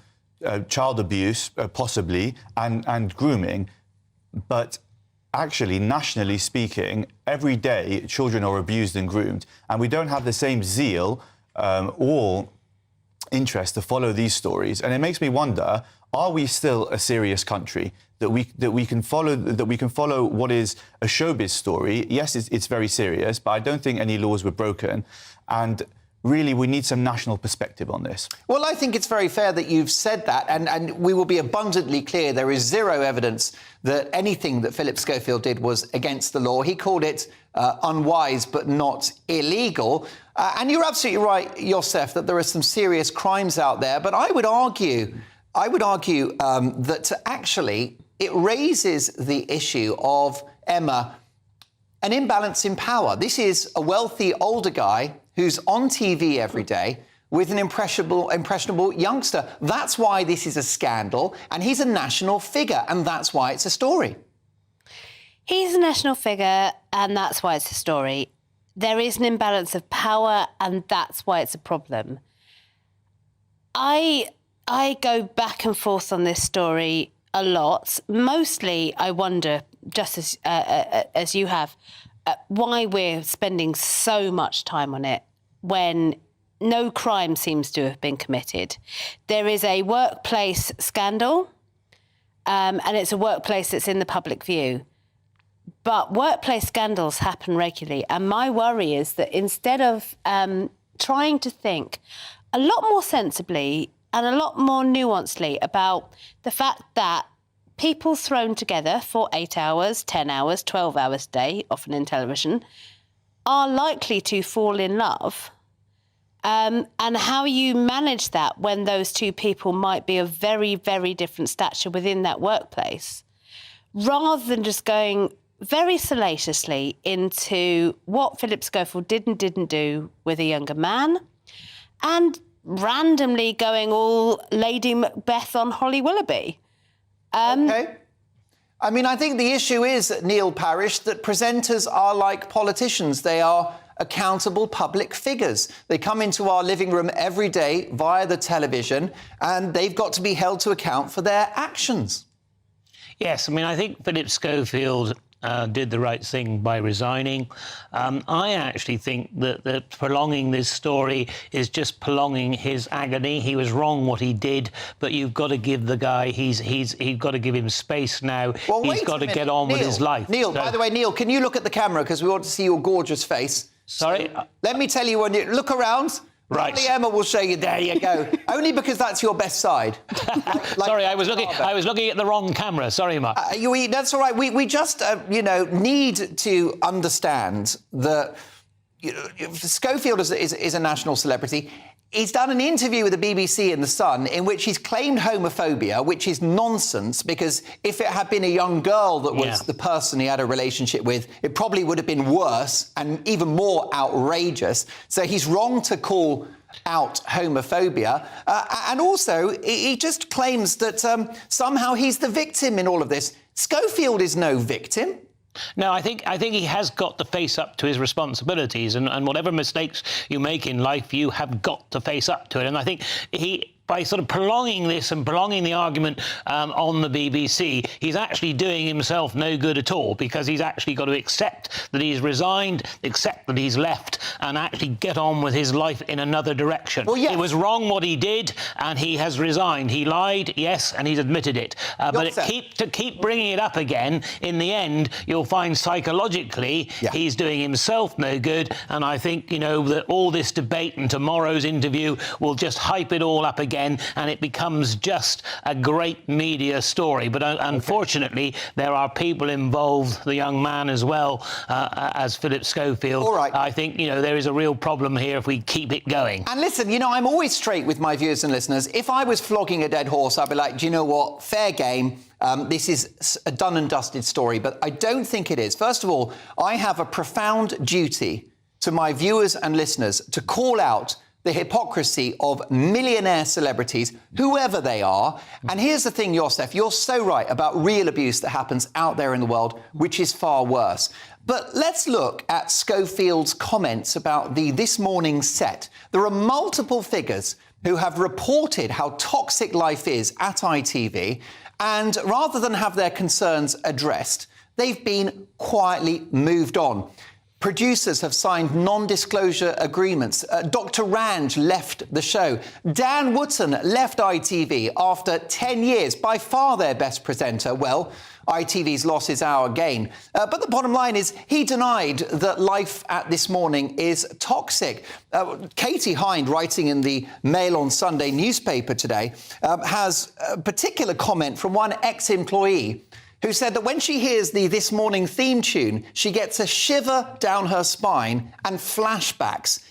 child abuse, possibly, and grooming. But actually, nationally speaking, every day children are abused and groomed, and we don't have the same zeal or interest to follow these stories. And it makes me wonder, are we still a serious country that we can follow what is a showbiz story? Yes, it's very serious, but I don't think any laws were broken. And really, we need some national perspective on this. Well, I think it's very fair that you've said that, and we will be abundantly clear there is zero evidence that anything that Philip Schofield did was against the law. He called it unwise but not illegal. And you're absolutely right, Yosef, that there are some serious crimes out there. But I would argue that actually it raises the issue of, Emma, an imbalance in power. This is a wealthy older guy who's on TV every day with an impressionable youngster. That's why this is a scandal, and he's a national figure, and that's why it's a story. He's a national figure, and that's why it's a story. There is an imbalance of power, and that's why it's a problem. I go back and forth on this story a lot. Mostly, I wonder, just as you have, why we're spending so much time on it when no crime seems to have been committed. There is a workplace scandal, and it's a workplace that's in the public view. But workplace scandals happen regularly, and my worry is that instead of trying to think a lot more sensibly and a lot more nuancedly about the fact that people thrown together for 8 hours, 10 hours, 12 hours a day, often in television, are likely to fall in love. And how you manage that when those two people might be of very, very different stature within that workplace, rather than just going very salaciously into what Philip Schofield did and didn't do with a younger man, and randomly going all Lady Macbeth on Holly Willoughby. OK. I mean, I think the issue is, Neil Parish, that presenters are like politicians. They are accountable public figures. They come into our living room every day via the television, and they've got to be held to account for their actions. Yes, I mean, I think Philip Schofield did the right thing by resigning. I actually think that prolonging this story is just prolonging his agony. He was wrong what he did, but you've got to give the guy, you've got to give him space now. Well, he's got to get on with his life. Neil, by the way, Neil, can you look at the camera, because we want to see your gorgeous face? Sorry? Let me tell you, when you look around, right. Probably Emma will show you. There you go. Only because that's your best side. Sorry, I was looking at the wrong camera. Sorry, Mark. That's all right. We just, need to understand that Schofield is a national celebrity. He's done an interview with the BBC and The Sun in which he's claimed homophobia, which is nonsense, because if it had been a young girl that was the person he had a relationship with, it probably would have been worse and even more outrageous. So he's wrong to call out homophobia. And also, he just claims that somehow he's the victim in all of this. Schofield is no victim. No, I think he has got to face up to his responsibilities, and whatever mistakes you make in life, you have got to face up to it. And I think by sort of prolonging this and prolonging the argument on the BBC, he's actually doing himself no good at all, because he's actually got to accept that he's resigned, accept that he's left, and actually get on with his life in another direction. Well, yes. It was wrong what he did, and he has resigned. He lied, yes, and he's admitted it. But to keep bringing it up again, in the end, you'll find psychologically he's doing himself no good, and I think, you know, that all this debate and tomorrow's interview will just hype it all up again, and it becomes just a great media story. But unfortunately, there are people involved, the young man as well, as Philip Schofield. All right. I think, you know, there is a real problem here if we keep it going. And listen, you know, I'm always straight with my viewers and listeners. If I was flogging a dead horse, I'd be like, do you know what? Fair game. This is a done and dusted story, but I don't think it is. First of all, I have a profound duty to my viewers and listeners to call out the hypocrisy of millionaire celebrities, whoever they are. And here's the thing, Yosef, you're so right about real abuse that happens out there in the world, which is far worse. But let's look at Schofield's comments about the This Morning set. There are multiple figures who have reported how toxic life is at ITV, and rather than have their concerns addressed, they've been quietly moved on. Producers have signed non-disclosure agreements. Dr. Ranj left the show. Dan Wootton left ITV after 10 years, by far their best presenter. Well, ITV's loss is our gain. But the bottom line is he denied that life at This Morning is toxic. Katie Hind, writing in the Mail on Sunday newspaper today, has a particular comment from one ex-employee who said that when she hears the This Morning theme tune, she gets a shiver down her spine and flashbacks.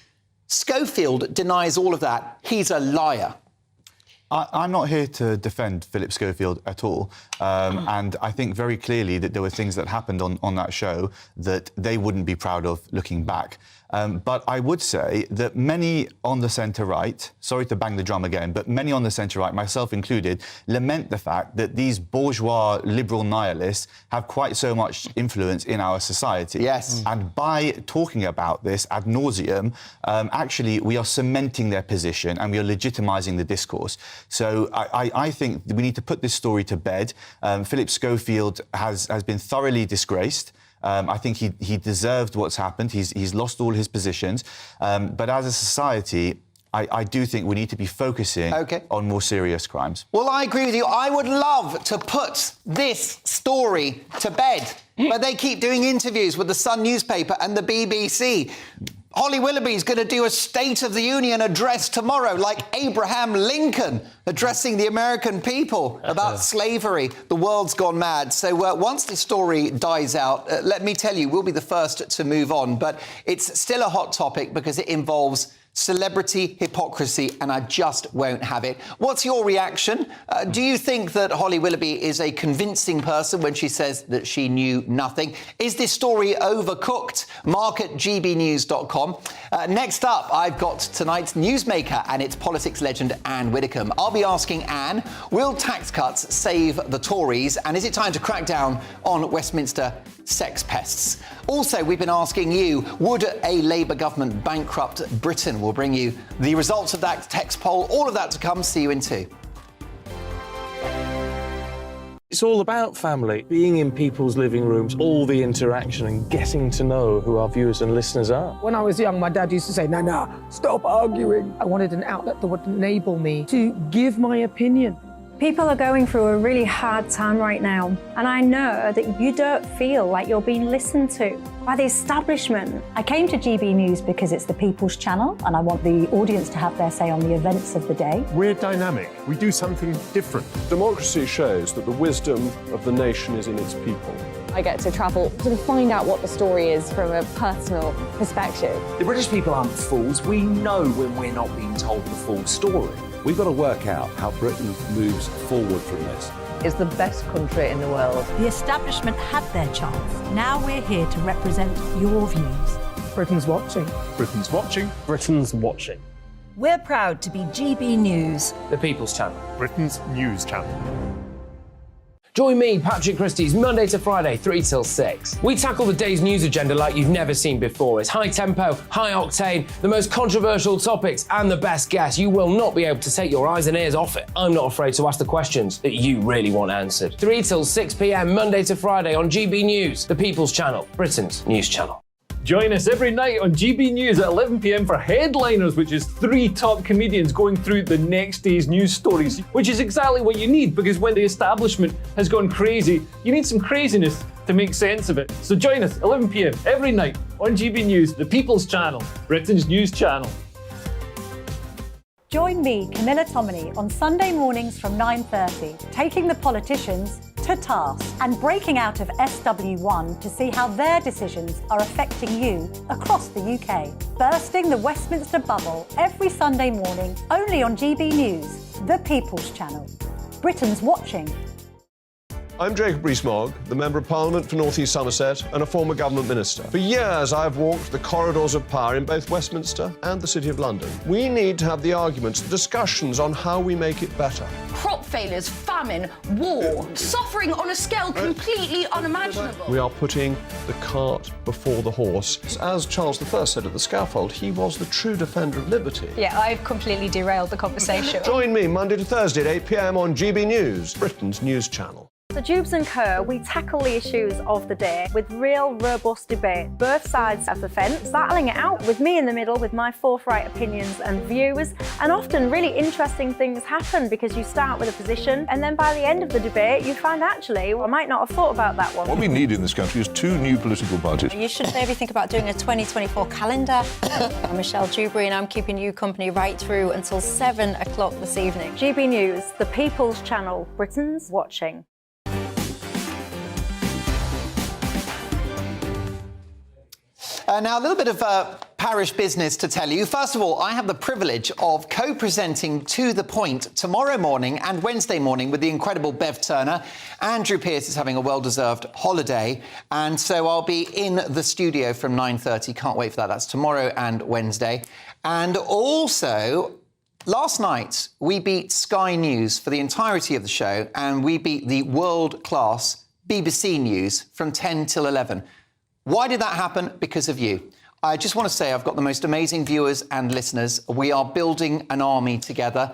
Schofield denies all of that. He's a liar. I'm not here to defend Philip Schofield at all. And I think very clearly that there were things that happened on that show that they wouldn't be proud of looking back. But I would say that many on the centre-right, sorry to bang the drum again, but many on the centre-right, myself included, lament the fact that these bourgeois liberal nihilists have quite so much influence in our society. Yes. And by talking about this ad nauseum, actually we are cementing their position and we are legitimising the discourse. So I think we need to put this story to bed. Philip Schofield has been thoroughly disgraced. I think he deserved what's happened. He's lost all his positions. But as a society, I do think we need to be focusing on more serious crimes. Well, I agree with you. I would love to put this story to bed, but they keep doing interviews with the Sun newspaper and the BBC. Holly Willoughby's going to do a State of the Union address tomorrow, like Abraham Lincoln addressing the American people about slavery. The world's gone mad. So once the story dies out, let me tell you, we'll be the first to move on. But it's still a hot topic because it involves celebrity hypocrisy, and I just won't have it. What's your reaction? Do you think that Holly Willoughby is a convincing person when she says that she knew nothing? Is this story overcooked? Mark at gbnews.com. Next up, I've got tonight's newsmaker, and it's politics legend Anne Widdecombe. I'll be asking Anne, will tax cuts save the Tories? And is it time to crack down on Westminster sex pests? Also, we've been asking you, would a Labour government bankrupt Britain? We'll bring you the results of that text poll. All of that to come. See you in 2. It's all about family, being in people's living rooms, all the interaction and getting to know who our viewers and listeners are. When I was young, my dad used to say, no, stop arguing. I wanted an outlet that would enable me to give my opinion. People are going through a really hard time right now, and I know that you don't feel like you're being listened to by the establishment. I came to GB News because it's the people's channel, and I want the audience to have their say on the events of the day. We're dynamic. We do something different. Democracy shows that the wisdom of the nation is in its people. I get to travel to find out what the story is from a personal perspective. The British people aren't fools. We know when we're not being told the full story. We've got to work out how Britain moves forward from this. It's the best country in the world. The establishment had their chance. Now we're here to represent your views. Britain's watching. Britain's watching. Britain's watching. We're proud to be GB News. The People's Channel. Britain's news channel. Join me, Patrick Christie's, Monday to Friday, 3 till 6. We tackle the day's news agenda like you've never seen before. It's high tempo, high octane, the most controversial topics and the best guests. You will not be able to take your eyes and ears off it. I'm not afraid to ask the questions that you really want answered. 3 till 6 p.m, Monday to Friday on GB News, the People's Channel, Britain's news channel. Join us every night on GB News at 11 p.m. for Headliners, which is 3 top comedians going through the next day's news stories, which is exactly what you need, because when the establishment has gone crazy, you need some craziness to make sense of it. So join us 11 p.m. every night on GB News, the People's Channel, Britain's news channel. Join me, Camilla Tominey, on Sunday mornings from 9:30, taking the politicians to task and breaking out of SW1 to see how their decisions are affecting you across the UK. Bursting the Westminster bubble every Sunday morning, only on GB News, the People's Channel. Britain's watching. I'm Jacob Rees-Mogg, the Member of Parliament for North East Somerset and a former government minister. For years, I've walked the corridors of power in both Westminster and the City of London. We need to have the arguments, the discussions on how we make it better. Crop failures, famine, war, suffering on a scale completely unimaginable. We are putting the cart before the horse. As Charles I said at the scaffold, he was the true defender of liberty. Yeah, I've completely derailed the conversation. Join me Monday to Thursday at 8 p.m. on GB News, Britain's news channel. So Jubes and Kerr, we tackle the issues of the day with real, robust debate, both sides of the fence, battling it out with me in the middle with my forthright opinions and views. And often really interesting things happen because you start with a position and then by the end of the debate you find actually, well, I might not have thought about that one. What we need in this country is 2 new political parties. You should maybe think about doing a 2024 calendar. I'm Michelle Dewberry and I'm keeping you company right through until 7 o'clock this evening. GB News, the People's Channel, Britain's watching. Now, a little bit of parish business to tell you. First of all, I have the privilege of co-presenting To The Point tomorrow morning and Wednesday morning with the incredible Bev Turner. Andrew Pearce is having a well-deserved holiday, and so I'll be in the studio from 9:30. Can't wait for that. That's tomorrow and Wednesday. And also, last night, we beat Sky News for the entirety of the show, and we beat the world-class BBC News from 10 till 11. Why did that happen? Because of you. I just want to say I've got the most amazing viewers and listeners. We are building an army together.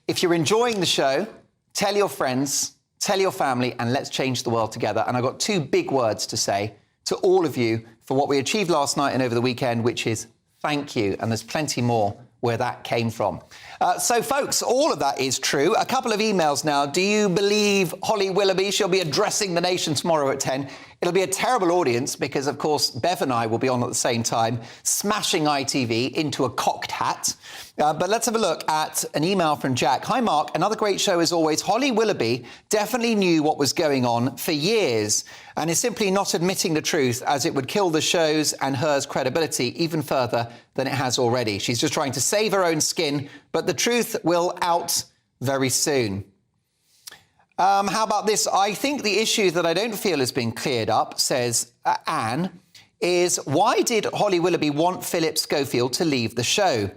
If you're enjoying the show, tell your friends, tell your family, and let's change the world together. And I've got 2 big words to say to all of you for what we achieved last night and over the weekend, which is thank you. And there's plenty more where that came from. So, folks, all of that is true. A couple of emails now. Do you believe Holly Willoughby? She'll be addressing the nation tomorrow at 10. It'll be a terrible audience because, of course, Bev and I will be on at the same time, smashing ITV into a cocked hat. But let's have a look at an email from Jack. Hi, Mark. Another great show as always. Holly Willoughby definitely knew what was going on for years and is simply not admitting the truth, as it would kill the show's and hers credibility even further than it has already. She's just trying to save her own skin, but the truth will out very soon. How about this? I think the issue that I don't feel has been cleared up, says Anne, is why did Holly Willoughby want Philip Schofield to leave the show?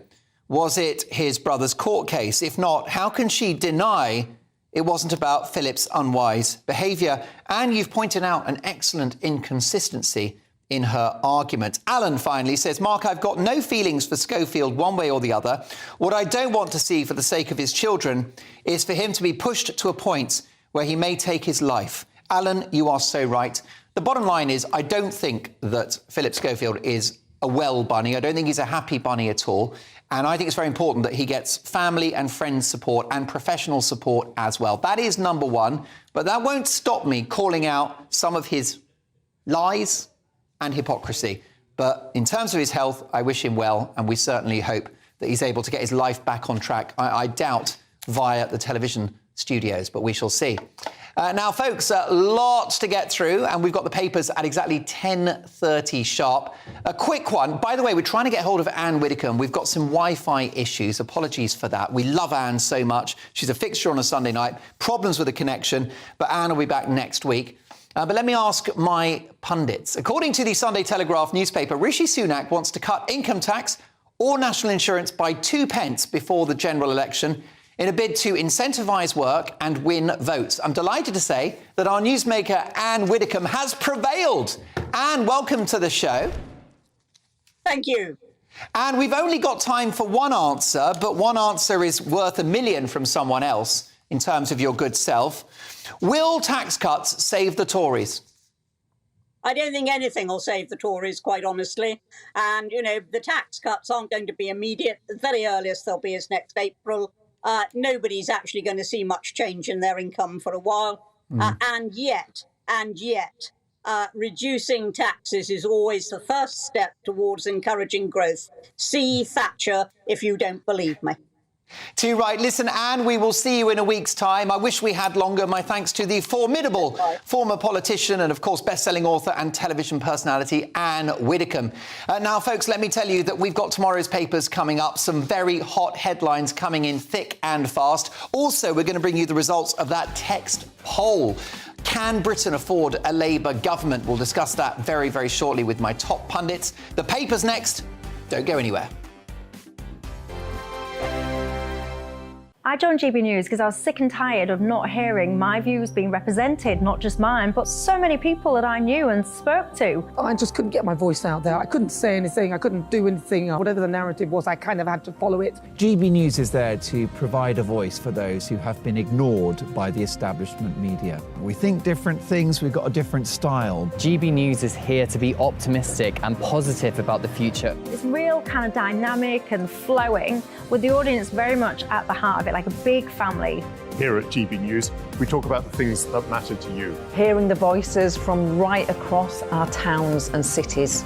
Was it his brother's court case? If not, how can she deny it wasn't about Philip's unwise behaviour? And you've pointed out an excellent inconsistency in her argument. Alan finally says, Mark, I've got no feelings for Schofield one way or the other. What I don't want to see for the sake of his children is for him to be pushed to a point where he may take his life. Alan, you are so right. The bottom line is I don't think that Philip Schofield is a well bunny. I don't think he's a happy bunny at all. And I think it's very important that he gets family and friends support and professional support as well. That is number one. But that won't stop me calling out some of his lies and hypocrisy. But in terms of his health, I wish him well, and we certainly hope that he's able to get his life back on track. I doubt via the television studios, but we shall see. Now, folks, lots to get through, and we've got the papers at exactly 10:30 sharp. A quick one. By the way, we're trying to get hold of Anne Widdecombe. We've got some Wi-Fi issues. Apologies for that. We love Anne so much. She's a fixture on a Sunday night. Problems with the connection, but Anne will be back next week. But let me ask my pundits. According to the Sunday Telegraph newspaper, Rishi Sunak wants to cut income tax or national insurance by 2 pence before the general election. in a bid to incentivise work and win votes. I'm delighted to say that our newsmaker Anne Widdecombe has prevailed. Anne, welcome to the show. Thank you. And we've only got time for one answer, but one answer is worth $1 million from someone else in terms of your good self. Will tax cuts save the Tories? I don't think anything will save the Tories, quite honestly. And, you know, the tax cuts aren't going to be immediate. The very earliest they'll be is next April. Nobody's actually going to see much change in their income for a while. And yet, reducing taxes is always the first step towards encouraging growth. See Thatcher if you don't believe me. Too right. Listen, Anne, we will see you in a week's time. I wish we had longer. My thanks to the formidable former politician and, of course, best-selling author and television personality, Anne Widdecombe. Now, folks, let me tell you that we've got tomorrow's papers coming up. Some very hot headlines coming in thick and fast. Also, we're going to bring you the results of that text poll. Can Britain afford a Labour government? We'll discuss that very, very shortly with my top pundits. The papers next. Don't go anywhere. I joined GB News because I was sick and tired of not hearing my views being represented, not just mine, but so many people that I knew and spoke to. I just couldn't get my voice out there. I couldn't say anything. I couldn't do anything. Whatever the narrative was, I kind of had to follow it. GB News is there to provide a voice for those who have been ignored by the establishment media. We think different things, we've got a different style. GB News is here to be optimistic and positive about the future. It's real kind of dynamic and flowing, with the audience very much at the heart of it, like a big family. Here at GB News, we talk about the things that matter to you. Hearing the voices from right across our towns and cities,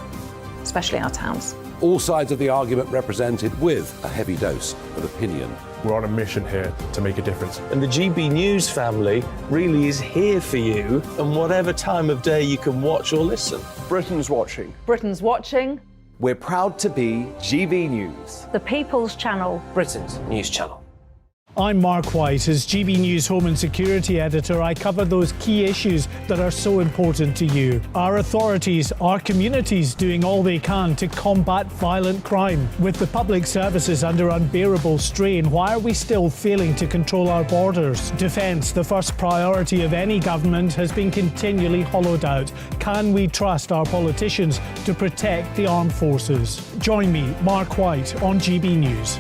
especially our towns. All sides of the argument represented with a heavy dose of opinion. We're on a mission here to make a difference. And the GB News family really is here for you, and whatever time of day you can watch or listen. Britain's watching. Britain's watching. We're proud to be GB News. The People's Channel. Britain's news channel. I'm Mark White. As GB News Home and Security Editor, I cover those key issues that are so important to you. Our authorities, our communities doing all they can to combat violent crime. With the public services under unbearable strain, why are we still failing to control our borders? Defence, the first priority of any government, has been continually hollowed out. Can we trust our politicians to protect the armed forces? Join me, Mark White, on GB News.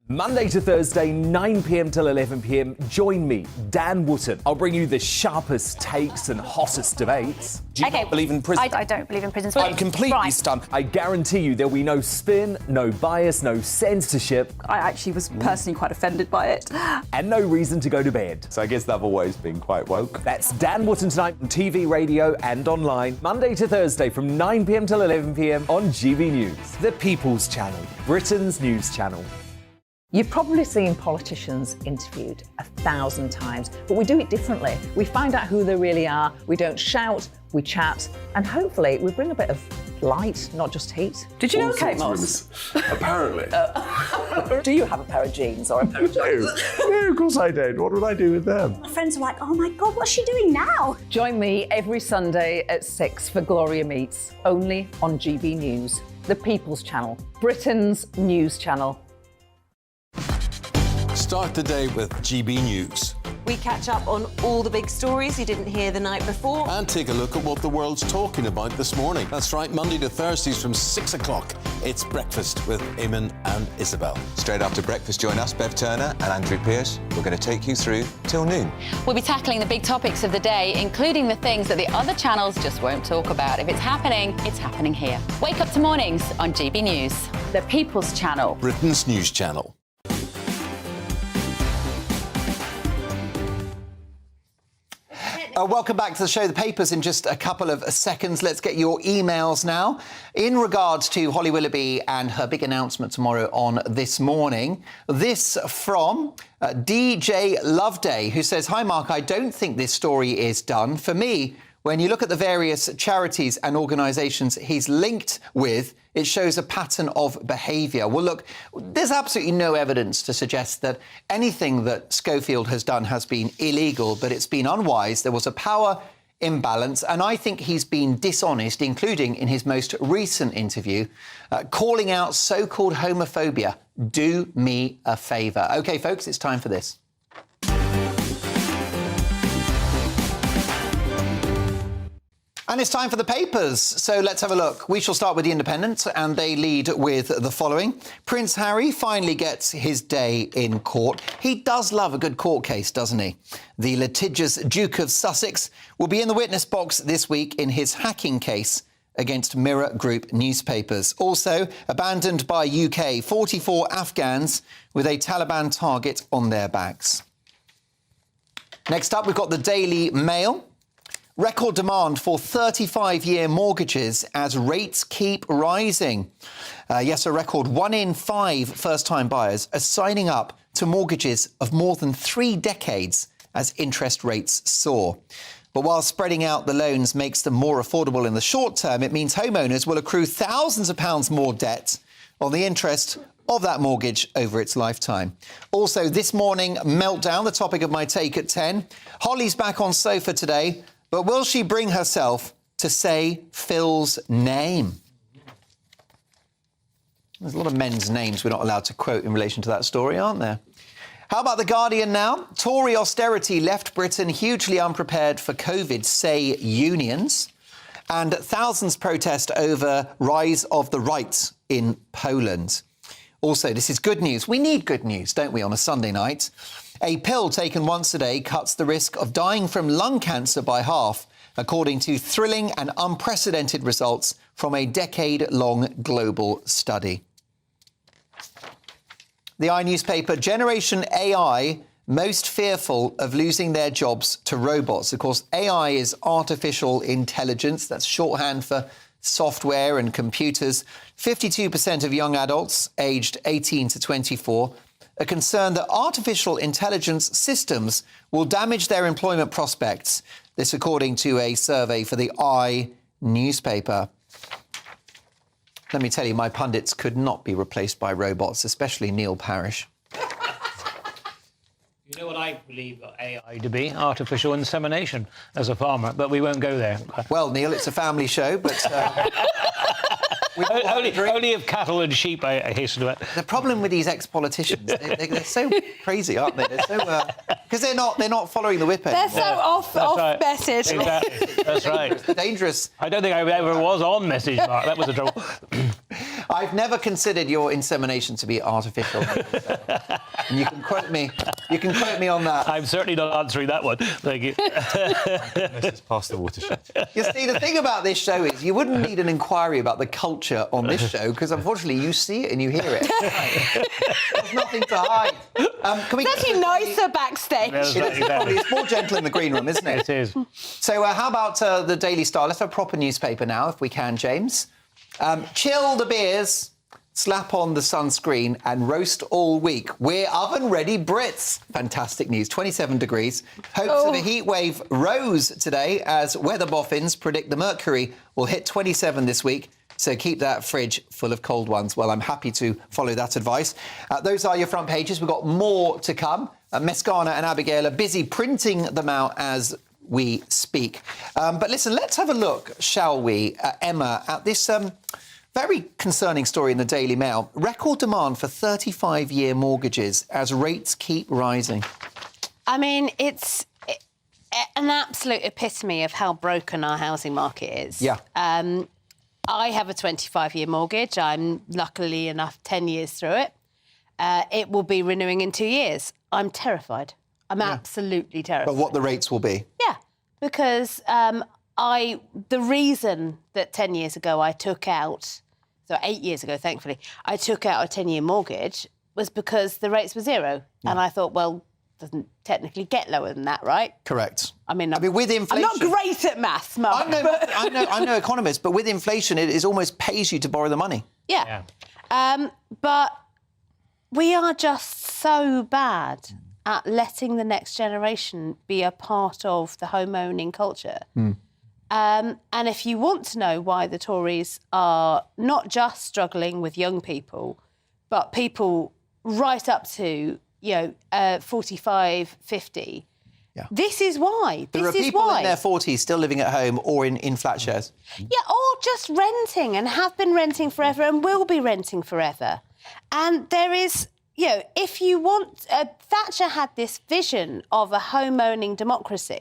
Monday to Thursday, 9 p.m. till 11 p.m. Join me, Dan Wootton. I'll bring you the sharpest takes and hottest debates. Do you not believe in prison? I don't believe in prisons. I'm completely stunned. I guarantee you there'll be no spin, no bias, no censorship. I actually was personally quite offended by it. And no reason to go to bed. So I guess they've always been quite woke. That's Dan Wootton tonight on TV, radio and online. Monday to Thursday from 9 p.m. till 11 p.m. on GB News. The People's Channel, Britain's news channel. You've probably seen politicians interviewed 1,000 times, but we do it differently. We find out who they really are, we don't shout, we chat, and hopefully we bring a bit of light, not just heat. Did you know Kate Moss? Apparently. Do you have a pair of jeans or a pair of jeans? No, of course I don't. What would I do with them? My friends are like, oh my God, what's she doing now? Join me every Sunday at 6 for Gloria Meets, only on GB News, the People's Channel, Britain's news channel. Start the day with GB News. We catch up on all the big stories you didn't hear the night before. And take a look at what the world's talking about this morning. That's right, Monday to Thursdays from 6 o'clock. It's Breakfast with Eamon and Isabel. Straight after breakfast, join us, Bev Turner and Andrew Pearce. We're going to take you through till noon. We'll be tackling the big topics of the day, including the things that the other channels just won't talk about. If it's happening here. Wake up to mornings on GB News, the People's Channel. Britain's news channel. Welcome back to the show. The papers in just a couple of seconds. Let's get your emails now. In regards to Holly Willoughby and her big announcement tomorrow on This Morning, this from DJ Loveday, who says, "Hi, Mark, I don't think this story is done. For me, when you look at the various charities and organisations he's linked with, it shows a pattern of behaviour." Well, look, there's absolutely no evidence to suggest that anything that Schofield has done has been illegal, but it's been unwise. There was a power imbalance, and I think he's been dishonest, including in his most recent interview, calling out so-called homophobia. Do me a favour. OK, folks, it's time for this. And it's time for the papers, so let's have a look. We shall start with The Independent, and they lead with the following. Prince Harry finally gets his day in court. He does love a good court case, doesn't he? The litigious Duke of Sussex will be in the witness box this week in his hacking case against Mirror Group newspapers. Also, abandoned by UK, 44 Afghans with a Taliban target on their backs. Next up, we've got the Daily Mail. Record demand for 35-year mortgages as rates keep rising. Yes, a record 1 in 5 first-time buyers are signing up to mortgages of more than 3 decades as interest rates soar. But while spreading out the loans makes them more affordable in the short term, it means homeowners will accrue thousands of pounds more debt on the interest of that mortgage over its lifetime. Also, this morning, meltdown, the topic of my take at 10. Holly's back on sofa today. But will she bring herself to say Phil's name? There's a lot of men's names we're not allowed to quote in relation to that story, aren't there? How about The Guardian now? Tory austerity left Britain hugely unprepared for COVID, say unions. And thousands protest over rise of the right in Poland. Also, this is good news. We need good news, don't we, on a Sunday night? A pill taken once a day cuts the risk of dying from lung cancer by half, according to thrilling and unprecedented results from a decade-long global study. The iNewspaper, Generation AI most fearful of losing their jobs to robots. Of course, AI is artificial intelligence. That's shorthand for software and computers. 52% of young adults aged 18 to 24 are concerned that artificial intelligence systems will damage their employment prospects. This according to a survey for the iNewspaper. Let me tell you, my pundits could not be replaced by robots, especially Neil Parish. You know what I believe AI to be? Artificial insemination as a farmer, but we won't go there. Well, Neil, it's a family show, but... Only of cattle and sheep, I hasten to add. The problem with these ex-politicians, they're so crazy, aren't they? They're so... Because they're not following the whip anymore. They're so off message. Exactly. That's right. It's dangerous. I don't think I ever was on message, Mark. That was the trouble. I've never considered your insemination to be artificial. And you can quote me. You can quote me on that. I'm certainly not answering that one. Thank you. It's past the watershed. You see, the thing about this show is you wouldn't need an inquiry about the culture on this show because, unfortunately, you see it and you hear it. There's nothing to hide. It's actually nicer backstage. It's more gentle in the green room, isn't it? It is. So how about the Daily Star? Let's have a proper newspaper now, if we can, James. Chill the beers, slap on the sunscreen and roast all week. We're oven-ready Brits. Fantastic news. 27 degrees. Hopes of a heat wave rose today as weather boffins predict the mercury will hit 27 this week. So keep that fridge full of cold ones. Well, I'm happy to follow that advice. Those are your front pages. We've got more to come. Mescana and Abigail are busy printing them out as we speak. But listen, let's have a look, shall we, Emma, at this very concerning story in the Daily Mail. Record demand for 35-year mortgages as rates keep rising. I mean, it's an absolute epitome of how broken our housing market is. Yeah. I have a 25-year mortgage. I'm luckily enough 10 years through it. It will be renewing in 2 years. I'm terrified. I'm absolutely terrified. But what the rates will be? Yeah, because the reason that 10 years ago I took out, so 8 years ago, thankfully, I took out a 10-year mortgage was because the rates were zero. Yeah. And I thought, well, doesn't technically get lower than that, right? Correct. I mean, with inflation... I'm not great at maths, Mark. I'm no economist, but with inflation, it almost pays you to borrow the money. Yeah. But we are just so bad at letting the next generation be a part of the home-owning culture. And if you want to know why the Tories are not just struggling with young people, but people right up to, 45, 50, Yeah. This is why. There are people in their 40s still living at home or in flat shares. Yeah, or just renting and have been renting forever and will be renting forever. And there is, you know, if you want... Thatcher had this vision of a home-owning democracy,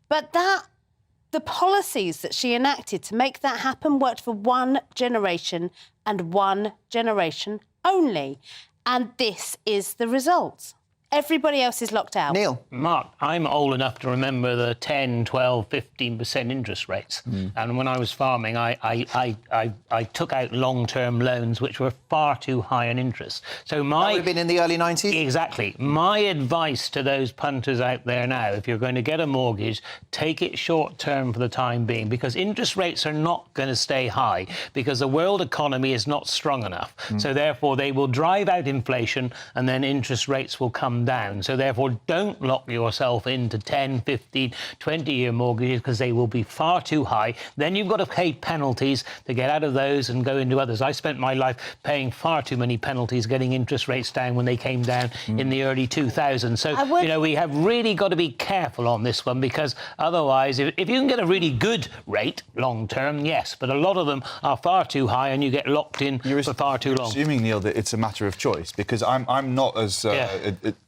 but the policies that she enacted to make that happen worked for one generation and one generation only. And this is the result. Everybody else is locked out. Neil. Mark, I'm old enough to remember the 10, 12, 15% interest rates. And when I was farming, I took out long-term loans which were far too high in interest. So That would have been in the early 90s? Exactly. My advice to those punters out there now, if you're going to get a mortgage, take it short-term for the time being, because interest rates are not going to stay high, because the world economy is not strong enough. So therefore, they will drive out inflation and then interest rates will come down. So therefore, don't lock yourself into 10, 15, 20-year mortgages, because they will be far too high. Then you've got to pay penalties to get out of those and go into others. I spent my life paying far too many penalties getting interest rates down when they came down in the early 2000s. So, you know, we have really got to be careful on this one, because otherwise, if you can get a really good rate long-term, yes, but a lot of them are far too high and you get locked in for far too long. Assuming, Neil, that it's a matter of choice, because I'm not as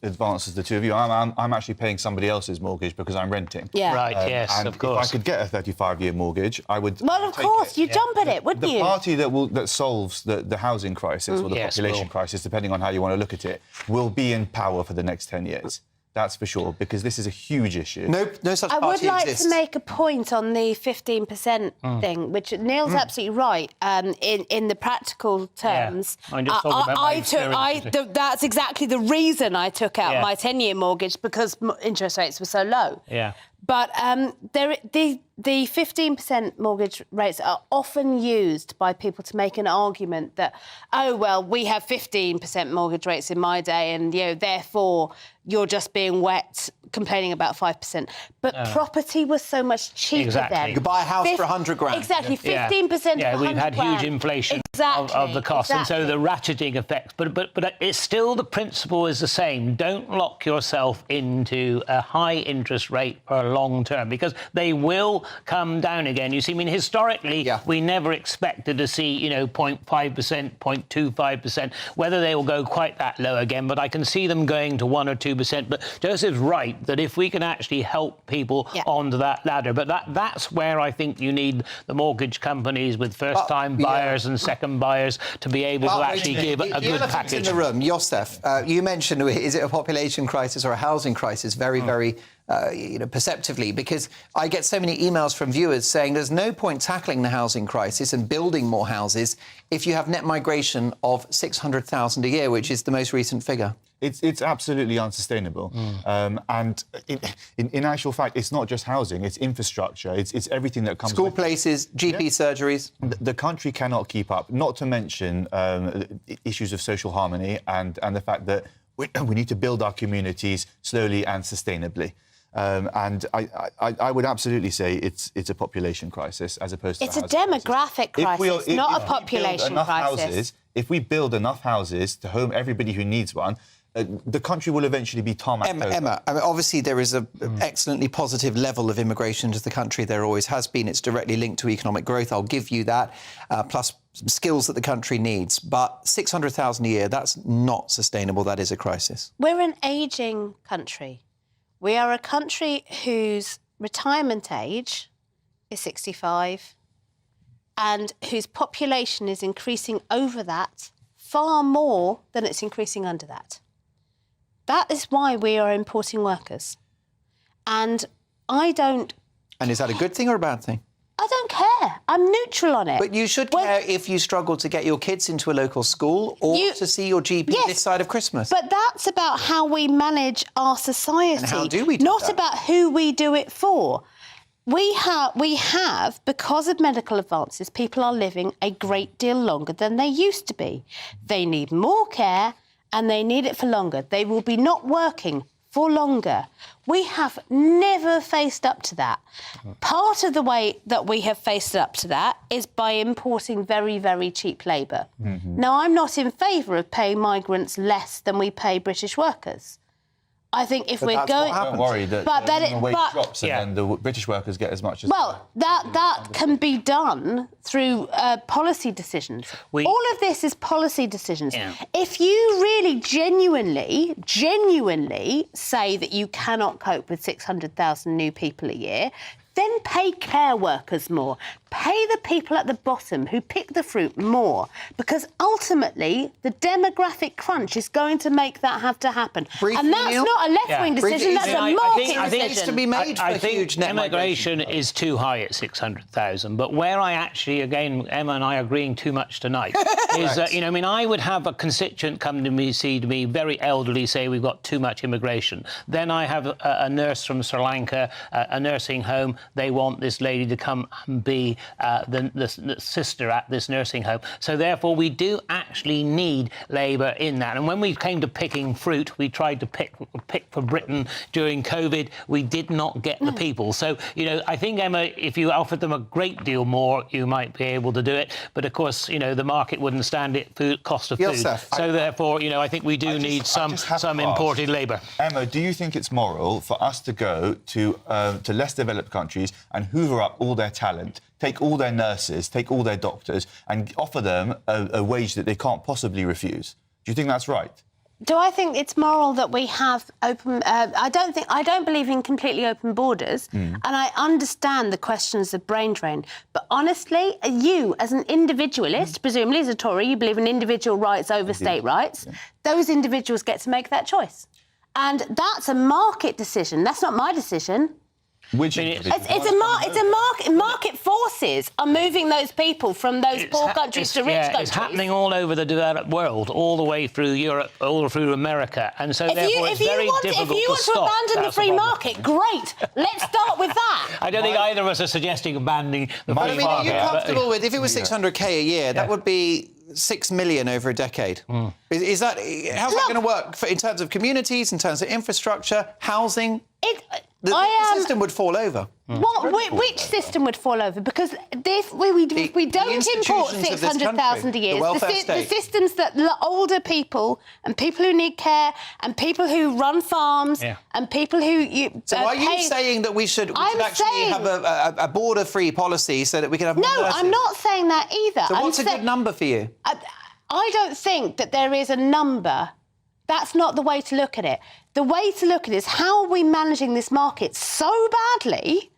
advanced as the two of you. I'm actually paying somebody else's mortgage because I'm renting. Yeah. Right, yes, and of course. If I could get a 35-year mortgage, I would. Well, of course, you'd jump at it, wouldn't you? The party that solves the housing crisis or the population crisis, depending on how you want to look at it, will be in power for the next 10 years. That's for sure, because this is a huge issue. No such I party would like exists. to make a point on the 15% thing, which Neil's absolutely right. In the practical terms, I'm just talking about my experience. that's exactly the reason I took out my 10-year mortgage, because interest rates were so low. Yeah. But the 15% mortgage rates are often used by people to make an argument that, oh, well, we have 15% mortgage rates in my day and, you know, therefore you're just being wet complaining about 5%. But property was so much cheaper then. You could buy a house for 100 grand. Exactly, 15%. Yeah, we've had huge inflation of the cost, and so the ratcheting effects. But it's still, the principle is the same. Don't lock yourself into a high interest rate for a long term, because they will come down again. You see, I mean, historically, we never expected to see, you know, 0.5%, 0.25%, whether they will go quite that low again, but I can see them going to 1 or 2%. But Joseph's right, that if we can actually help people onto that ladder, but that's where I think you need the mortgage companies with first-time buyers and second buyers to be able to actually give a good package. In the room, Josef, you mentioned, is it a population crisis or a housing crisis? Very perceptively, because I get so many emails from viewers saying there's no point tackling the housing crisis and building more houses if you have net migration of 600,000 a year, which is the most recent figure. It's absolutely unsustainable. And in actual fact, it's not just housing, it's infrastructure, it's everything that comes... School places, GP surgeries. The country cannot keep up, not to mention issues of social harmony and the fact that we need to build our communities slowly and sustainably. And I would absolutely say it's a population crisis as opposed to a demographic crisis, not a population crisis. If we build enough houses to home everybody who needs one, the country will eventually be tarmacked over. Emma, I mean, obviously there is an excellently positive level of immigration into the country. There always has been. It's directly linked to economic growth. I'll give you that, plus skills that the country needs. But 600,000 a year, that's not sustainable. That is a crisis. We're an ageing country. We are a country whose retirement age is 65 and whose population is increasing over that far more than it's increasing under that. That is why we are importing workers. And I don't... And is that a good thing or a bad thing? I don't care. I'm neutral on it. But you should care if you struggle to get your kids into a local school or to see your GP this side of Christmas. But that's about how we manage our society. And how do we do Not that? about who we do it for. We have, because of medical advances, people are living a great deal longer than they used to be. They need more care and they need it for longer. They will be not working for longer. We have never faced up to that. Part of the way that we have faced up to that is by importing very, very cheap labour. Now, I'm not in favour of paying migrants less than we pay British workers. I think if But we're that's going... what happens. Don't worry, the minimum wage drops and then the British workers get as much as... Well, that can be done through policy decisions. All of this is policy decisions. Yeah. If you really genuinely say that you cannot cope with 600,000 new people a year, then pay care workers more. Pay the people at the bottom who pick the fruit more, because ultimately the demographic crunch is going to make that have to happen. And that's not a left-wing decision, that's a market decision. I think immigration is too high at 600,000, but where I actually, again, Emma and I are agreeing too much tonight, is that, I would have a constituent come to me, very elderly, say we've got too much immigration. Then I have a nurse from Sri Lanka, a nursing home, they want this lady to come and be the sister at this nursing home. So therefore we do actually need labour in that. And when we came to picking fruit, we tried to pick for Britain during COVID. We did not get the people. So, I think, Emma, if you offered them a great deal more, you might be able to do it. But of course, the market wouldn't stand it, cost of food. So therefore, I think we do need some imported labour. Emma, do you think it's moral for us to go to less developed countries and hoover up all their talent, take all their nurses, take all their doctors, and offer them a wage that they can't possibly refuse? Do you think that's right? Do I think it's moral that we have open... I don't believe in completely open borders, and I understand the questions of brain drain. But honestly, you, as an individualist, presumably as a Tory, you believe in individual rights over state rights, those individuals get to make that choice. And that's a market decision. That's not my decision. Which it's a market. Market forces are moving those people from those poor countries to rich countries. It's happening all over the developed world, all the way through Europe, all through America, and so therefore it's very difficult to stop. If you want to abandon the free market, great. Let's start with that. I don't think either of us are suggesting abandoning the free market. Are you comfortable with, if it was 600k a year, that would be 6 million over a decade. How's that going to work in terms of communities, in terms of infrastructure, housing? The system would fall over. Which system would fall over? Because if we don't import 600,000 a year, the systems that older people and people who need care and people who run farms and people who... So are you saying that we should actually have a border-free policy so that we can have more nurses? I'm not saying that either. So what's a good number for you? I don't think that there is a number. That's not the way to look at it. The way to look at it is how are we managing this market so badly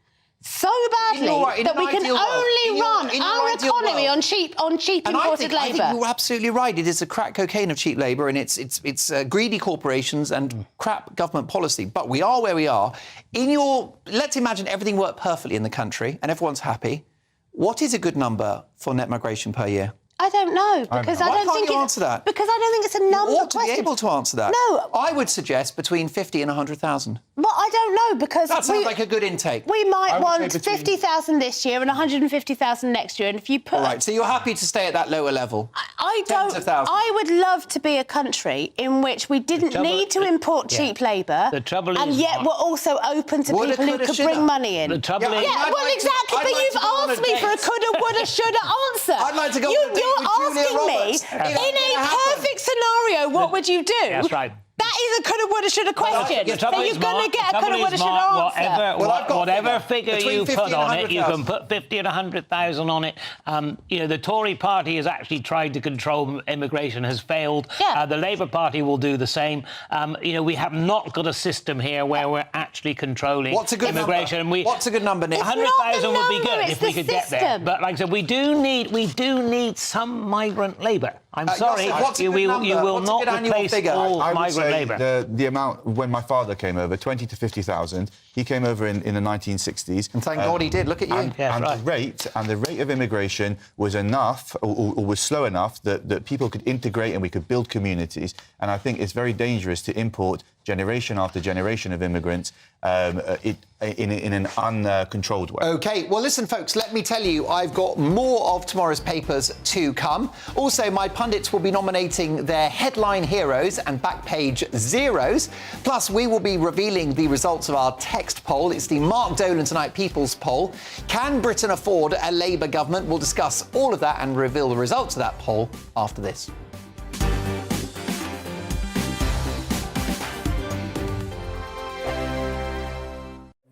that we can only run our economy on cheap imported labour. I think you're absolutely right. It is a crack cocaine of cheap labour, and it's greedy corporations and crap government policy. But we are where we are. Let's imagine everything worked perfectly in the country and everyone's happy. What is a good number for net migration per year? I don't know, because I don't think answer that? Because I don't think it's a number You ought to question. be able to answer that. No. I would suggest between 50 and 100,000. Well, I don't know, because... That sounds like a good intake. We might want 50,000 this year and 150,000 next year, and if you put... All right, so you're happy to stay at that lower level? I would love to be a country in which we didn't need to import cheap labour, and yet we're also open to people who could bring money in. The trouble is... Yeah, well, exactly, but you've asked me for a coulda, woulda, shoulda answer. I'd like to go on a date with Julia You're asking me, in a perfect scenario, what would you do? That's right. That is a coulda, woulda, shoulda question. So you're going to get a coulda, woulda, shoulda answer. Whatever figure you put on it, you can put 50 and 100,000 on it. The Tory party has actually tried to control immigration, has failed. The Labour Party will do the same. We have not got a system here where we're actually controlling immigration. What's a good number, Nick? 100,000 would be good if we could get there. But like I said, we do need some migrant labour. I'm sorry, you will not replace all migrant labour. The amount, when my father came over, 20 to 50,000, he came over in the 1960s. And thank God he did, look at you. The rate of immigration was enough, or was slow enough, that people could integrate and we could build communities. And I think it's very dangerous to import generation after generation of immigrants in an uncontrolled way. OK, well, listen, folks, let me tell you, I've got more of tomorrow's papers to come. Also, my pundits will be nominating their headline heroes and back page zeros. Plus, we will be revealing the results of our text poll. It's the Mark Dolan Tonight People's Poll. Can Britain afford a Labour government? We'll discuss all of that and reveal the results of that poll after this.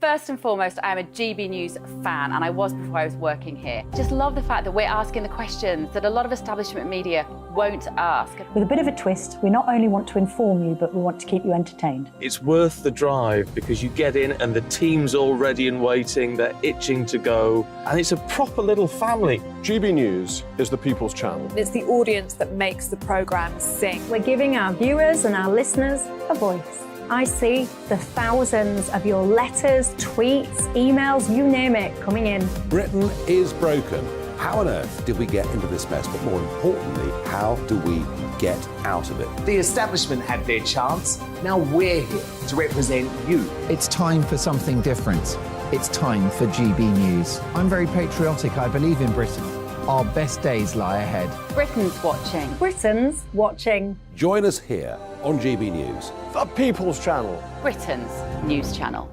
First and foremost, I'm a GB News fan, and I was before I was working here. Just love the fact that we're asking the questions that a lot of establishment media won't ask. With a bit of a twist, we not only want to inform you, but we want to keep you entertained. It's worth the drive because you get in and the team's all ready and waiting, they're itching to go, and it's a proper little family. GB News is the People's Channel. It's the audience that makes the programme sing. We're giving our viewers and our listeners a voice. I see the thousands of your letters, tweets, emails, you name it, coming in. Britain is broken. How on earth did we get into this mess? But more importantly, how do we get out of it? The establishment had their chance. Now we're here to represent you. It's time for something different. It's time for GB News. I'm very patriotic. I believe in Britain. Our best days lie ahead. Britain's watching. Britain's watching. Join us here on GB News. The People's Channel. Britain's news channel.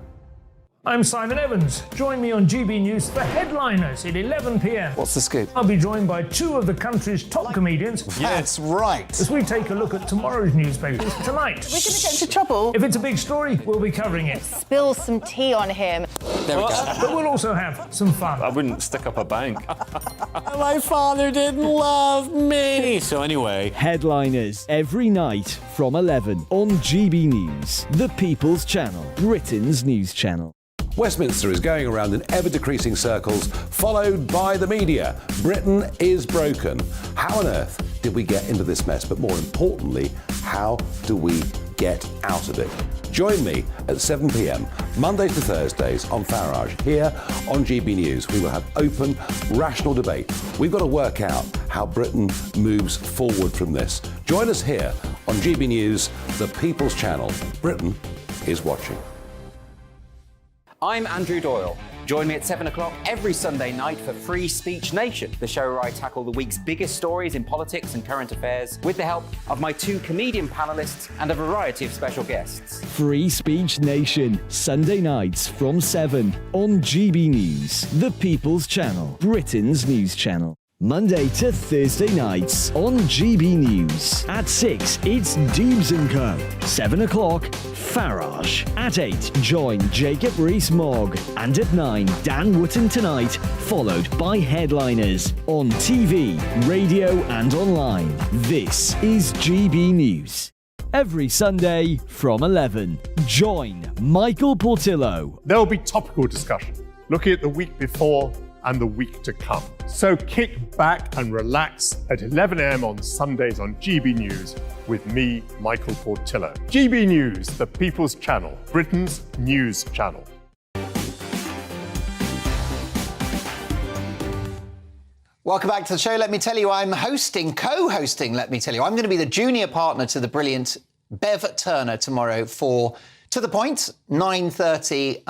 I'm Simon Evans. Join me on GB News for Headliners at 11 p.m. What's the scoop? I'll be joined by two of the country's top comedians. That's right. As we take a look at tomorrow's newspapers tonight. We're going to get into trouble. If it's a big story, we'll be covering it. Spill some tea on him. There we go. But we'll also have some fun. I wouldn't stick up a bank. My father didn't love me. So anyway, Headliners every night from 11 on GB News, the People's Channel, Britain's news channel. Westminster is going around in ever-decreasing circles, followed by the media. Britain is broken. How on earth did we get into this mess? But more importantly, how do we get out of it? Join me at 7 p.m, Mondays to Thursdays on Farage, here on GB News. We will have open, rational debate. We've got to work out how Britain moves forward from this. Join us here on GB News, the People's Channel. Britain is watching. I'm Andrew Doyle. Join me at 7 o'clock every Sunday night for Free Speech Nation, the show where I tackle the week's biggest stories in politics and current affairs with the help of my two comedian panellists and a variety of special guests. Free Speech Nation, Sunday nights from 7 on GB News, the People's Channel, Britain's news channel. Monday to Thursday nights on GB News. At 6, it's Dubes & Co. 7 o'clock, Farage. At 8, join Jacob Rees-Mogg. And at 9, Dan Wootton Tonight, followed by Headliners. On TV, radio and online. This is GB News. Every Sunday from 11, join Michael Portillo. There'll be topical discussion, looking at the week before and the week to come. So kick back and relax at 11 a.m. on Sundays on GB News with me, Michael Portillo. GB News, the People's Channel, Britain's news channel. Welcome back to the show. Let me tell you, I'm co-hosting, let me tell you. I'm going to be the junior partner to the brilliant Bev Turner tomorrow for To The Point, 9:30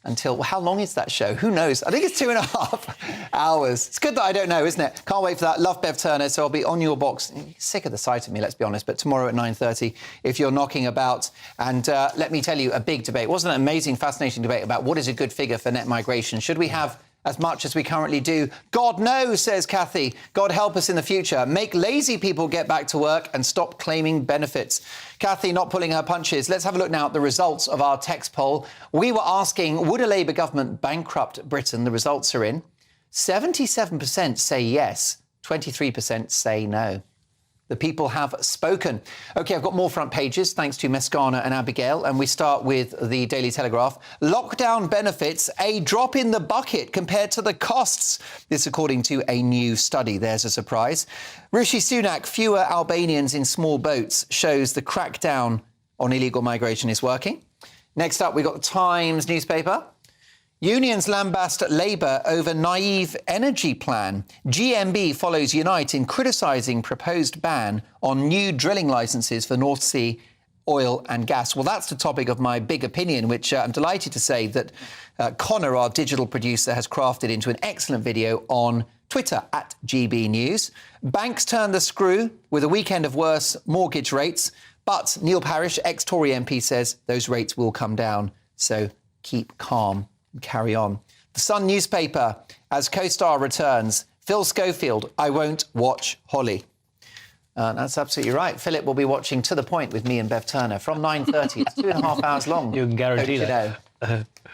until how long is that show? Who knows? I think it's 2.5 hours. It's good that I don't know, isn't it? Can't wait for that. Love Bev Turner, so I'll be on your box. Sick of the sight of me, let's be honest, but tomorrow at 9:30, if you're knocking about. And let me tell you, a big debate. Wasn't it an amazing, fascinating debate about what is a good figure for net migration? Should we have as much as we currently do? God knows, says Kathy. God help us in the future. Make lazy people get back to work and stop claiming benefits. Kathy not pulling her punches. Let's have a look now at the results of our text poll. We were asking, would a Labour government bankrupt Britain? The results are in. 77% say yes, 23% say no. The people have spoken. OK, I've got more front pages, thanks to Mescana and Abigail, and we start with the Daily Telegraph. Lockdown benefits, a drop in the bucket compared to the costs. This according to a new study. There's a surprise. Rishi Sunak, fewer Albanians in small boats, shows the crackdown on illegal migration is working. Next up, we've got the Times newspaper. Unions lambast Labour over naive energy plan. GMB follows Unite in criticising proposed ban on new drilling licences for North Sea oil and gas. Well, that's the topic of my big opinion, which I'm delighted to say that Connor, our digital producer, has crafted into an excellent video on Twitter at GB News. Banks turn the screw with a weekend of worse mortgage rates. But Neil Parish, ex-Tory MP, says those rates will come down. So keep calm. Carry on. The Sun newspaper, as co-star returns, Phil Schofield, I won't watch Holly. That's absolutely right. Philip will be watching To The Point with me and Bev Turner from 9:30. It's 2.5 hours long. You can guarantee that.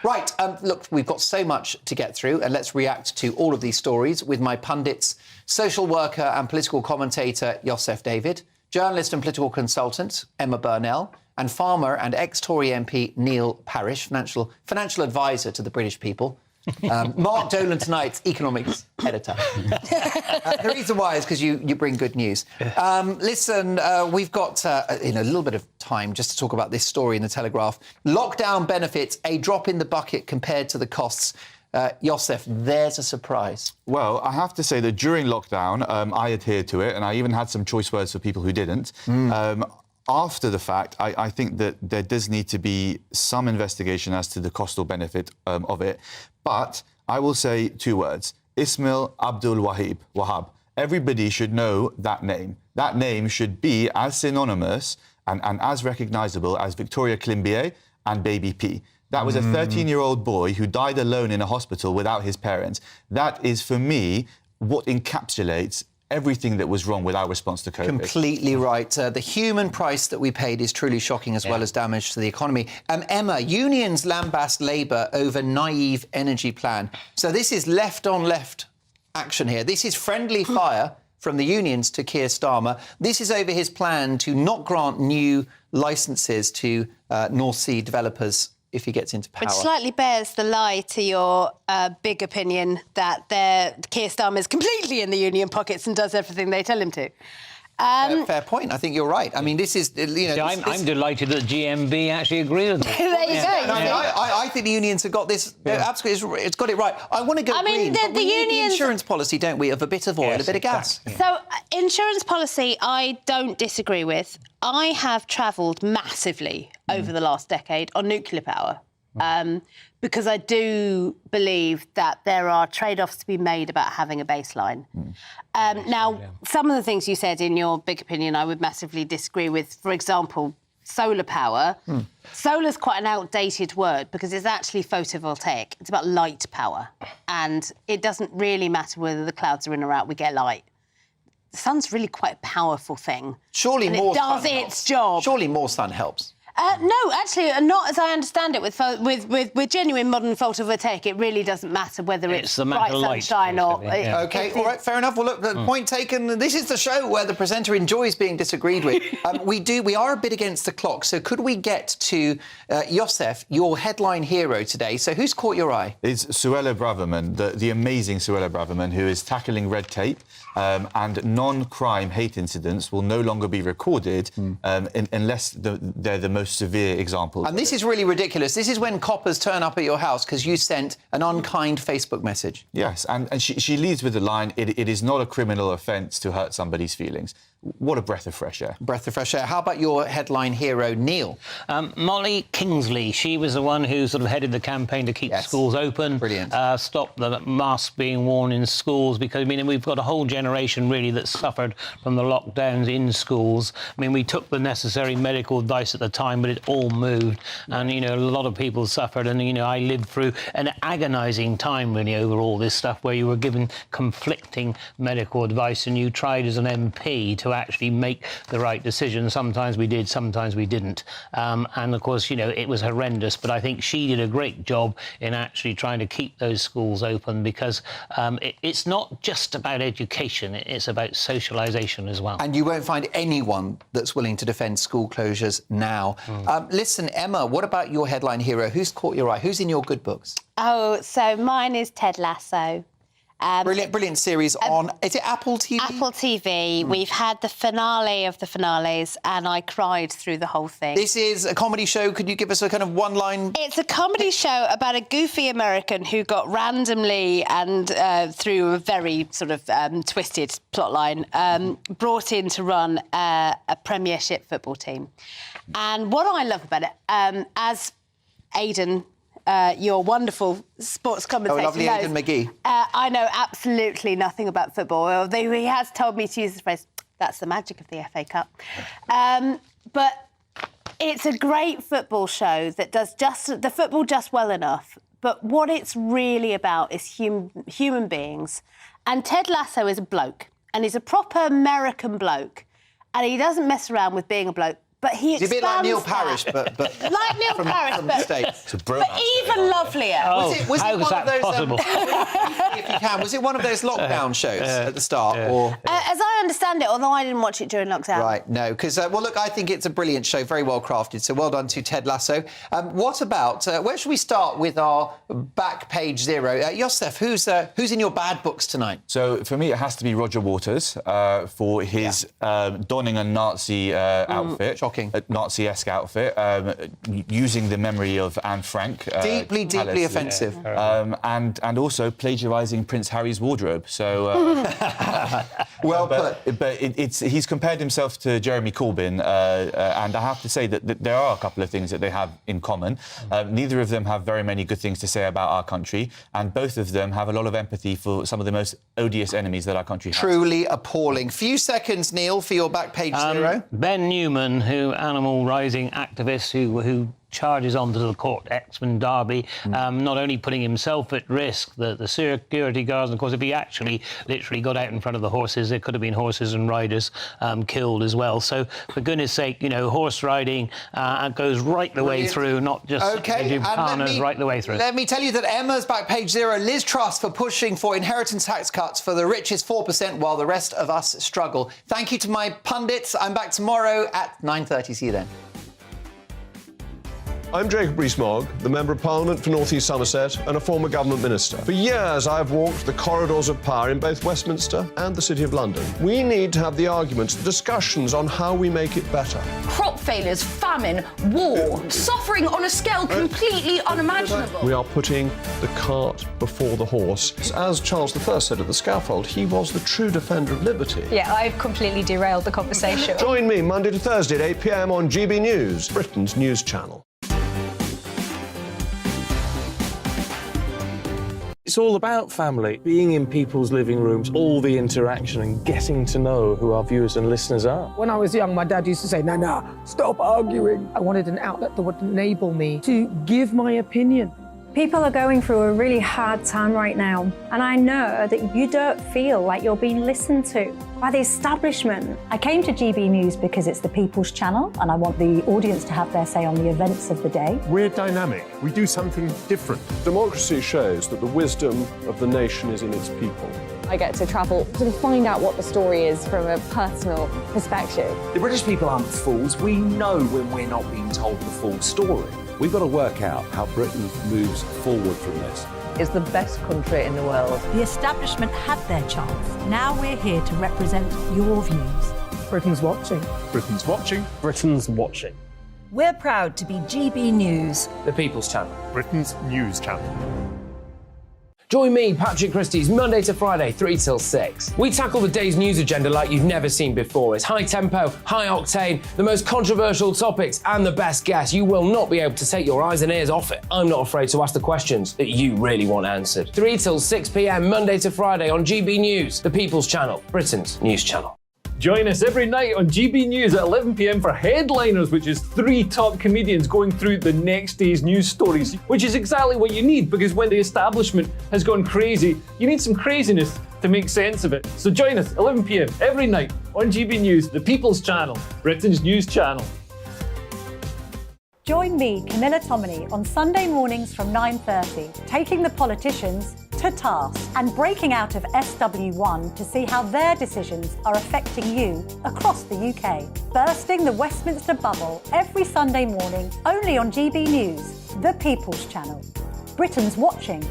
Right, look, we've got so much to get through, and let's react to all of these stories with my pundits, social worker and political commentator Yosef David, journalist and political consultant Emma Burnell, and farmer and ex-Tory MP Neil Parish, financial advisor to the British people. Mark Dolan, tonight's economics editor. The reason why is because you bring good news. Listen, we've got a little bit of time just to talk about this story in the Telegraph. Lockdown benefits, a drop in the bucket compared to the costs. Yosef, there's a surprise. Well, I have to say that during lockdown, I adhered to it, and I even had some choice words for people who didn't. After the fact, I think that there does need to be some investigation as to the cost or benefit of it. But I will say two words. Ismail Abdul Wahab. Everybody should know that name. That name should be as synonymous and as recognisable as Victoria Climbié and Baby P. That was a 13-year-old boy who died alone in a hospital without his parents. That is, for me, what encapsulates everything that was wrong with our response to COVID. Completely right. The human price that we paid is truly shocking, as well as damage to the economy. Emma, unions lambast Labour over naive energy plan. So this is left-on-left action here. This is friendly fire from the unions to Keir Starmer. This is over his plan to not grant new licences to North Sea developers if he gets into power. Which slightly bears the lie to your big opinion that Keir Starmer is completely in the union pockets and does everything they tell him to. Fair point. I think you're right. I mean, this is, I'm delighted that GMB actually agree with me. There you go. I think the unions have got this. Absolutely, it's got it right. I want to go green. But we need the insurance policy, don't we, of a bit of oil, a bit of gas. So, insurance policy, I don't disagree with. I have travelled massively over the last decade on nuclear power. Because I do believe that there are trade-offs to be made about having a baseline. Some of the things you said in your big opinion I would massively disagree with. For example, solar power. Solar's quite an outdated word because it's actually photovoltaic. It's about light power. And it doesn't really matter whether the clouds are in or out, we get light. The sun's really quite a powerful thing. Surely more sun helps. It does its job. Surely more sun helps. No, actually, not as I understand it. With genuine modern photovoltaic, it really doesn't matter whether it's bright sunshine or... OK, all right, fair enough. Well, look, point taken. This is the show where the presenter enjoys being disagreed with. We are a bit against the clock, so could we get to Yosef, your headline hero today? So who's caught your eye? It's Suella Braverman, the amazing Suella Braverman, who is tackling red tape and non-crime hate incidents will no longer be recorded unless they're the most severe examples. And this is really ridiculous. This is when coppers turn up at your house because you sent an unkind Facebook message. Yes, and she leads with the line, it is not a criminal offence to hurt somebody's feelings. What a breath of fresh air. Breath of fresh air. How about your headline hero, Neil? Molly Kingsley. She was the one who sort of headed the campaign to keep schools open. Brilliant. Stop the masks being worn in schools, because, I mean, we've got a whole generation, really, that suffered from the lockdowns in schools. I mean, we took the necessary medical advice at the time, but it all moved. And, a lot of people suffered. And, I lived through an agonising time, really, over all this stuff, where you were given conflicting medical advice and you tried as an MP to actually make the right decision. Sometimes we did, sometimes we didn't. And, of course, it was horrendous. But I think she did a great job in actually trying to keep those schools open, because it's not just about education, it's about socialisation as well. And you won't find anyone that's willing to defend school closures now. Listen, Emma, what about your headline hero? Who's caught your eye? Who's in your good books? Oh, so mine is Ted Lasso. Brilliant series on, is it Apple TV? Apple TV. We've had the finale of the finales and I cried through the whole thing. This is a comedy show. Could you give us a kind of one-line... It's a comedy show about a goofy American who got randomly and through a very sort of twisted plotline brought in to run a Premiership football team. And what I love about it, as Aidan... your wonderful sports commentator. Oh, lovely Aidan McGee. I know absolutely nothing about football. Although he has told me to use the phrase, that's the magic of the FA Cup. But it's a great football show that does the football just well enough. But what it's really about is human beings. And Ted Lasso is a bloke. And he's a proper American bloke. And he doesn't mess around with being a bloke But he He's a bit like Neil expands Parish, but like Neil Parish, from the States. It's a but even lovelier. Oh, was it how one is that of those, possible? if you can, was it one of those lockdown shows at the start? Or As I understand it, although I didn't watch it during lockdown. Right, no, because, well, look, I think it's a brilliant show, very well crafted, so well done to Ted Lasso. What about, where should we start with our back page zero? Yosef, who's in your bad books tonight? So, for me, it has to be Roger Waters for his donning a Nazi outfit. Shocking. A Nazi-esque outfit, using the memory of Anne Frank. Deeply offensive. And also plagiarising Prince Harry's wardrobe. So, well put. But he's compared himself to Jeremy Corbyn, and I have to say that there are a couple of things that they have in common. Neither of them have very many good things to say about our country, and both of them have a lot of empathy for some of the most odious enemies that our country has. Truly appalling. Few seconds, Neil, for your back page zero. Ben Newman, animal rising activist who charges onto the court, Exmond Derby, not only putting himself at risk, the security guards, and of course, if he actually literally got out in front of the horses, there could have been horses and riders killed as well. So, for goodness sake, horse riding goes right the way through, not just right the way through. Let me tell you that Emma's back page zero, Liz Truss for pushing for inheritance tax cuts for the richest 4% while the rest of us struggle. Thank you to my pundits. I'm back tomorrow at 9:30. See you then. I'm Jacob Rees-Mogg, the Member of Parliament for North East Somerset and a former government minister. For years, I've walked the corridors of power in both Westminster and the City of London. We need to have the arguments, the discussions on how we make it better. Crop failures, famine, war, suffering on a scale completely unimaginable. We are putting the cart before the horse. As Charles I said at the scaffold, he was the true defender of liberty. Yeah, I've completely derailed the conversation. Join me Monday to Thursday at 8 p.m. on GB News, Britain's news channel. It's all about family, being in people's living rooms, all the interaction and getting to know who our viewers and listeners are. When I was young, my dad used to say, no, stop arguing. I wanted an outlet that would enable me to give my opinion. People are going through a really hard time right now, and I know that you don't feel like you're being listened to by the establishment. I came to GB News because it's the People's Channel, and I want the audience to have their say on the events of the day. We're dynamic. We do something different. Democracy shows that the wisdom of the nation is in its people. I get to travel to find out what the story is from a personal perspective. The British people aren't fools. We know when we're not being told the full story. We've got to work out how Britain moves forward from this. It's the best country in the world. The establishment had their chance. Now we're here to represent your views. Britain's watching. Britain's watching. Britain's watching. We're proud to be GB News, The People's Channel. Britain's news channel. Join me, Patrick Christie's, Monday to Friday, 3 till 6. We tackle the day's news agenda like you've never seen before. It's high tempo, high octane, the most controversial topics, and the best guests. You will not be able to take your eyes and ears off it. I'm not afraid to ask the questions that you really want answered. 3 till 6 p.m, Monday to Friday on GB News, the People's Channel, Britain's news channel. Join us every night on GB News at 11 p.m. for Headliners, which is 3 top comedians going through the next day's news stories, which is exactly what you need, because when the establishment has gone crazy, you need some craziness to make sense of it. So join us 11 p.m. every night on GB News, the People's Channel, Britain's news channel. Join me, Camilla Tominey, on Sunday mornings from 9:30, taking the politicians to task and breaking out of SW1 to see how their decisions are affecting you across the UK. Bursting the Westminster bubble every Sunday morning, only on GB News, the People's Channel. Britain's watching.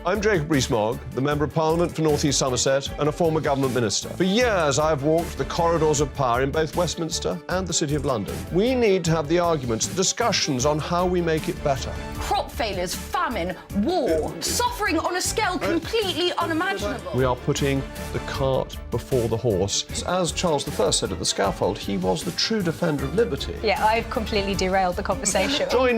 I'm Jacob Rees-Mogg, the Member of Parliament for North East Somerset and a former government minister. For years, I've walked the corridors of power in both Westminster and the City of London. We need to have the arguments, the discussions on how we make it better. Crop failures, famine, war, suffering on a scale completely unimaginable. We are putting the cart before the horse. As Charles I said at the scaffold, he was the true defender of liberty. Yeah, I've completely derailed the conversation. Join me